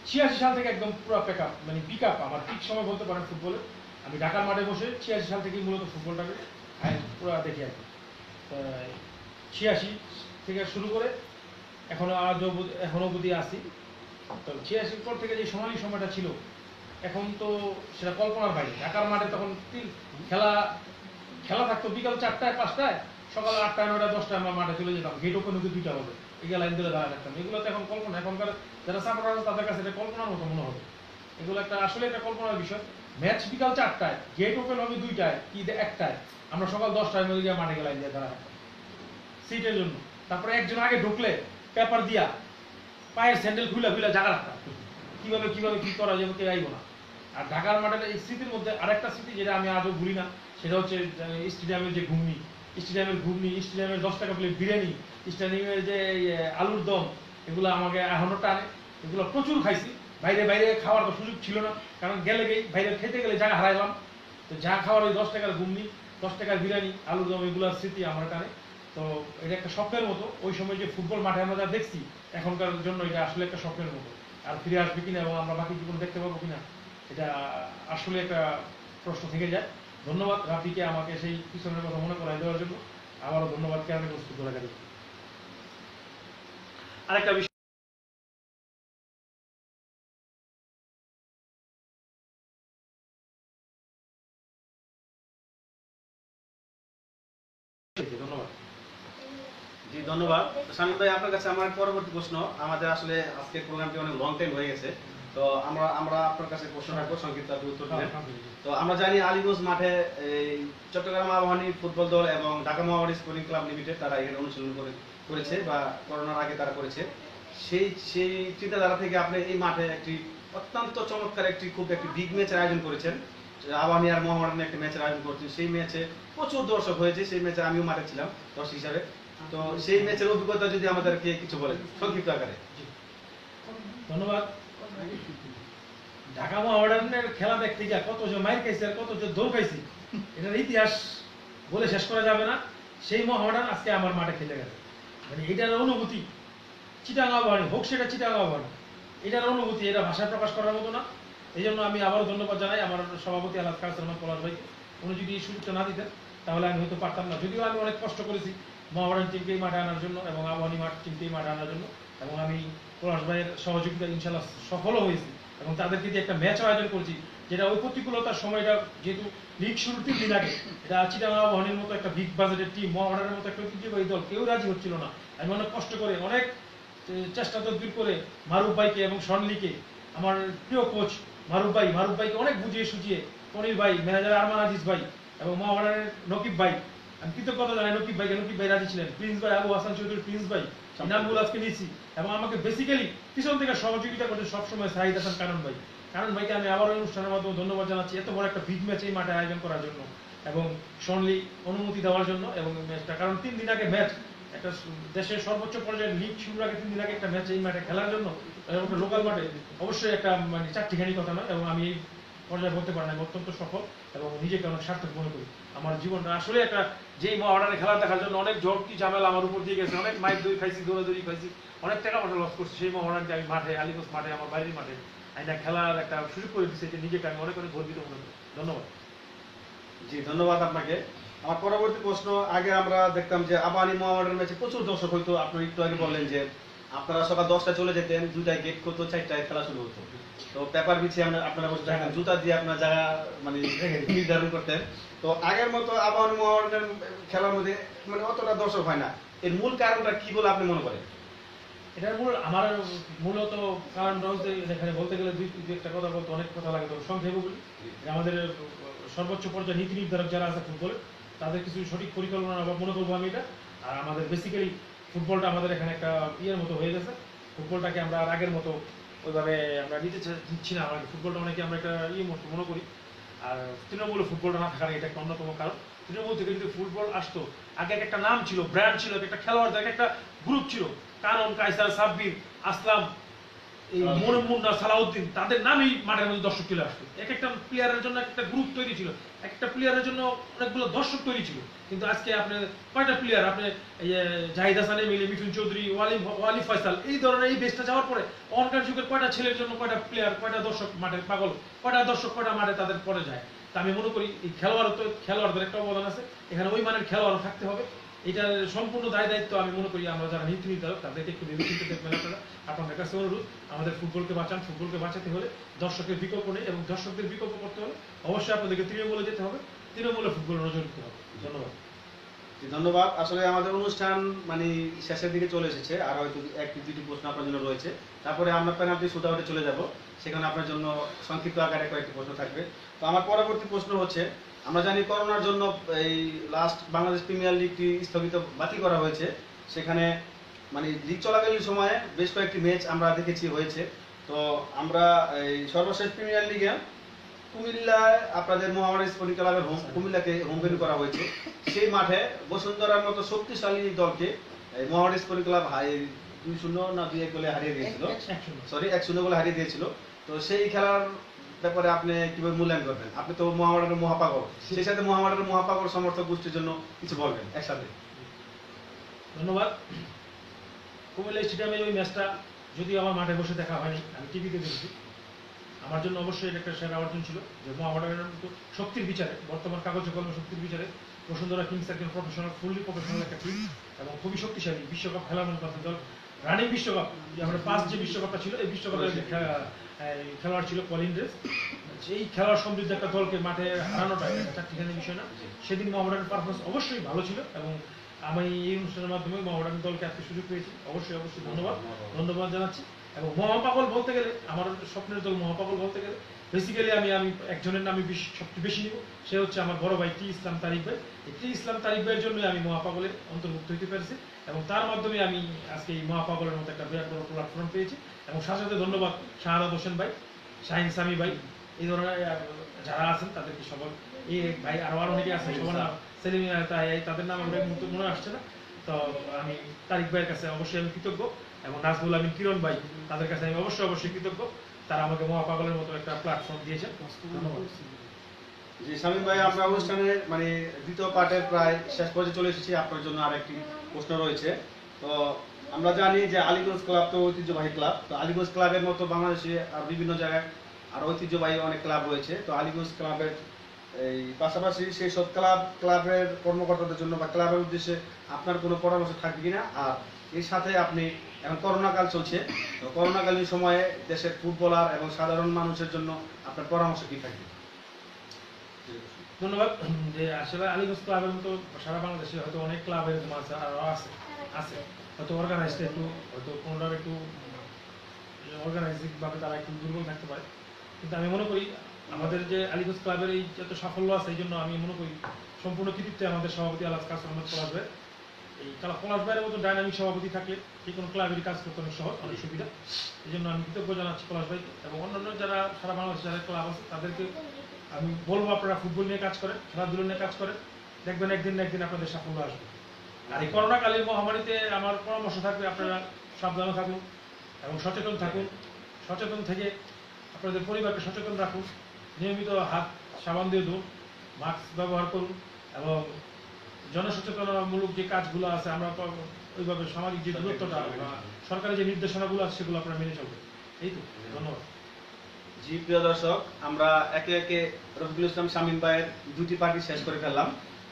86 সাল থেকে একদম পুরো পিক আপ আমার ঠিক সময় বলতে পারেন ফুটবলে। আমি ঢাকার মাঠে বসে 86 সাল থেকেই মূলত ফুটবলটাকে পুরো দেখি আর কি। 86 থেকে শুরু করে এখনো অবধি আছি। তো 86 পর থেকে যে সোনালী সময়টা ছিল, এখন তো সেটা কল্পনার বাইরে। ঢাকার মাঠে তখন খেলা থাকতো বিকাল 4টায় 5টায়, সকাল 8টায় 9টায় 10টায় আমরা মাঠে চলে যেতাম। গেট ওপেন হতে 2টা হবে, এগুলো লাইন ধরে দাঁড়ায় থাকতাম। এগুলো তো এখন কল্পনা, এখনকার যারা সাপোর্টার আছে তাদের কাছে এটা কল্পনার মতো মনে হবে। এগুলো আসলে একটা কল্পনার বিষয়। ম্যাচ বিকাল 4টায়, গেট ওপেন হবে 2টায় কি 1টায়, আমরা সকাল 10টায় মধ্যে গিয়ে মাঠে লাইন দিয়ে দাঁড়া থাকতাম সিটের জন্য। তারপরে একজন আগে ঢুকলে পেপার দিয়া পায়ের স্যান্ডেল খুলে জায়গা রাখতাম, কিভাবে কি করা যাবে কেউ আইব না। আর ঢাকার মাঠের এই স্মৃতির মধ্যে আরেকটা স্মৃতি যেটা আমি আজও ভুলি না, সেটা হচ্ছে স্টেডিয়ামের যে ঘুগনি, স্টেডিয়ামের 10 টাকা প্লেট বিরিয়ানি, স্টেডিয়ামের যে আলুর দম, এগুলো আমাকে এখনো টানে। এগুলো প্রচুর খাইছি। বাইরে খাওয়ার তো সুযোগ ছিল না, কারণ বাইরে খেতে গেলে জায়গা হারাইলাম। তো যা খাওয়ার ওই 10 টাকার ঘুগনি, 10 টাকার বিরিয়ানি, আলুর দম, এগুলোর স্মৃতি আমার টানে। তো এটা একটা স্বপ্নের মতো। ওই সময় যে ফুটবল মাঠে আমরা যা দেখছি, এখনকার জন্য এটা আসলে একটা স্বপ্নের মতো। আর ফিরে আসবে কিনা এবং আমরা বাকি জীবন দেখতে পাবো কিনা, এটা আসলে একটা প্রশ্ন থেকে যায়। ধন্যবাদ রাব্বিকে আমাকে সেই পিছনের কথা মনে করাই দেওয়ার জন্য। আবারও ধন্যবাদ কেরানীগঞ্জ ফুটবল একাডেমি। আরেকটা বিষয়, ধন্যবাদ। জি ধন্যবাদ শামীম ভাই। আপনার কাছে আমার পরবর্তী প্রশ্ন, আমাদের আসলে আজকের প্রোগ্রামটি অনেক লং টাইম হয়ে গেছে, তো আমরা আপনার কাছে প্রশ্ন রাখবো, সংক্ষিপ্ত আপনি উত্তর দিবেন। তো আমরা জানি আলীগঞ্জ মাঠে এই চট্টগ্রাম আবাহনী ফুটবল দল এবং ঢাকা মহাবাড়ী স্পোর্টিং ক্লাব লিমিটেড তারা এখানে অনুশীলন করেছে বা করোনার আগে তারা করেছে। সেই চিন্তাধারা থেকে আপনি এই মাঠে একটি অত্যন্ত চমৎকার খুব একটি বিগ ম্যাচের আয়োজন করেছেন। আবাহনী আর মোহামেডানের একটা ম্যাচের আয়োজন করেছেন। সেই ম্যাচে প্রচুর দর্শক হয়েছে, সেই ম্যাচে আমিও মাঠে ছিলাম দর্শক হিসাবে। তো সেই ম্যাচের অভিজ্ঞতা যদি আমাদেরকে কিছু বলেন সংক্ষিপ্ত আকারে। ধন্যবাদ। ঢাকা মহামেডানের খেলা দেখতে গিয়ে কত যে মাইর খাইছি আর কত যে দৌড় খাইছি, এটার ইতিহাস বলে শেষ করা যাবে না। সেই মহামেডান আজকে আমার মাঠে খেলে গেছে, এটার অনুভূতি চিটাগাং আবাহনী হোক, সেটা চিটাগাং আবাহনী, এটার অনুভূতি এটা ভাষায় প্রকাশ করার মতো না। এই জন্য আমি আবারও ধন্যবাদ জানাই আমার সভাপতি আলাদ কাসরমান পলাশ ভাইকে। উনি যদি এই সুযোগটা না দিতেন তাহলে আমি হয়তো পারতাম না। যদিও আমি অনেক কষ্ট করেছি মহামেডান টিমকেই মাঠে আনার জন্য এবং আবাহনী টিমকেই মাঠে আনার জন্য, এবং আমি পলাশ ভাইয়ের সহযোগিতা ইনশাল্লাহ সফলও হয়েছি এবং তাদেরকে দিয়ে একটা ম্যাচ আয়োজন করেছি, যেটা ওই প্রতিকূলতার সময়টা যেহেতু লিগ শুরুর 3 দিন আগে, এটা চিটাগাং আবাহনীর মতো একটা বিগ বাজেটের টিম, মহামেডানের মতো একটা ঐতিহ্যবাহী দল, কেউ রাজি হচ্ছিল না। আমি অনেক কষ্ট করে অনেক চেষ্টা তদবির করে মারুফ ভাইকে এবং সনলিকে, আমার প্রিয় কোচ মারুফ ভাইকে অনেক বুঝিয়ে সুঝিয়ে, পনির ভাই, ম্যানেজার আরমান আজিজ ভাই এবং মহামেডানের নকিব ভাই, আমি কৃতজ্ঞতা জানাই নকিব ভাই রাজি ছিলেন, প্রিন্স ভাই, আবু হাসান চৌধুরী প্রিন্স ভাই, নামগুলো আজকে নিয়েছি। এবং আমাকে বেসিক্যালি পিছন থেকে সহযোগিতা করছে সবসময় সাহিদ হাসান কারণ ভাইকে আমি আবার অনুষ্ঠানের মাধ্যমে ধন্যবাদ জানাচ্ছি এত বড় একটা বিগ ম্যাচ এই মাঠে আয়োজন করার জন্য এবং সনলি অনুমতি দেওয়ার জন্য। এবং ম্যাচটা কারণ 3 দিন আগে ম্যাচ, একটা দেশের সর্বোচ্চ পর্যায়ের লিগ শুরুর আগে 3 দিন আগে একটা ম্যাচ এই মাঠে খেলার জন্য, এবং লোকাল মাঠে অবশ্যই একটা চারটিখানি কথা নয়। এবং আমি এই পর্যায়ে বলতে পারি না, অত্যন্ত সফল এবং নিজেকে অনেক সার্থক মনে করি। আমার জীবনটা আসলে একটা যেই মহামেডানের খেলা দেখার জন্য অনেক ঝড়কি ঝামেলা আমার উপর দিয়ে গেছে, অনেক মাইক দই খাইছি, দৌড়াদৌড়ি খাইছি, অনেক টাকা পয়সা লস করছি। সেই মহামেডানকে আমি মাঠে, আলীগঞ্জ মাঠে, আমার বাড়ির মাঠে আইনা খেলার একটা সুযোগ করে দিচ্ছে, যে নিজেকে আমি অনেক গর্বিত মনে করি। ধন্যবাদ। জি ধন্যবাদ আপনাকে। আমার পরবর্তী প্রশ্ন, আগে আমরা দেখতাম যে আবাহনী মোহামেডান ম্যাচে প্রচুর দর্শক হইতো। আপনি একটু আগে বললেন যে আপনারা সকাল 10টায় চলে যেতেন, 2টায় গেট করতো, 4টায় খেলা শুরু হতো। তো পেপার পিছিয়ে আপনারা বসে থাকেন, জুতা দিয়ে আপনার জায়গা মানে নির্ধারণ করতেন। তো আগের মতো আবার মোহামেডান খেলার মধ্যে মানে অতটা দর্শক হয় না, এর মূল কারণটা কি বলে আপনি মনে করেন? এটার আমার মূলত কারণটা হচ্ছে এখানে বলতে গেলে দুই একটা কথা বলতে অনেক কথা লাগে, তো সংক্ষেপে বলি যে আমাদের সর্বোচ্চ পর্যায়ে নীতি নির্ধারক যারা আছে ফুটবলে তাদের কিছু সঠিক পরিকল্পনা বা মনে করবো আমি এটা। আর আমাদের বেসিক্যালি ফুটবলটা আমাদের এখানে একটা ইয়ের মতো হয়ে গেছে, ফুটবলটাকে আমরা আর আগের মতো ওইভাবে আমরা দিচ্ছি না। আমাদের ফুটবলটা অনেকে আমরা একটা মতো মনে করি। আর তৃণমূলে ফুটবলটা না থাকার এটা একটা অন্যতম কারণ। তৃণমূল থেকে যদি ফুটবল আসতো, আগে একটা নাম ছিল, ব্র্যান্ড ছিল, একটা খেলোয়াড়দের একটা গ্রুপ ছিল, কানন, কায়সার, সাব্বির, আসলাম, এই মুন্না, সালাউদ্দিন, তাদের নামই মাঠের মধ্যে দর্শক চলে আসতো। এক একটা প্লেয়ারের জন্য একটা গ্রুপ তৈরি ছিল, একটা প্লেয়ারের জন্য অনেকগুলো দর্শক তৈরি ছিল। কিন্তু আজকে আপনি কয়টা প্লেয়ার, আপনি জাহিদ হাসান, মিলে মিঠুন চৌধুরী, ওয়ালি ফয়সাল, এই ধরনের এই বেসটা যাওয়ার পরে অনকার যুগের কয়টা ছেলের জন্য কয়টা প্লেয়ার, কয়টা দর্শক মাঠে পাগল, কয়টা দর্শক কয়টা মাঠে তাদের পরে যায়। তা আমি মনে করি এই খেলোয়াড়দের একটা অবদান আছে, এখানে ওই মানের খেলোয়াড় থাকতে হবে। এটার সম্পূর্ণ দায়িত্ব আমি মনে করি আমরা যারা নীতি নির্ধারক তাদেরকে একটু ভেবেচিন্তে দেখবেন। আপনারা, আপনাদের কাছে অনুরোধ, আমাদের ফুটবলকে বাঁচান। ফুটবলকে বাঁচাতে হলে দর্শকের বিকল্প নেই, এবং দর্শকদের বিকল্প করতে হলে অবশ্যই আপনাদেরকে তৃণমূলে যেতে হবে, তৃণমূলে ফুটবল নজর দিতে হবে। ধন্যবাদ। ধন্যবাদ। আসলে আমাদের অনুষ্ঠান মানে শেষের দিকে চলে এসেছে, আর হয়তো একটি দুটি প্রশ্ন আপনার জন্য রয়েছে, তারপরে আমরা পেনাল্টি শুট আউটে চলে যাব, সেখানে আপনার জন্য সংক্ষিপ্ত আকারে কয়েকটি প্রশ্ন থাকবে। তো আমার পরবর্তী প্রশ্ন হচ্ছে, আমরা জানি করোনার জন্য এই লাস্ট বাংলাদেশ প্রিমিয়ার লিগটি স্থগিত বাতিল করা হয়েছে, সেখানে মানে লিগ চলাকালীন সময়ে বেশ কয়েকটি ম্যাচ আমরা দেখেছি হয়েছে। তো আমরা এই সর্বশেষ প্রিমিয়ার লিগে কুমিল্লায় আপনাদের মোহামেডান স্পোর্টিং ক্লাবের কুমিল্লাকে হোম ভেন্যু করা হয়েছে। সেই মাঠে বসুন্ধরার মতো শক্তিশালী দলকে মোহামেডান স্পোর্টিং ক্লাব 2-0 না 2-1 গোলে হারিয়ে দিয়েছিল, 1-0 গোলে হারিয়ে দিয়েছিল। তো সেই খেলার ব্যাপারে আপনি কিভাবে মূল্যায়ন করবেন? আপনি তো মোহামেডানের মহাপাগল, সেই সাথে মোহামেডানের মহাপাগল সমর্থক গোষ্ঠীর জন্য কিছু বলবেন একসাথে। ধন্যবাদ। কুমিল্লা স্টেডিয়ামে ওই ম্যাচটা যদিও আমার মাঠে বসে দেখা হয়নি, আমি টিভিতে দেখেছি। আমার জন্য অবশ্যই এটা একটা সেরা অর্জন ছিল যে মোহামেডানের মতো শক্তির বিচারে, বর্তমান কাগজে কলমে শক্তির বিচারে বসুন্ধরা কিংস একজন প্রফেশনাল, ফুললি প্রফেশনাল একটা টিম এবং খুবই শক্তিশালী বিশ্বকাপ খেলার মতো দল। রানিং বিশ্বকাপ, আমরা পাঁচ যে বিশ্বকাপটা ছিল, এই বিশ্বকাপের খেলোয়াড় ছিল কলিন রেস। এই খেলার সমৃদ্ধ একটা দলকে মাঠে হারানোটা চারটিখানি বিষয় না। সেদিন মোহামেডানের পারফরমেন্স অবশ্যই ভালো ছিল, এবং আমি এই অনুষ্ঠানের মাধ্যমে মোহামেডান দলকে আজকে সুযোগ পেয়েছি, অবশ্যই ধন্যবাদ জানাচ্ছি। এবং মহাপাগল বলতে গেলে, আমার স্বপ্নের দল মহাপাগল বলতে গেলে বেসিক্যালি আমি একজনের নামই সবচেয়ে বেশি নিব, সে হচ্ছে আমার বড় ভাই টি ইসলাম তারিক ভাই। এই টি ইসলাম তারিক ভাইয়ের জন্য আমি মহাপাগলে অন্তর্ভুক্ত হতে পেরেছি, এবং তার মাধ্যমে আমি আজকে এই মহাপাগলের মতো একটা বিরাট বড় প্ল্যাটফর্ম পেয়েছি। এবং সাথে সাথে ধন্যবাদ শাহাদাত হোসেন ভাই, শাহিন সামি ভাই, এই ধরনের যারা আছেন তাদেরকে সবার, এই ভাই আরো অনেকে আছেন, সবার নাম সেলিম, তাদের নাম আমরা মনে আসছে না। তো আমি তারিক ভাইয়ের কাছে অবশ্যই আমি কৃতজ্ঞ, এবং নাজমুল আমিন কিরণ ভাই, তাদের কাছে আমি অবশ্যই কৃতজ্ঞ। তারা আমাকে মহাপাগলের মতো একটা প্ল্যাটফর্ম দিয়েছেন। ধন্যবাদ। জি শামীম ভাই, আমরা অনুষ্ঠানের মানে দ্বিতীয় পার্টের প্রায় শেষ পর্যায়ে চলে এসেছি। আপনার জন্য আরেকটি প্রশ্ন রয়েছে। তো আমরা জানি যে আলীগঞ্জ ক্লাব তো ঐতিহ্যবাহী ক্লাব, তো আলীগঞ্জ ক্লাবের মতো বাংলাদেশে আর বিভিন্ন জায়গায় আর ঐতিহ্যবাহী অনেক ক্লাব রয়েছে। তো আলীগঞ্জ ক্লাবের এই পাশাপাশি সেই সব ক্লাবের কর্মকর্তাদের জন্য বা ক্লাবের উদ্দেশ্যে আপনার কোনো পরামর্শ থাকবে কিনা? আর এর সাথে আপনি, এখন করোনাকাল চলছে, তো করোনাকালীন সময়ে দেশের ফুটবলার এবং সাধারণ মানুষের জন্য আপনার পরামর্শ কি থাকবে? ধন্যবাদ। যে আসলে আলীগঞ্জ ক্লাবের মতো সারা বাংলাদেশে হয়তো অনেক ক্লাব এরকম আছে হয়তো অর্গানাইজড, একটু হয়তো কোনোটার একটু অর্গানাইজিং ভাবে তারা একটু দুর্বল থাকতে পারে। কিন্তু আমি মনে করি আমাদের যে আলীগঞ্জ ক্লাবের এই যত সাফল্য আছে, এই জন্য আমি মনে করি সম্পূর্ণ কৃতিত্বে আমাদের সভাপতি আলহাজ কাসর আহমেদ পলাশ ভাই। এই পলাশ ভাইয়ের মতো ডাইনামিক সভাপতি থাকলে যে কোনো ক্লাবেরই কাজ করতে অনেক সহজ, অনেক সুবিধা। এই জন্য আমি কৃতজ্ঞ জানাচ্ছি পলাশ ভাইকে, এবং অন্যান্য যারা সারা বাংলাদেশে যারা ক্লাব আছে তাদেরকে আমি বলবো আপনারা ফুটবল নিয়ে কাজ করেন, খেলাধুলো নিয়ে কাজ করেন, দেখবেন একদিন না একদিন আপনাদের সাফল্য আসবে। আর এই করোনাকালীন মহামারীতে আমার পরামর্শ থাকবে, আপনারা সাবধানে থাকুন এবং সচেতন থাকুন। সচেতন থেকে আপনাদের পরিবারকে সচেতন রাখুন, নিয়মিত হাত সাবান দিয়ে ধুন, মাস্ক ব্যবহার করুন, এবং জনসচেতনতামূলক যে কাজগুলো আছে আমরা ওইভাবে সামাজিক যে দূরত্বটা বা সরকারি যে নির্দেশনাগুলো আছে সেগুলো আপনারা মেনে চলবেন। এই তো, ধন্যবাদ। জি প্রিয় দর্শক, আমরা একে একে রফিকুল ইসলাম শামীম ভাইয়ের দুটি পার্টি শেষ করে ফেললাম।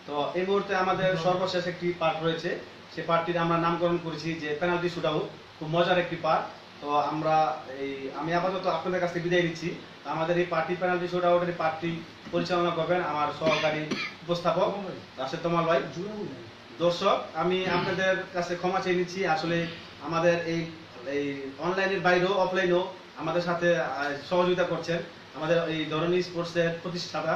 তো এই মুহূর্তে আমাদের সর্বশেষ একটি পার্ট রয়েছে, সেই পার্টির আমরা নামকরণ করেছি যে পেনাল্টি শুট আউট। খুব মজার একটি পার্ট। তো আমি আপাতত আপনাদের কাছ থেকে বিদায় নিচ্ছি। আমাদের এই পার্টি পেনাল্টি শুট আউটের পার্টি পরিচালনা করবেন আমার সহকারী উপস্থাপক রাশেদ তোমাল ভাই। দর্শক, আমি আপনাদের কাছে ক্ষমা চেয়ে নিচ্ছি। আসলে আমাদের এই অনলাইনের বাইরেও অফলাইনেও আমাদের সাথে সহযোগিতা করছেন আমাদের এই ধরনী স্পোর্টসের প্রতিষ্ঠাতা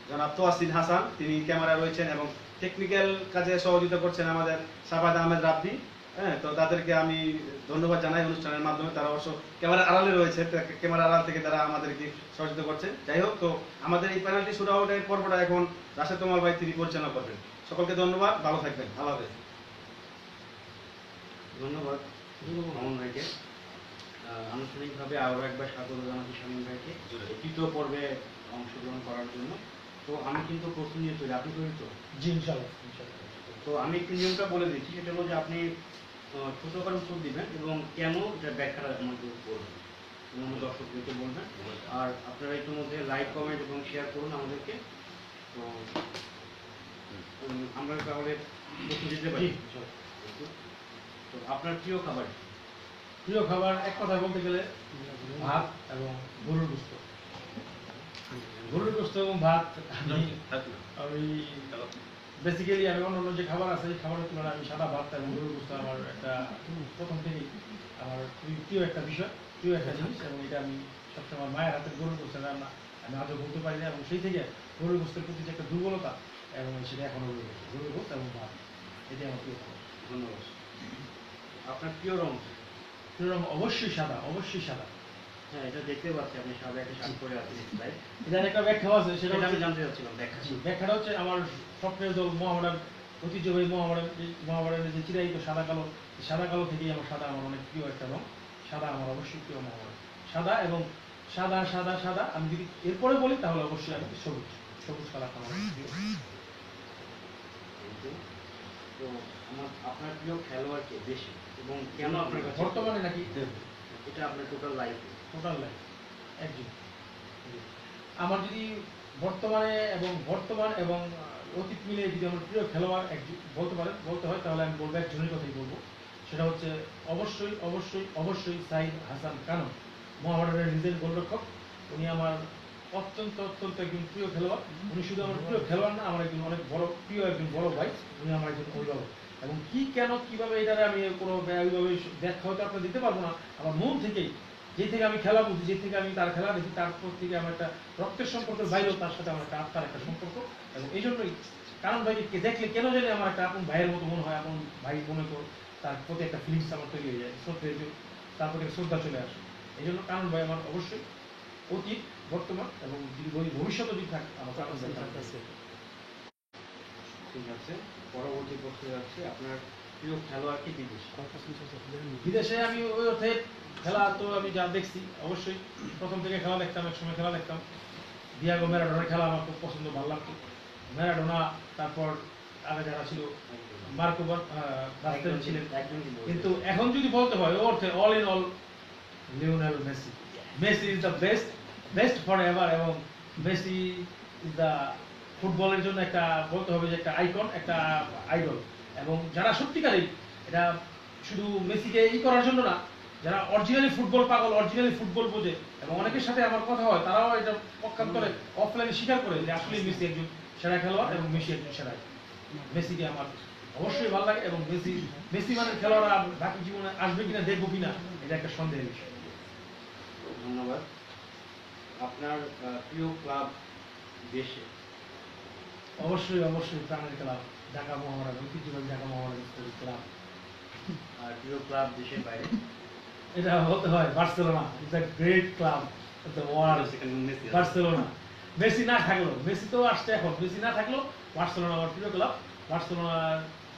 জনাব তোয়াসিন হাসান, তিনি ক্যামেরা রয়েছেন এবং টেকনিক্যাল কাজে সহযোগিতা করছেন আমাদের সাফাদ আহমেদ রাব্বি। হ্যাঁ, তো তাদেরকে আমি ধন্যবাদ জানাই অনুষ্ঠানের মাধ্যমে। তারা অবশ্য ক্যামেরার আড়ালে রয়েছে, ক্যামেরার আড়াল থেকে তারা আমাদেরকে সহযোগিতা করছে। যাই হোক, তো আমাদের এই পেনাল্টি শুট আউটের পর্বটা এখন রাশেদ তোমাল ভাই তিনি পরিচালনা করবেন। সকলকে ধন্যবাদ, ভালো থাকবেন, আল্লাহ হাফেজ। ধন্যবাদ মামুন ভাইকে। আনুষ্ঠানিকভাবে আরও একবার স্বাগত জানাচ্ছি শামীম ভাইকে এই তৃতীয় পর্বে অংশগ্রহণ করার জন্য। তো আমি কিন্তু প্রশ্ন নিয়ে চলি, আপনি তৈরি তো? জি, ইনশাআল্লাহ। তো আমি একটি নিয়মটা বলে দিচ্ছি, সেটা হলো যে আপনি ছোট করে উত্তর দিবেন এবং কেন এটা ব্যাখ্যাটা আমাকে বলবেন এবং দর্শকদেরকে বলবেন। আর আপনারা ইতিমধ্যে লাইক, কমেন্ট এবং শেয়ার করুন আমাদেরকে। তো আমরা তাহলে প্রশ্ন দিতে পারি। তো আপনার প্রিয় খাবার? প্রিয় খাবার এক কথা বলতে গেলে ভাত এবং গরুর গোশত। গরুর গোশত এবং ভাত আমি বেসিক্যালি আমি অন্য যে খাবার আছে এই খাবারের তুলনায় আমি সাদা ভাত এবং গরুর গোশত আমার একটা প্রথম থেকেই আমার খুবই প্রিয় একটা বিষয়, প্রিয় একটা জিনিস। এবং এটা আমি সবসময় মায়ের হাতের গরুর গোশত রান্না আমি আজও বলতে পারি না। এবং সেই থেকে গরুর গোশতের প্রতি যে একটা দুর্বলতা এবং সেটা এখনো রয়ে গেছে। গরুর গোশত এবং ভাত, এটাই আমার প্রিয় খাবার। ধন্যবাদ। আপনার প্রিয় রং? প্রিয় রং অবশ্যই সাদা, অবশ্যই সাদা। হ্যাঁ, এটা দেখতে পাচ্ছি আপনি সাদা একটা শার্ট পরে আছেন, তাই? এটার একটা ব্যাখ্যা আছে, সেটা আমি জানতে চাচ্ছিলাম ব্যাখ্যা। ব্যাখ্যাটা হচ্ছে আমার স্বপ্নের দল মোহামেডান, ঐতিহ্যবাহী মোহামেডানের যে চিরায়িত সাদা কালো, সাদা কালো থেকেই আমার সাদা আমার অনেক প্রিয় একটা রং। সাদা আমার অবশ্যই প্রিয় মোহামেডান। সাদা এবং সাদা সাদা সাদা আমি যদি এরপরে বলি তাহলে অবশ্যই আমি সবুজ, সবুজ কালারটা আমার প্রিয়। তো আপনার প্রিয় খেলোয়াড় কে বেশি এবং কেন আপনার কাছে? বর্তমানে নাকি এটা আপনার টোটাল লাইফ? টোটাল লাইফ একজন। আমার যদি বর্তমান এবং অতীত মিলে যদি আমার প্রিয় খেলোয়াড় বলতে হয় তাহলে আমি বলবো একজনের কথাই বলবো। সেটা হচ্ছে অবশ্যই অবশ্যই অবশ্যই সাইদ হাসান কানু, মোহামেডানের নিজের গোলরক্ষক। উনি আমার অত্যন্ত অত্যন্ত একজন প্রিয় খেলোয়াড়। উনি শুধু আমার প্রিয় খেলোয়াড় না, আমার একজন অনেক বড় প্রিয় একজন বড় ভাই। উনি আমার একজন অভিভাবক। এবং কি কেন কিভাবে এটারে আমি কোনো এইভাবে ব্যাখ্যা হয়তো আপনার দিতে পারবো না। আমার মন থেকেই, যে থেকে আমি খেলা বুঝি, যে থেকে আমি তার খেলা দেখি, তারপর থেকে আমার একটা রক্তের সম্পর্কের বাইরেও তার সাথে আমার একটা আত্মার একটা সম্পর্ক। এবং এই জন্যই কারণ ভাইকে দেখলে কেন জানি আমার একটা আপন ভাইয়ের মতো মনে হয়, আপন ভাই মনে করো, তার প্রতি একটা ফিলিংস আমার তৈরি হয়ে যায়, তার প্রতি শ্রদ্ধা চলে আসে। এই জন্য কারণ ভাই আমার অবশ্যই অতীত, বর্তমান এবং যদি ভবিষ্যতে যদি থাকে আমার কারণ ভাই থাকতেছে। ঠিক আছে, পরবর্তী প্রশ্নে যাচ্ছি। আপনার প্রিয় খেলোয়াড় কি বিদেশি? বিদেশে আমি ওই অর্থে খেলা তো আমি যা দেখছি, অবশ্যই প্রথম থেকে খেলা দেখতাম, এক সময় খেলা দেখতাম। ডিয়াগো ম্যারাডোনার খেলা আমার খুব পছন্দ, ভালো লাগতো। ম্যারাডোনা, তারপর আগে যারা ছিল মার্কো বাস্তেন ছিলেন। কিন্তু এখন যদি বলতে হয় ও অর্থে all in all Lionel Messi. Messi is the best for ever. এবং মেসি ইজ দ্য ফুটবলের জন্য একটা বলতে হবে যে একটা আইকন, একটা আইডল। এবং যারা সত্যিকারই এটা শুধু মেসিকে করার জন্য না, যারা অরিজিনালি ফুটবল পাগল, অরিজিনালি ফুটবল বোঝে, এবং অনেকের সাথে আমার কথা হয়, তারাও এটা পক্ষান্তরে অফলাইনে স্বীকার করে যে আসলে মেসি একজন সেরা খেলোয়াড় এবং মেসি একজন সেরা। মেসিকে আমার অবশ্যই ভালো লাগে। এবং মেসি মানে খেলোয়াড়রা বাকি জীবনে আসবে কিনা, দেখবো কিনা, এটা একটা সন্দেহের বিষয়। ধন্যবাদ। আপনার প্রিয় ক্লাব দেশে? অবশ্যই অবশ্যই প্রাণের ক্লাব ঢাকা মোহামেডান, ঐতিহ্যবাহী ঢাকা মোহামেডান ক্লাব। আর প্রিয় ক্লাব দেশের বাইরে? এটা বলতে হয় Barcelona. It's a great club of the world, Barcelona. Messi না থাকলো, মেসি তো আসছে এখন, মেসি না থাকলো বার্সেলোনা আমার প্রিয় ক্লাব। বার্সেলোনা,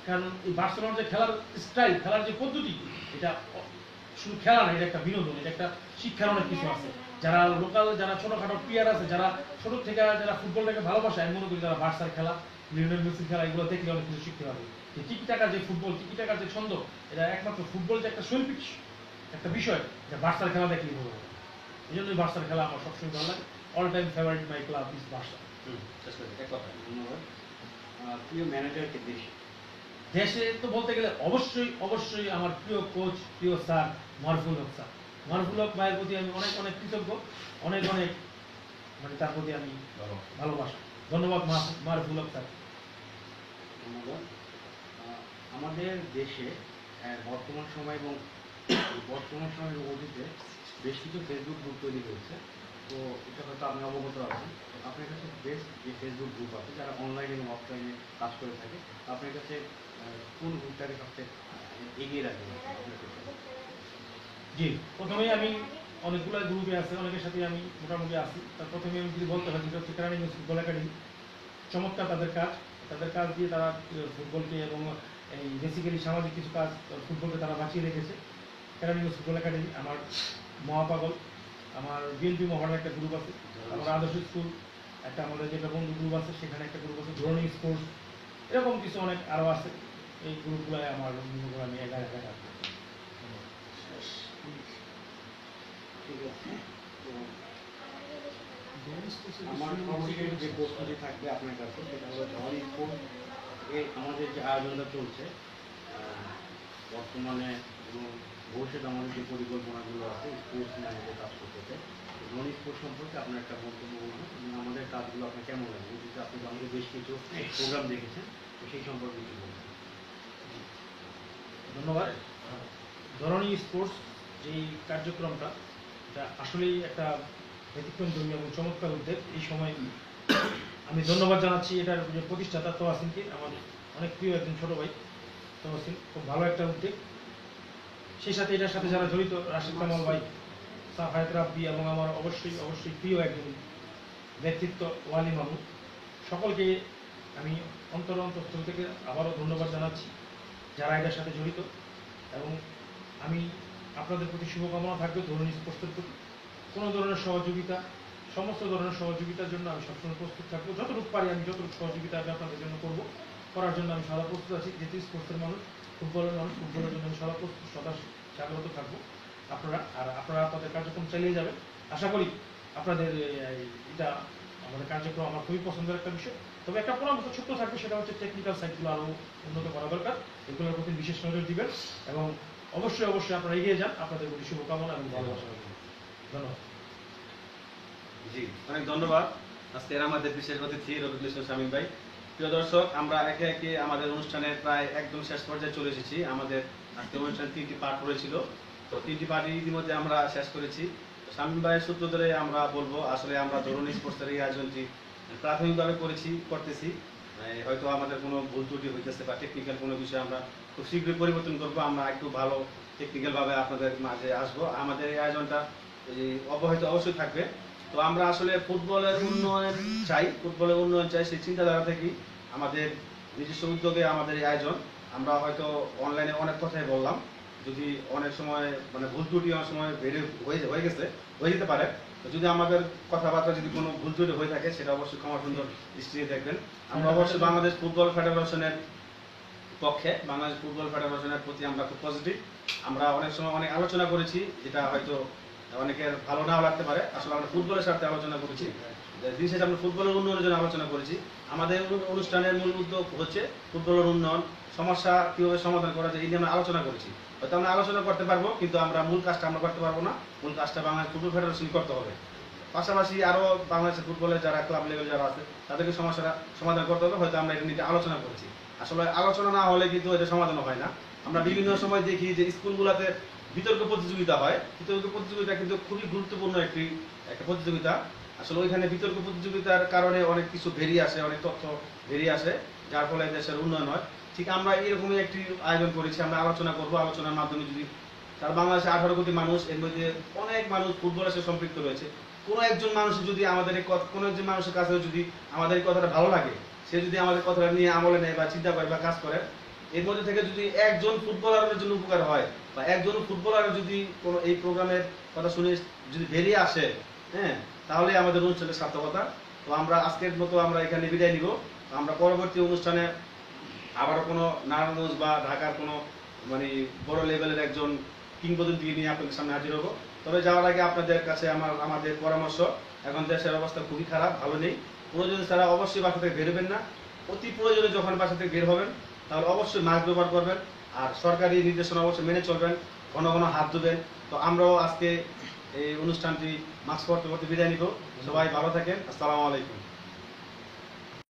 কারণ এই বার্সেলোনার যে খেলার স্টাইল, খেলার যে পদ্ধতি, এটা শুধু খেলা না, এটা একটা বিনোদন, এটা একটা শিক্ষার অনেক কিছু আছে। যারা লোকাল, যারা ছোটখাটো প্লেয়ার আছে, যারা ছোট থেকে যারা ফুটবলটাকে ভালোবাসে, আমি মনে করি যারা বার্সার খেলা, লিওনেল মেসির খেলা, এগুলো দেখলে অনেক কিছু শিখতে পারবে। যে টিকি টাকার যে ফুটবল, টিকি টাকার যে ছন্দ, এটা একমাত্র ফুটবল যে একটা শৈল্পিক একটা বিষয়, এটা বার্সার খেলা দেখলেই ভালো হবে। এই জন্যই বার্সার খেলা আমার সবসময় ভালো লাগে। All time favourite my club is Barca. ধন্যবাদ। প্রিয় ম্যানেজারকে দেশে? দেশে তো বলতে গেলে অবশ্যই অবশ্যই আমার প্রিয় কোচ, প্রিয় স্যার মারুফুল হক স্যার। মারুফুল হক ভাইয়ের প্রতি আমি অনেক অনেক কৃতজ্ঞ, অনেক অনেক মানে তার প্রতি আমি ভালোবাসা। ধন্যবাদ মারুফুল হক স্যার। ধন্যবাদ। আমাদের দেশে বর্তমান সময় এবং বর্তমান সময়ের অতীতে বেশ কিছু ফেসবুক গ্রুপ তৈরি হয়েছে। তো এটা হয়তো আপনি অবগত আছেন। আপনার কাছে বেস্ট যে ফেসবুক গ্রুপ আছে যারা অনলাইন এবং অফলাইনে কাজ করে থাকে, তো আপনার কাছে কোন গ্রুপটাকে সবচেয়ে এগিয়ে রাখবেন আপনার ক্ষেত্রে? জি, প্রথমেই আমি অনেকগুলো গ্রুপে আছে, অনেকের সাথে আমি মোটামুটি আছি। তার প্রথমে আমি যদি বলতে হয় যেটা হচ্ছে কেরানীগঞ্জ ফুটবল একাডেমি। চমৎকার তাদের কাজ দিয়ে তারা ফুটবলকে এবং এই বেসিক্যালি সামাজিক কিছু কাজ ফুটবলকে তারা বাঁচিয়ে রেখেছে। কেরানীগঞ্জ ফুটবল একাডেমি, আমার মহাপাগল, আমার বিএনপি মহড়ার একটা গ্রুপ আছে, আমার আদর্শ স্কুল একটা, আমাদের যেটা বন্ধু গ্রুপ আছে সেখানে একটা গ্রুপ আছে, ধরনী স্পোর্টস, এরকম কিছু অনেক আরও আছে। এই গ্রুপগুলো আমার বন্ধুগুলো আমি একা একা রাখবো। ঠিক আছে। তো আমার সর্বশেষ যে প্রশ্নটি থাকবে আপনার কাছে সেটা হলো ধরনী স্পোর্টস আমাদের যে আয়োজনটা চলছে বর্তমানে এবং ভবিষ্যতে আমাদের যে পরিকল্পনাগুলো আছে স্পোর্টস ম্যানেজে কাজ করতে, ধরনী স্পোর্টস সম্পর্কে আপনার একটা বক্তব্য বলবেন এবং আমাদের কাজগুলো আপনার কেমন লাগে, অতীতে আপনি তো আমাদের বেশ কিছু প্রোগ্রাম দেখেছেন, তো সেই সম্পর্কে কিছু বলবেন। ধন্যবাদ। ধরনী স্পোর্টস যেই কার্যক্রমটা, এটা আসলেই একটা ব্যতিক্রমধর্মী এবং চমৎকার উদ্যোগ। এই সময় আমি ধন্যবাদ জানাচ্ছি এটার যে প্রতিষ্ঠাতা তোয়াসিনকে, আমার অনেক প্রিয় একজন ছোট ভাই তোয়াসিন, খুব ভালো একটা উদ্যোগ। সেই সাথে এটার সাথে যারা জড়িত, রাশিদ কামাল ভাই, সাফায়েত রাব্বি এবং আমার অবশ্যই অবশ্যই প্রিয় একজন ব্যক্তিত্ব ওয়ালি মামু, সকলকে আমি অন্তরস্থল থেকে আবারও ধন্যবাদ জানাচ্ছি যারা এটার সাথে জড়িত। এবং আমি আপনাদের প্রতি শুভকামনা থাকবে ধরনী স্পোর্টসের প্রতি। কোনো ধরনের সহযোগিতা, সমস্ত ধরনের সহযোগিতার জন্য আমি সবসময় প্রস্তুত থাকবো। যতটুকু পারি আমি যতটুকু সহযোগিতা আমি আপনাদের জন্য করবো, করার জন্য আমি সদা প্রস্তুত আছি। যেহেতু স্পোর্টসের মানুষ, ফুটবলের মানুষ, ফুটবলের জন্য আমি সদা প্রস্তুত, সদা জাগ্রত থাকবো। আপনারা আপনাদের কার্যক্রম চালিয়ে যাবেন। আশা করি আপনাদের এটা আমাদের কার্যক্রম আমার খুবই পছন্দের একটা বিষয়। তবে একটা পরামর্শ ছোট্ট থাকবে, সেটা হচ্ছে টেকনিক্যাল সাইটগুলো আরও উন্নত করা দরকার। এগুলোর প্রতি বিশেষ নজর দিবেন এবং অবশ্যই অবশ্যই আপনারা এগিয়ে যান। আপনাদের প্রতি শুভকামনা এবং ভালোবাসা রইল। ধন্যবাদ। জি, অনেক ধন্যবাদ আজকের আমাদের বিশেষ অতিথি রবিউল ইসলাম শামীম ভাই। প্রিয় দর্শক, আমরা একে একে আমাদের অনুষ্ঠানের প্রায় একদম শেষ পর্যায়ে চলে এসেছি। আমাদের আজকের অনুষ্ঠান 3টি পার্ট রয়েছিল, তো 3টি পার্ট ইতিমধ্যে আমরা শেষ করেছি। শামীম ভাইয়ের সূত্র ধরে আমরা বলবো, আসলে আমরা ধরনী স্পোর্টসের এই আয়োজনটি প্রাথমিকভাবে করতেছি। হয়তো আমাদের কোনো ভুল ত্রুটি হইতেছে বা টেকনিক্যাল কোনো বিষয় আমরা খুব শীঘ্রই পরিবর্তন করবো। আমরা একটু ভালো টেকনিক্যালভাবে আপনাদের মাঝে আসবো। আমাদের এই আয়োজনটা অব্যাহত অবশ্যই থাকবে। তো আমরা আসলে ফুটবলের উন্নয়ন চাই, সেই চিন্তাধারা থেকেই আমাদের নিজস্ব উদ্যোগে আমাদের এই আয়োজন। আমরা হয়তো অনলাইনে অনেক কথাই বললাম, যদি অনেক সময় মানে ভুল ত্রুটি অনেক সময় হয়ে যেতে পারে। তো যদি আমাদের কথাবার্তা যদি কোনো ভুল ত্রুটি হয়ে থাকে, সেটা অবশ্যই ক্ষমা সুন্দর দৃষ্টিতে দেখবেন। আমরা অবশ্যই বাংলাদেশ ফুটবল ফেডারেশনের পক্ষে, বাংলাদেশ ফুটবল ফেডারেশনের প্রতি আমরা খুব পজিটিভ। আমরা অনেক সময় অনেক আলোচনা করেছি, যেটা হয়তো অনেকের ভালো নাও লাগতে পারে। আসলে আমরা ফুটবলের সাথে আলোচনা করেছি, দিন শেষে আমরা ফুটবলের উন্নয়নের জন্য আলোচনা করেছি। আমাদের অনুষ্ঠানের মূল উদ্যোগ হচ্ছে ফুটবলের উন্নয়ন, সমস্যা কীভাবে সমাধান করা যায় এই নিয়ে আমরা আলোচনা করেছি। হয়তো আমরা আলোচনা করতে পারবো, কিন্তু আমরা মূল কাজটা আমরা করতে পারবো না। মূল কাজটা বাংলাদেশ ফুটবল ফেডারেশন করতে হবে। পাশাপাশি আরও বাংলাদেশের ফুটবলের যারা ক্লাব লেভেল যারা আছে তাদেরকে সমস্যাটা সমাধান করতে হবে। হয়তো আমরা এটা নিয়ে আলোচনা করেছি। আসলে আলোচনা না হলে কিন্তু এটা সমাধান হয় না। আমরা বিভিন্ন সময় দেখি যে স্কুলগুলোতে বিতর্ক প্রতিযোগিতা হয়। বিতর্ক প্রতিযোগিতা কিন্তু খুবই গুরুত্বপূর্ণ একটা প্রতিযোগিতা। আসলে ওইখানে বিতর্ক প্রতিযোগিতার কারণে অনেক কিছু বেরিয়ে আসে, অনেক তথ্য বেরিয়ে আসে, যার ফলে দেশের উন্নয়ন হয়। ঠিক আমরা এরকমই একটি আয়োজন করেছি। আমরা আলোচনা করবো, আলোচনার মাধ্যমে যদি তার বাংলাদেশে 18 কোটি মানুষ, এর মধ্যে অনেক মানুষ ফুটবলের সাথে সম্পৃক্ত রয়েছে। কোনো একজন মানুষের যদি কোনো একজন মানুষের কাছে যদি আমাদের এই কথাটা ভালো লাগে, সে যদি আমাদের কথাটা নিয়ে আমলে নেয় বা চিন্তা করে বা কাজ করে, এর মধ্যে থেকে যদি একজন ফুটবলারের জন্য উপকার হয় বা একজন ফুটবলার যদি কোনো এই প্রোগ্রামের কথা শুনে যদি বেরিয়ে আসে, হ্যাঁ, তাহলে আমাদের অনুষ্ঠানের সার্থকতা। তো আমরা আজকের মতো আমরা এখানে বিদায় নিব। আমরা পরবর্তী অনুষ্ঠানে আবারও কোনো নারায়ণগঞ্জ বা ঢাকার কোনো মানে বড় লেভেলের একজন কিংবদন্তি নিয়ে আপনাদের সামনে হাজির হবো। তবে যাওয়ার আগে আপনাদের কাছে আমাদের পরামর্শ, এখন দেশের অবস্থা খুবই খারাপ, ভালো নেই। প্রয়োজন ছাড়া অবশ্যই বাসা থেকে বেরোবেন না। অতি প্রয়োজনে যখন বাসা থেকে বের হবেন, তাহলে অবশ্যই মাস্ক ব্যবহার করবেন, আর সরকারি নির্দেশনা অবশ্যই মেনে চলবেন, ঘন ঘন হাত ধুবেন। তো আমরাও আজকে এই অনুষ্ঠানটি মাস্ক পরতে পরতে বিদায় নিব। সবাই ভালো থাকেন। আসসালামু আলাইকুম।